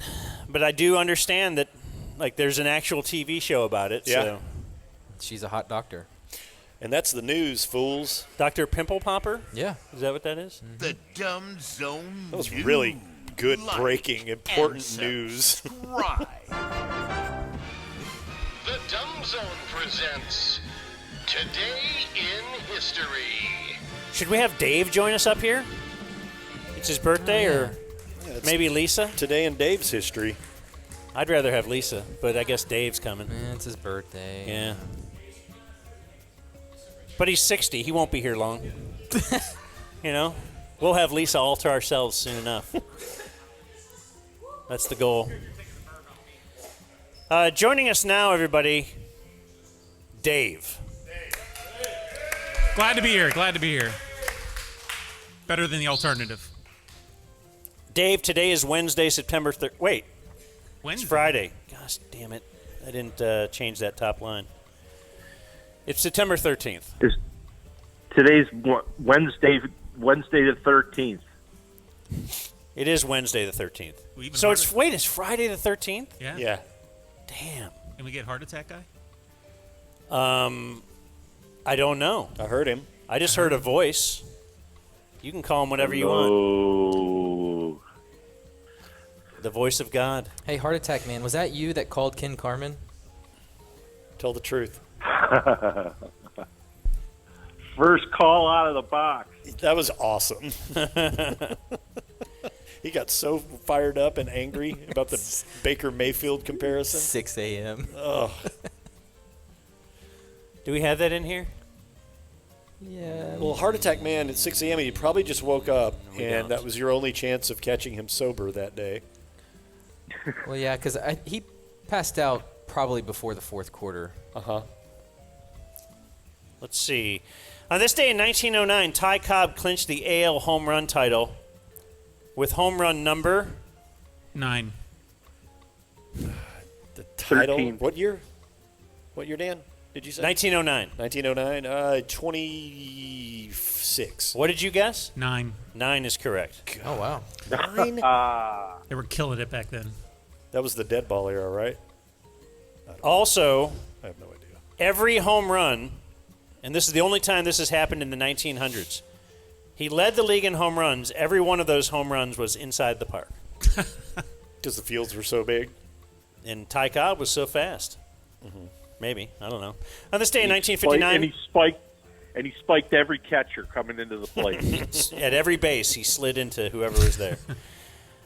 but I do understand that. Like, there's an actual TV show about it. Yeah. So. She's a hot doctor. And that's the news, fools. Dr. Pimple Popper? Yeah. Is that what that is? The Dumb Zone. That was really good, Like breaking, important news. subscribe. The Dumb Zone presents Today in History. Should we have Dave join us up here? It's his birthday, or maybe Lisa? Today in Dave's history. I'd rather have Lisa, but I guess Dave's coming. Man, it's his birthday. Yeah. But he's 60. He won't be here long. You know? We'll have Lisa all to ourselves soon enough. That's the goal. Joining us now, everybody, Dave. Glad to be here. Glad to be here. Better than the alternative. Dave, today is Wednesday, September 3rd. Wait. Wednesday? It's Friday. Gosh, damn it. I didn't change that top line. It's September 13th. Today's Wednesday the 13th. It is Wednesday the 13th. Well, even So harder. it's Friday the 13th? Yeah. Yeah. Damn. And we get heart attack guy? I don't know. I heard him. I just heard a voice. You can call him whatever you want. Oh. The voice of God. Hey, heart attack man, was that you that called Ken Carmen? Tell the truth. First call out of the box. That was awesome. He got so fired up and angry about the Baker Mayfield comparison. 6 a.m. Oh. Do we have that in here? Yeah. Well, heart attack man at 6 a.m. He probably just woke up, We and don't. that was your only chance of catching him sober that day. Well, yeah, because he passed out probably before the fourth quarter. Uh-huh. Let's see. On this day in 1909, Ty Cobb clinched the AL home run title with home run number 9. The title. 13. What year? What year, Dan? Did you say? 1909. 1909. 26. What did you guess? 9. 9 is correct. Oh, wow. 9? They were killing it back then. That was the dead ball era, right? Also, I have no idea. every home run, and this is the only time this has happened in the 1900s, he led the league in home runs. Every one of those home runs was inside the park. Because the fields were so big? And Ty Cobb was so fast. Mm-hmm. Maybe. I don't know. On this day in And 1959... he spiked every catcher coming into the plate. At every base, he slid into whoever was there.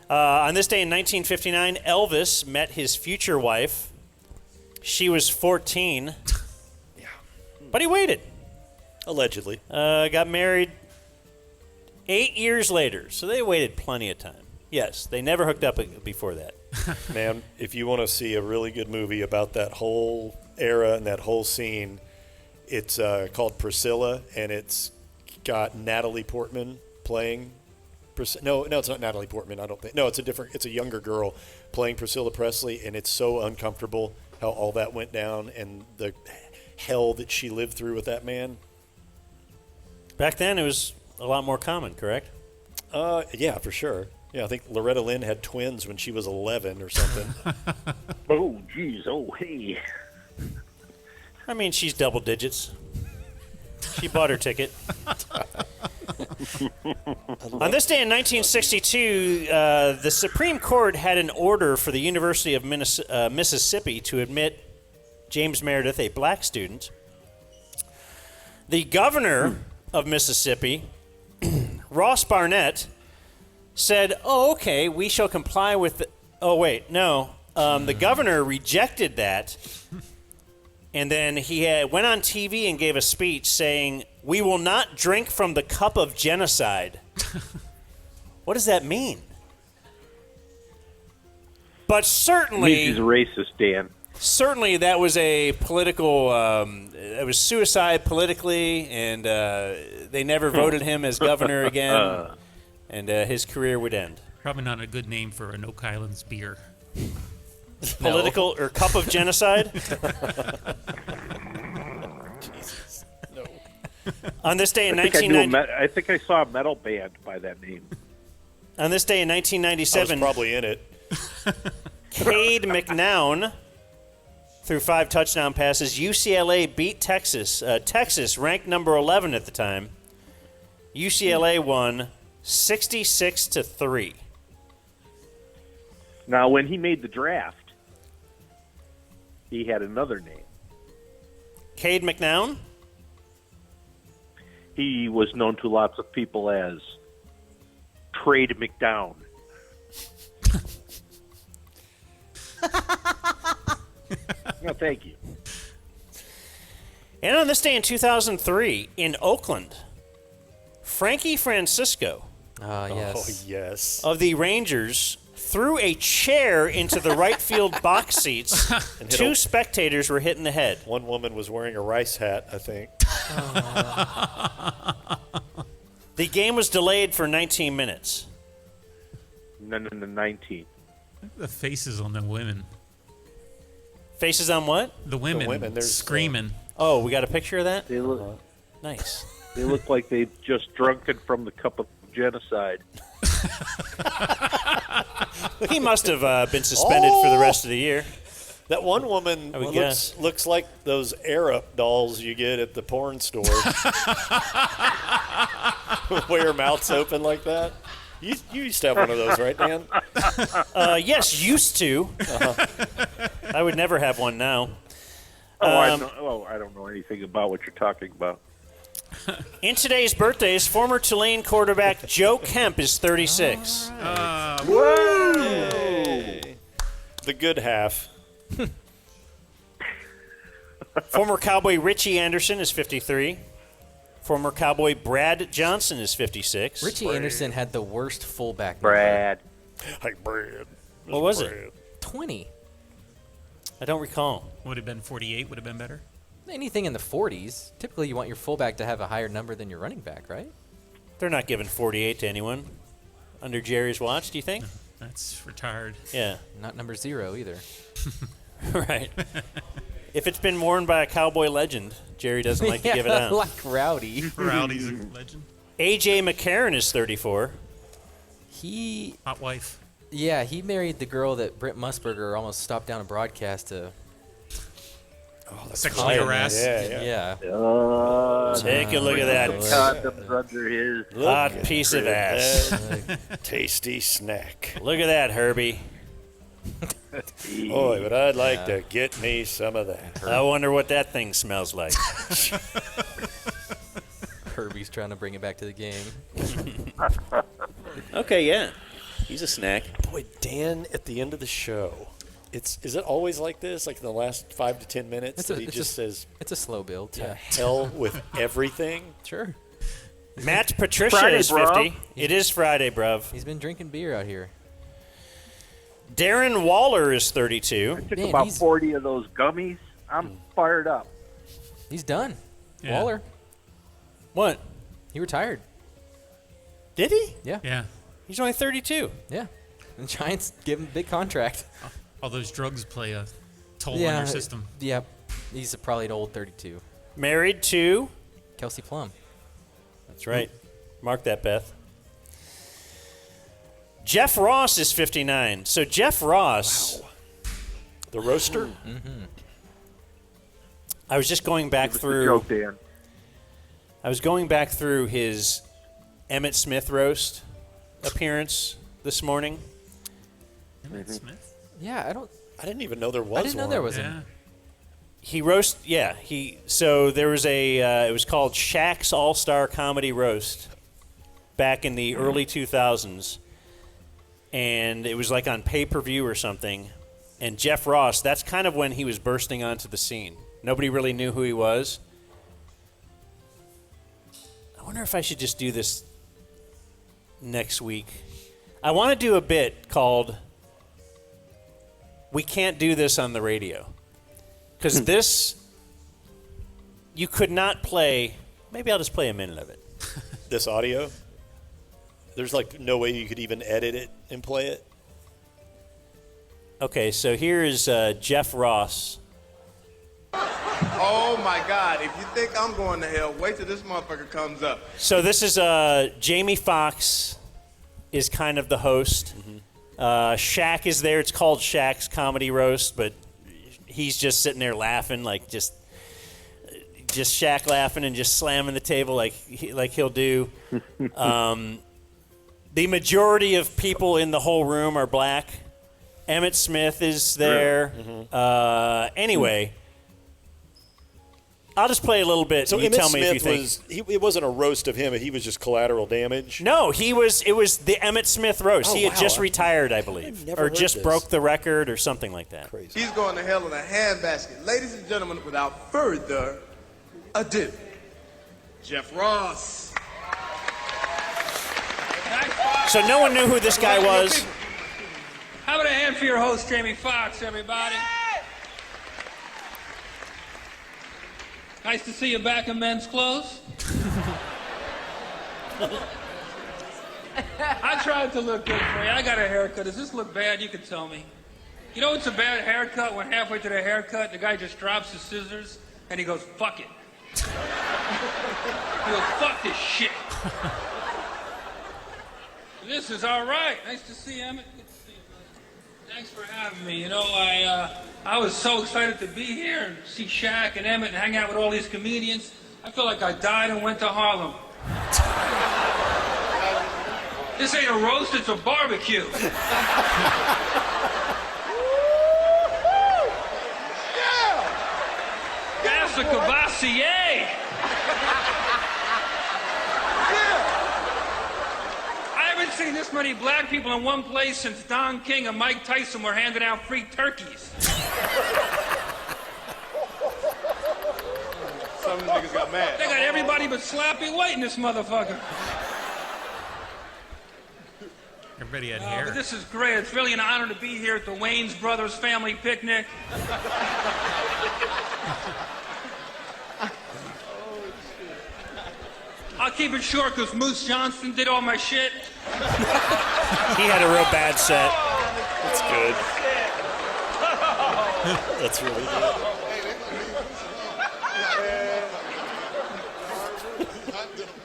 On this day in 1959, Elvis met his future wife. She was 14. Yeah. But he waited. Allegedly. Got married 8 years later, so they waited plenty of time. Yes, they never hooked up before that. Man, if you want to see a really good movie about that whole era and that whole scene, it's called Priscilla, and it's got Natalie Portman playing. No, it's not Natalie Portman. I don't think. No, it's a younger girl playing Priscilla Presley, and it's so uncomfortable how all that went down and the hell that she lived through with that man. Back then, it was a lot more common, correct? Yeah, for sure. Yeah, I think Loretta Lynn had twins when she was 11 or something. Oh, geez. Oh, hey. I mean, she's double digits. She bought her ticket. On this day in 1962, the Supreme Court had an order for the University of Mississippi to admit James Meredith, a black student. The governor of Mississippi, Ross Barnett, said, "Oh, okay, we shall comply with the..." Oh, wait, no. The governor rejected that And then he went on TV and gave a speech saying, "We will not drink from the cup of genocide." What does that mean? But certainly... He's a racist, Dan. Certainly that was a political... it was suicide politically, and they never voted him as governor again, and his career would end. Probably not a good name for an Oak Islands beer. Political or cup of genocide? Jesus. No. On this day in I 1990... I think I saw a metal band by that name. On this day in 1997... I was probably in it. Cade McNown threw 5 touchdown passes. UCLA beat Texas. Texas, ranked number 11 at the time. UCLA won 66-3. Now, when he made the draft, he had another name. Cade McNown? He was known to lots of people as Trade McDown. No, thank you. And on this day in 2003, in Oakland, Frankie Francisco yes. Oh, yes. of the Rangers threw a chair into the right field box seats. And 2 spectators were hit in the head. One woman was wearing a rice hat, I think. The game was delayed for 19 minutes. No, 19. The faces on the women. Faces on what? The women. There's screaming. Oh, we got a picture of that? They look, Nice. they look like they just drunk it from the cup of genocide. He must have been suspended for the rest of the year. That one woman looks like those air-up dolls you get at the porn store. Where your mouth's open like that. You used to have one of those, right, Dan? Yes, used to. I would never have one now. I don't know anything about what you're talking about. In today's birthdays, former Tulane quarterback Joe Kemp is 36. Whoa! The good half. Former Cowboy Richie Anderson is 53. Former Cowboy Brad Johnson is 56. Richie Anderson had the worst fullback Brad. Hey, Brad. What was it? 20. I don't recall. Would have been 48. Would have been better. Anything in the 40s. Typically, you want your fullback to have a higher number than your running back, right? They're not giving 48 to anyone under Jerry's watch, do you think? That's retired. Yeah. Not number 0 either. Right. If it's been worn by a Cowboy legend, Jerry doesn't like to give it out. Like Rowdy. Rowdy's a legend. A.J. McCarron is 34. Hot wife. Yeah, he married the girl that Brent Musburger almost stopped down a broadcast to. Sexually harass. Yeah. Take a look at that. Condoms under his Hot piece of ass. Tasty snack. Look at that, Herbie. Boy, but I'd like to get me some of that. I wonder what that thing smells like. Herbie's trying to bring it back to the game. Okay, yeah. He's a snack. Boy, Dan, at the end of the show, is it always like this? Like in the last 5 to 10 minutes, he just says, "It's a slow build." To hell with everything. Sure. Matt Patricia Friday, is bruv. 50. It is Friday, bruv. He's been drinking beer out here. Darren Waller is 32. I took about 40 of those gummies. I'm fired up. He's done. Yeah. Waller. What? He retired. Did he? Yeah. Yeah. He's only 32. Yeah. And Giants give him a big contract. All those drugs play a toll on Yeah. your system. Yeah. He's probably an old 32. Married to? Kelsey Plum. That's right. Mark that, Beth. Jeff Ross is 59. So Jeff Ross. Wow. The roaster? Mm-hmm. I was just going back through. Joke, Dan. I was going back through his Emmitt Smith roast appearance this morning. Emmitt Smith? Yeah, I didn't even know there was I didn't know one. there was Yeah. So there was it was called Shaq's All-Star Comedy Roast back in the early 2000s. And it was like on pay-per-view or something. And Jeff Ross, that's kind of when he was bursting onto the scene. Nobody really knew who he was. I wonder if I should just do this next week. I want to do a bit called "We Can't Do This on the Radio." Because this, you could not play. Maybe I'll just play a minute of it. This audio? There's like no way you could even edit it and play it? Okay, so here is Jeff Ross. Oh my God, if you think I'm going to hell, wait till this motherfucker comes up. So this is Jamie Foxx is kind of the host. Shaq is there. It's called Shaq's Comedy Roast, but he's just sitting there laughing, like just Shaq laughing and just slamming the table like he'll do. The majority of people in the whole room are black. Emmett Smith is there. Anyway, I'll just play a little bit. So you Emmett tell me Smith if you think. it wasn't a roast of him. He was just collateral damage. No, it was the Emmett Smith roast. Oh, he had wow. just retired, I believe, never or heard just this. broke the record or something like that. Crazy. He's going to hell in a handbasket. Ladies and gentlemen, without further ado, Jeff Ross. So no one knew who this guy was. How about a hand for your host, Jamie Foxx, everybody? Nice to see you back in men's clothes. I tried to look good for you. I got a haircut. Does this look bad? You can tell me. You know it's a bad haircut when halfway through the haircut, the guy just drops his scissors and he goes, fuck it. He goes, fuck this shit. This is all right. Nice to see you, Emmett. Good to see you, brother. Thanks for having me. You know, I was so excited to be here and see Shaq and Emmett and hang out with all these comedians. I feel like I died and went to Harlem. This ain't a roast, it's a barbecue. That's a Cavassier. I haven't seen this many black people in one place since Don King and Mike Tyson were handing out free turkeys. Some of these niggas got mad. They got everybody but Slappy White in this motherfucker. Everybody had But hair. this is great. It's really an honor to be here at the Wayans Brothers family picnic. I'll keep it short because Moose Johnston did all my shit. He had a real bad set. That's good. That's really good.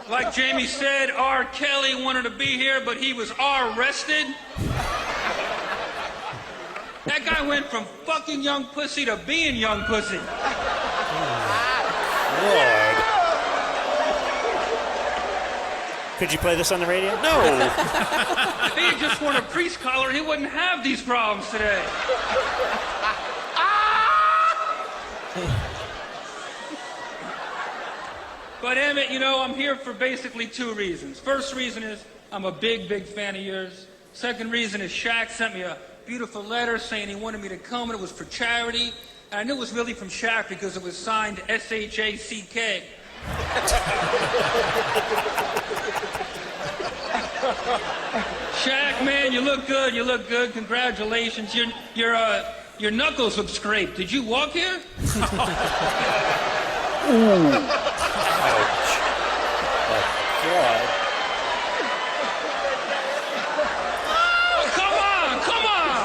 Like Jamie said, R. Kelly wanted to be here, but he was arrested. That guy went from fucking young pussy to being young pussy. Lord. Could you play this on the radio? No. If he had just worn a priest collar, he wouldn't have these problems today. But Emmett, you know, I'm here for basically two reasons. First reason is I'm a big, big fan of yours. Second reason is Shaq sent me a beautiful letter saying he wanted me to come and it was for charity. And I knew it was really from Shaq because it was signed S-H-A-C-K. Shaq, man, you look good. You look good. Congratulations. Your knuckles look scraped. Did you walk here? God. Oh, come on.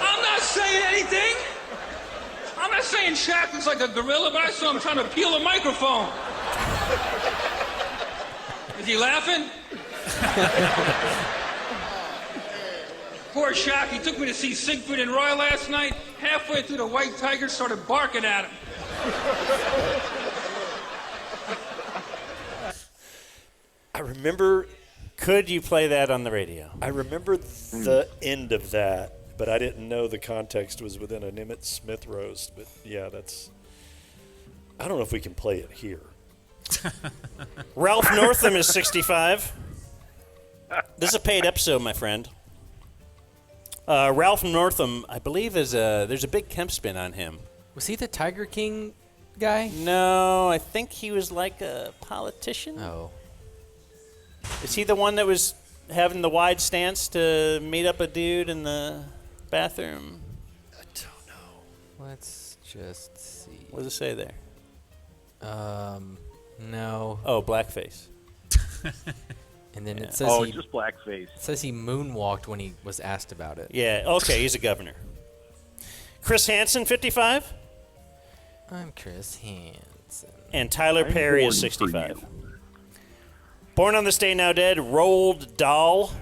I'm not saying anything. I'm not saying Shaq looks like a gorilla, but I saw him trying to peel a microphone. Is he laughing? Poor Shaq, he took me to see Siegfried and Roy last night. Halfway through, the white tiger started barking at him. I remember. Could you play that on the radio? I remember the end of that, but I didn't know the context was within an Emmett Smith roast. But yeah, that's. I don't know if we can play it here. Ralph Northam is 65. This is a paid episode, my friend. Ralph Northam, I believe, there's a big Kemp spin on him. Was he the Tiger King guy? No, I think he was like a politician. Oh. Is he the one that was having the wide stance to meet up a dude in the bathroom? I don't know. Let's just see. What does it say there? No. Oh, blackface. And then it says just blackface. It says he moonwalked when he was asked about it. Yeah, okay, he's a governor. Chris Hansen, 55. I'm Chris Hansen. And Tyler Perry is born for 65. Born on this day, now dead, Roald Dahl,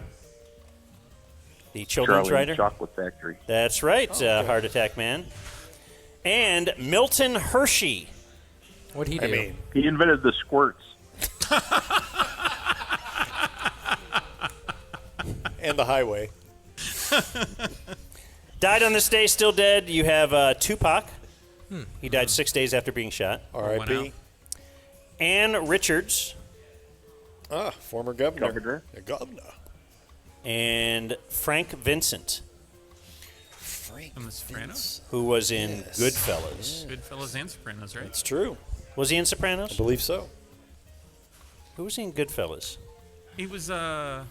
the children's Charlie and writer. Chocolate Factory. That's right, Heart Attack Man. And Milton Hershey. What'd he do? He invented the squirts. And the highway. Died on this day, still dead. You have Tupac. Hmm. He died 6 days after being shot. R.I.P. Ann Richards. Former governor. Governor. A governor. And Frank Vincent, From The Sopranos? who was in Goodfellas. Goodfellas and Sopranos, right? It's true. Was he in Sopranos? I believe so. Who was he in Goodfellas? He was the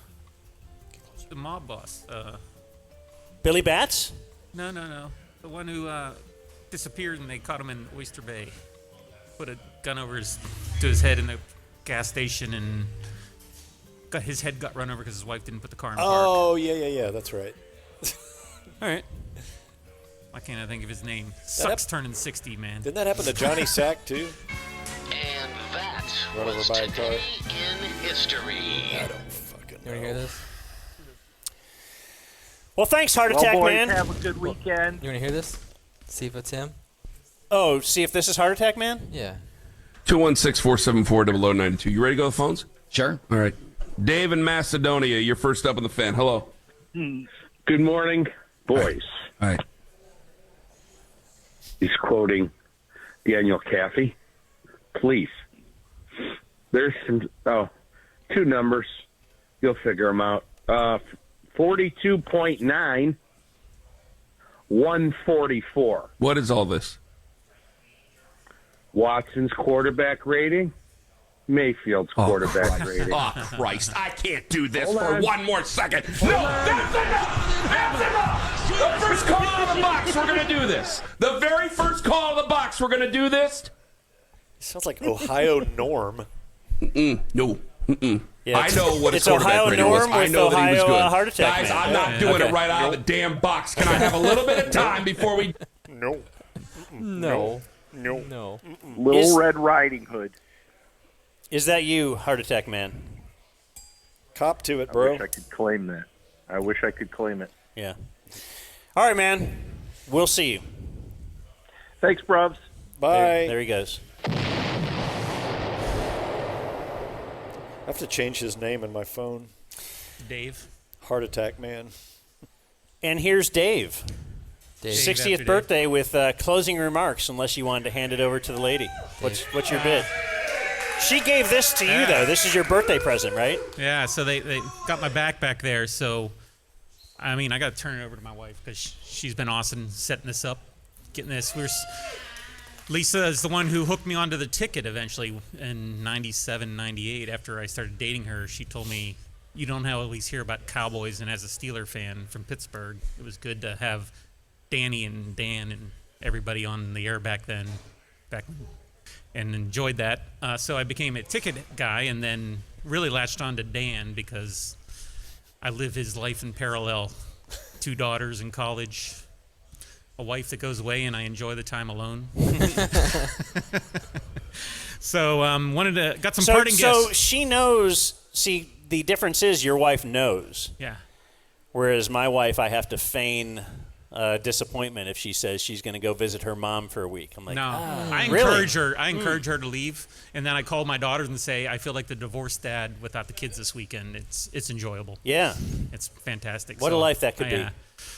mob boss. Billy Batts? No. The one who disappeared and they caught him in Oyster Bay. Put a gun over to his head in the gas station and his head got run over because his wife didn't put the car in park. Oh, yeah. That's right. All right. Why can't I think of his name? Sucks turning 60, man. Didn't that happen to Johnny Sack, too? And that Run over was by a car. today in history. I don't fucking know. You want to hear this? Well, thanks, Heart Attack boys, Man. have a good weekend. You want to hear this? See if it's him? Oh, see if this is Heart Attack Man? Yeah. 216-474-0092. You ready to go to the phones? Sure. All right. Dave in Macedonia, you're first up on the fan. Hello. Good morning, boys. All right. He's quoting Daniel Caffey. Please. There's some, two numbers. You'll figure them out. 42.9, 144. What is all this? Watson's quarterback rating, Mayfield's quarterback rating. Oh, Christ. I can't do this Hold for on. one more second. No, that's enough. That's enough. The first call out of the box, we're going to do this. The very first call of the box, we're going to do this. Sounds like Ohio Norm. No. Yeah, I know what it's his quarterback Ohio rating Norm was. I with know that he was Ohio, good. Heart Attack Guys, Man. I'm not doing Okay. it right out of the damn box. Can I have a little bit of time before we... No. No. Little Red Riding Hood. Is that you, Heart Attack Man? Cop to it, I bro. wish I could claim that. I wish I could claim it. Yeah. All right, man. We'll see you. Thanks, bruvs. Bye. There he goes. I have to change his name in my phone. Dave. Heart Attack Man. And here's Dave. Dave. 60th Dave. birthday with closing remarks, unless you wanted to hand it over to the lady. What's your bid? She gave this to you, though. This is your birthday present, right? Yeah, so they got my backpack there. So, I mean, I got to turn it over to my wife because she's been awesome setting this up, getting this. Lisa is the one who hooked me onto the ticket eventually in 97, 98. After I started dating her, she told me, you don't always hear about Cowboys, and as a Steeler fan from Pittsburgh, it was good to have Danny and Dan and everybody on the air back then, and enjoyed that. So I became a ticket guy and then really latched on to Dan because I live his life in parallel. 2 daughters in college, a wife that goes away, and I enjoy the time alone. So got some parting gifts. So she knows. See, the difference is your wife knows. Yeah. Whereas my wife, I have to feign disappointment if she says she's going to go visit her mom for a week. I'm like, No, I really? encourage her. I encourage her to leave, and then I call my daughters and say, I feel like the divorced dad without the kids this weekend. It's enjoyable. Yeah, it's fantastic. What a life that could be.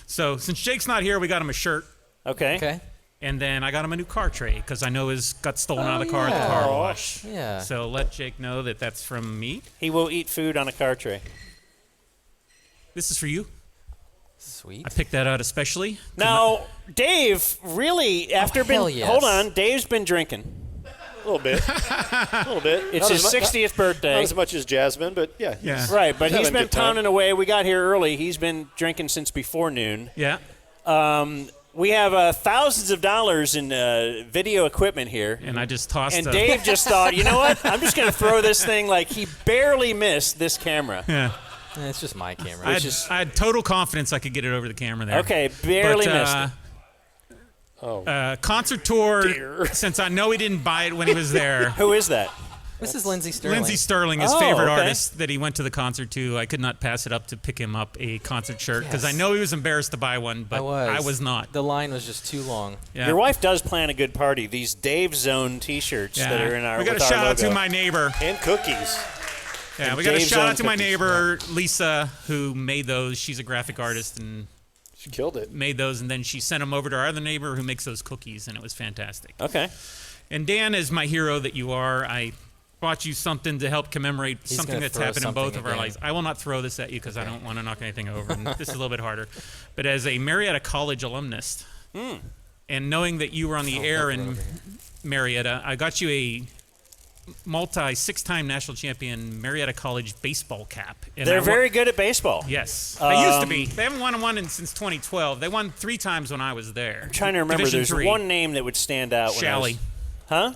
So since Jake's not here, we got him a shirt. Okay. And then I got him a new car tray because I know his got stolen out of the car at the car wash. Yeah. So let Jake know that that's from me. He will eat food on a car tray. This is for you. Sweet. I picked that out especially. Now, Dave, really, after hell been yes. hold on, Dave's been drinking. A little bit. A little bit. It's Not his as mu- 60th birthday. Not as much as Jasmine, but yeah. Right, but he's having a been good time. pounding away. We got here early. He's been drinking since before noon. Yeah. We have thousands of dollars in video equipment here. And I just tossed And a- Dave just thought, you know what? I'm just going to throw this thing like he barely missed this camera. Yeah. It's just my camera. I had total confidence I could get it over the camera there. Okay, barely missed it. Concert tour, since I know he didn't buy it when he was there. Who is that? This is Lindsey Sterling. Lindsey Sterling, his Oh, favorite okay. artist that he went to the concert to. I could not pass it up to pick him up a concert shirt because Yes. I know he was embarrassed to buy one, but I was not. The line was just too long. Yeah. Your wife does plan a good party. These Dave Zone T-shirts that are in our. We got a with our shout out to logo. my neighbor. And cookies. Yeah, And we got a Dave shout out Zone to my cookies. neighbor, Lisa, who made those. She's a graphic artist and she killed it. Made those, and then she sent them over to our other neighbor who makes those cookies, and it was fantastic. Okay. And Dan, as my hero that you are, I brought you something to help commemorate He's something gonna that's throw happened in both something of our again. lives. I will not throw this at you because I don't want to knock anything over. And this is a little bit harder. But as a Marietta College alumnus, and knowing that you were on the air in Marietta, I got you a six-time national champion Marietta College baseball cap. And They're very good at baseball. Yes. They used to be. They haven't won one since 2012. They won 3 times when I was there. I'm trying to remember. Division There's III. one name that would stand out. When I was, Shalley. Huh?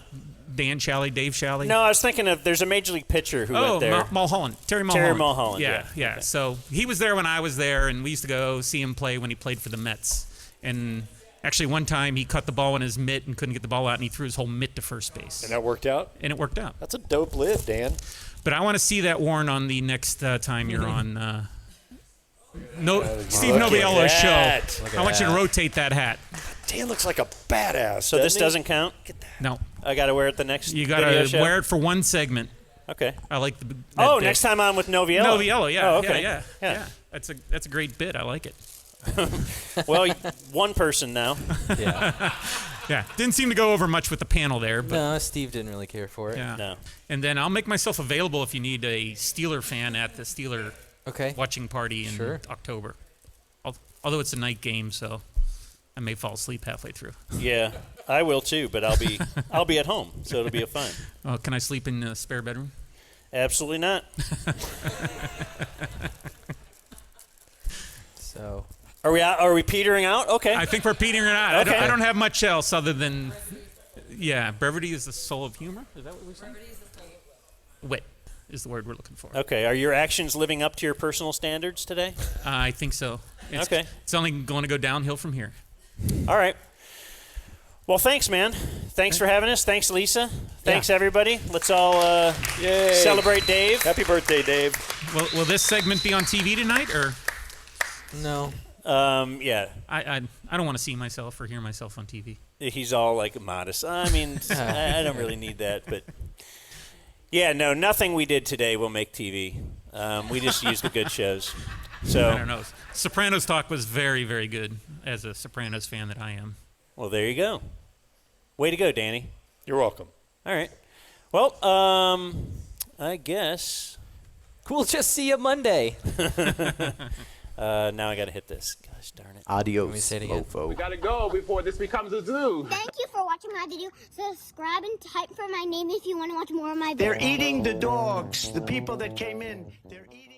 Dan Shalley, Dave Shalley. No, I was thinking of. There's a major league pitcher who went there. Mulholland. Terry Mulholland. Terry Mulholland. Yeah. Okay. So he was there when I was there, and we used to go see him play when he played for the Mets. And actually, one time he cut the ball in his mitt and couldn't get the ball out, and he threw his whole mitt to first base. And that worked out? And it worked out. That's a dope lid, Dan. But I want to see that worn on the next time you're on Steve Look at Noviello's that. show. Look at I want you to that. rotate that hat. Dan looks like a badass. So this doesn't he? doesn't count. No. I got to wear it the next. You got video to show? wear it for one segment. Okay. I like the. Oh, that next bit. time on with Noviello. Noviello, yeah. Oh, okay. Yeah. That's a great bit. I like it. Well, one person now. Yeah. Yeah. Didn't seem to go over much with the panel there. But No, Steve didn't really care for it. Yeah. No. And then I'll make myself available if you need a Steeler fan at the Steeler watching party in October. Although it's a night game, so I may fall asleep halfway through. Yeah, I will too, but I'll be at home, so it'll be a fun. Can I sleep in the spare bedroom? Absolutely not. So, are we petering out? Okay. I think we're petering out. Okay. I don't have much else other than, brevity is the soul of humor. Is that what we're saying? Wit is the word we're looking for. Okay. Are your actions living up to your personal standards today? I think so. Okay. It's only going to go downhill from here. All right. Well, thanks, man. Thanks for having us. Thanks, Lisa. Thanks, everybody. Let's all celebrate Dave. Happy birthday, Dave. Will this segment be on TV tonight, or? No. Yeah. I don't want to see myself or hear myself on TV. He's all like modest. I mean, I don't really need that, but yeah, no, nothing we did today will make TV. We just used the good shows. So I don't know. Sopranos talk was very, very good as a Sopranos fan that I am. Well, there you go. Way to go, Danny. You're welcome. All right. Well, I guess we'll just see you Monday. Now I got to hit this. Gosh darn it. Adios, We gotta go before this becomes a zoo. Thank you for watching my video. Subscribe and type for my name if you want to watch more of my videos. They're eating the dogs. The people that came in, they're eating.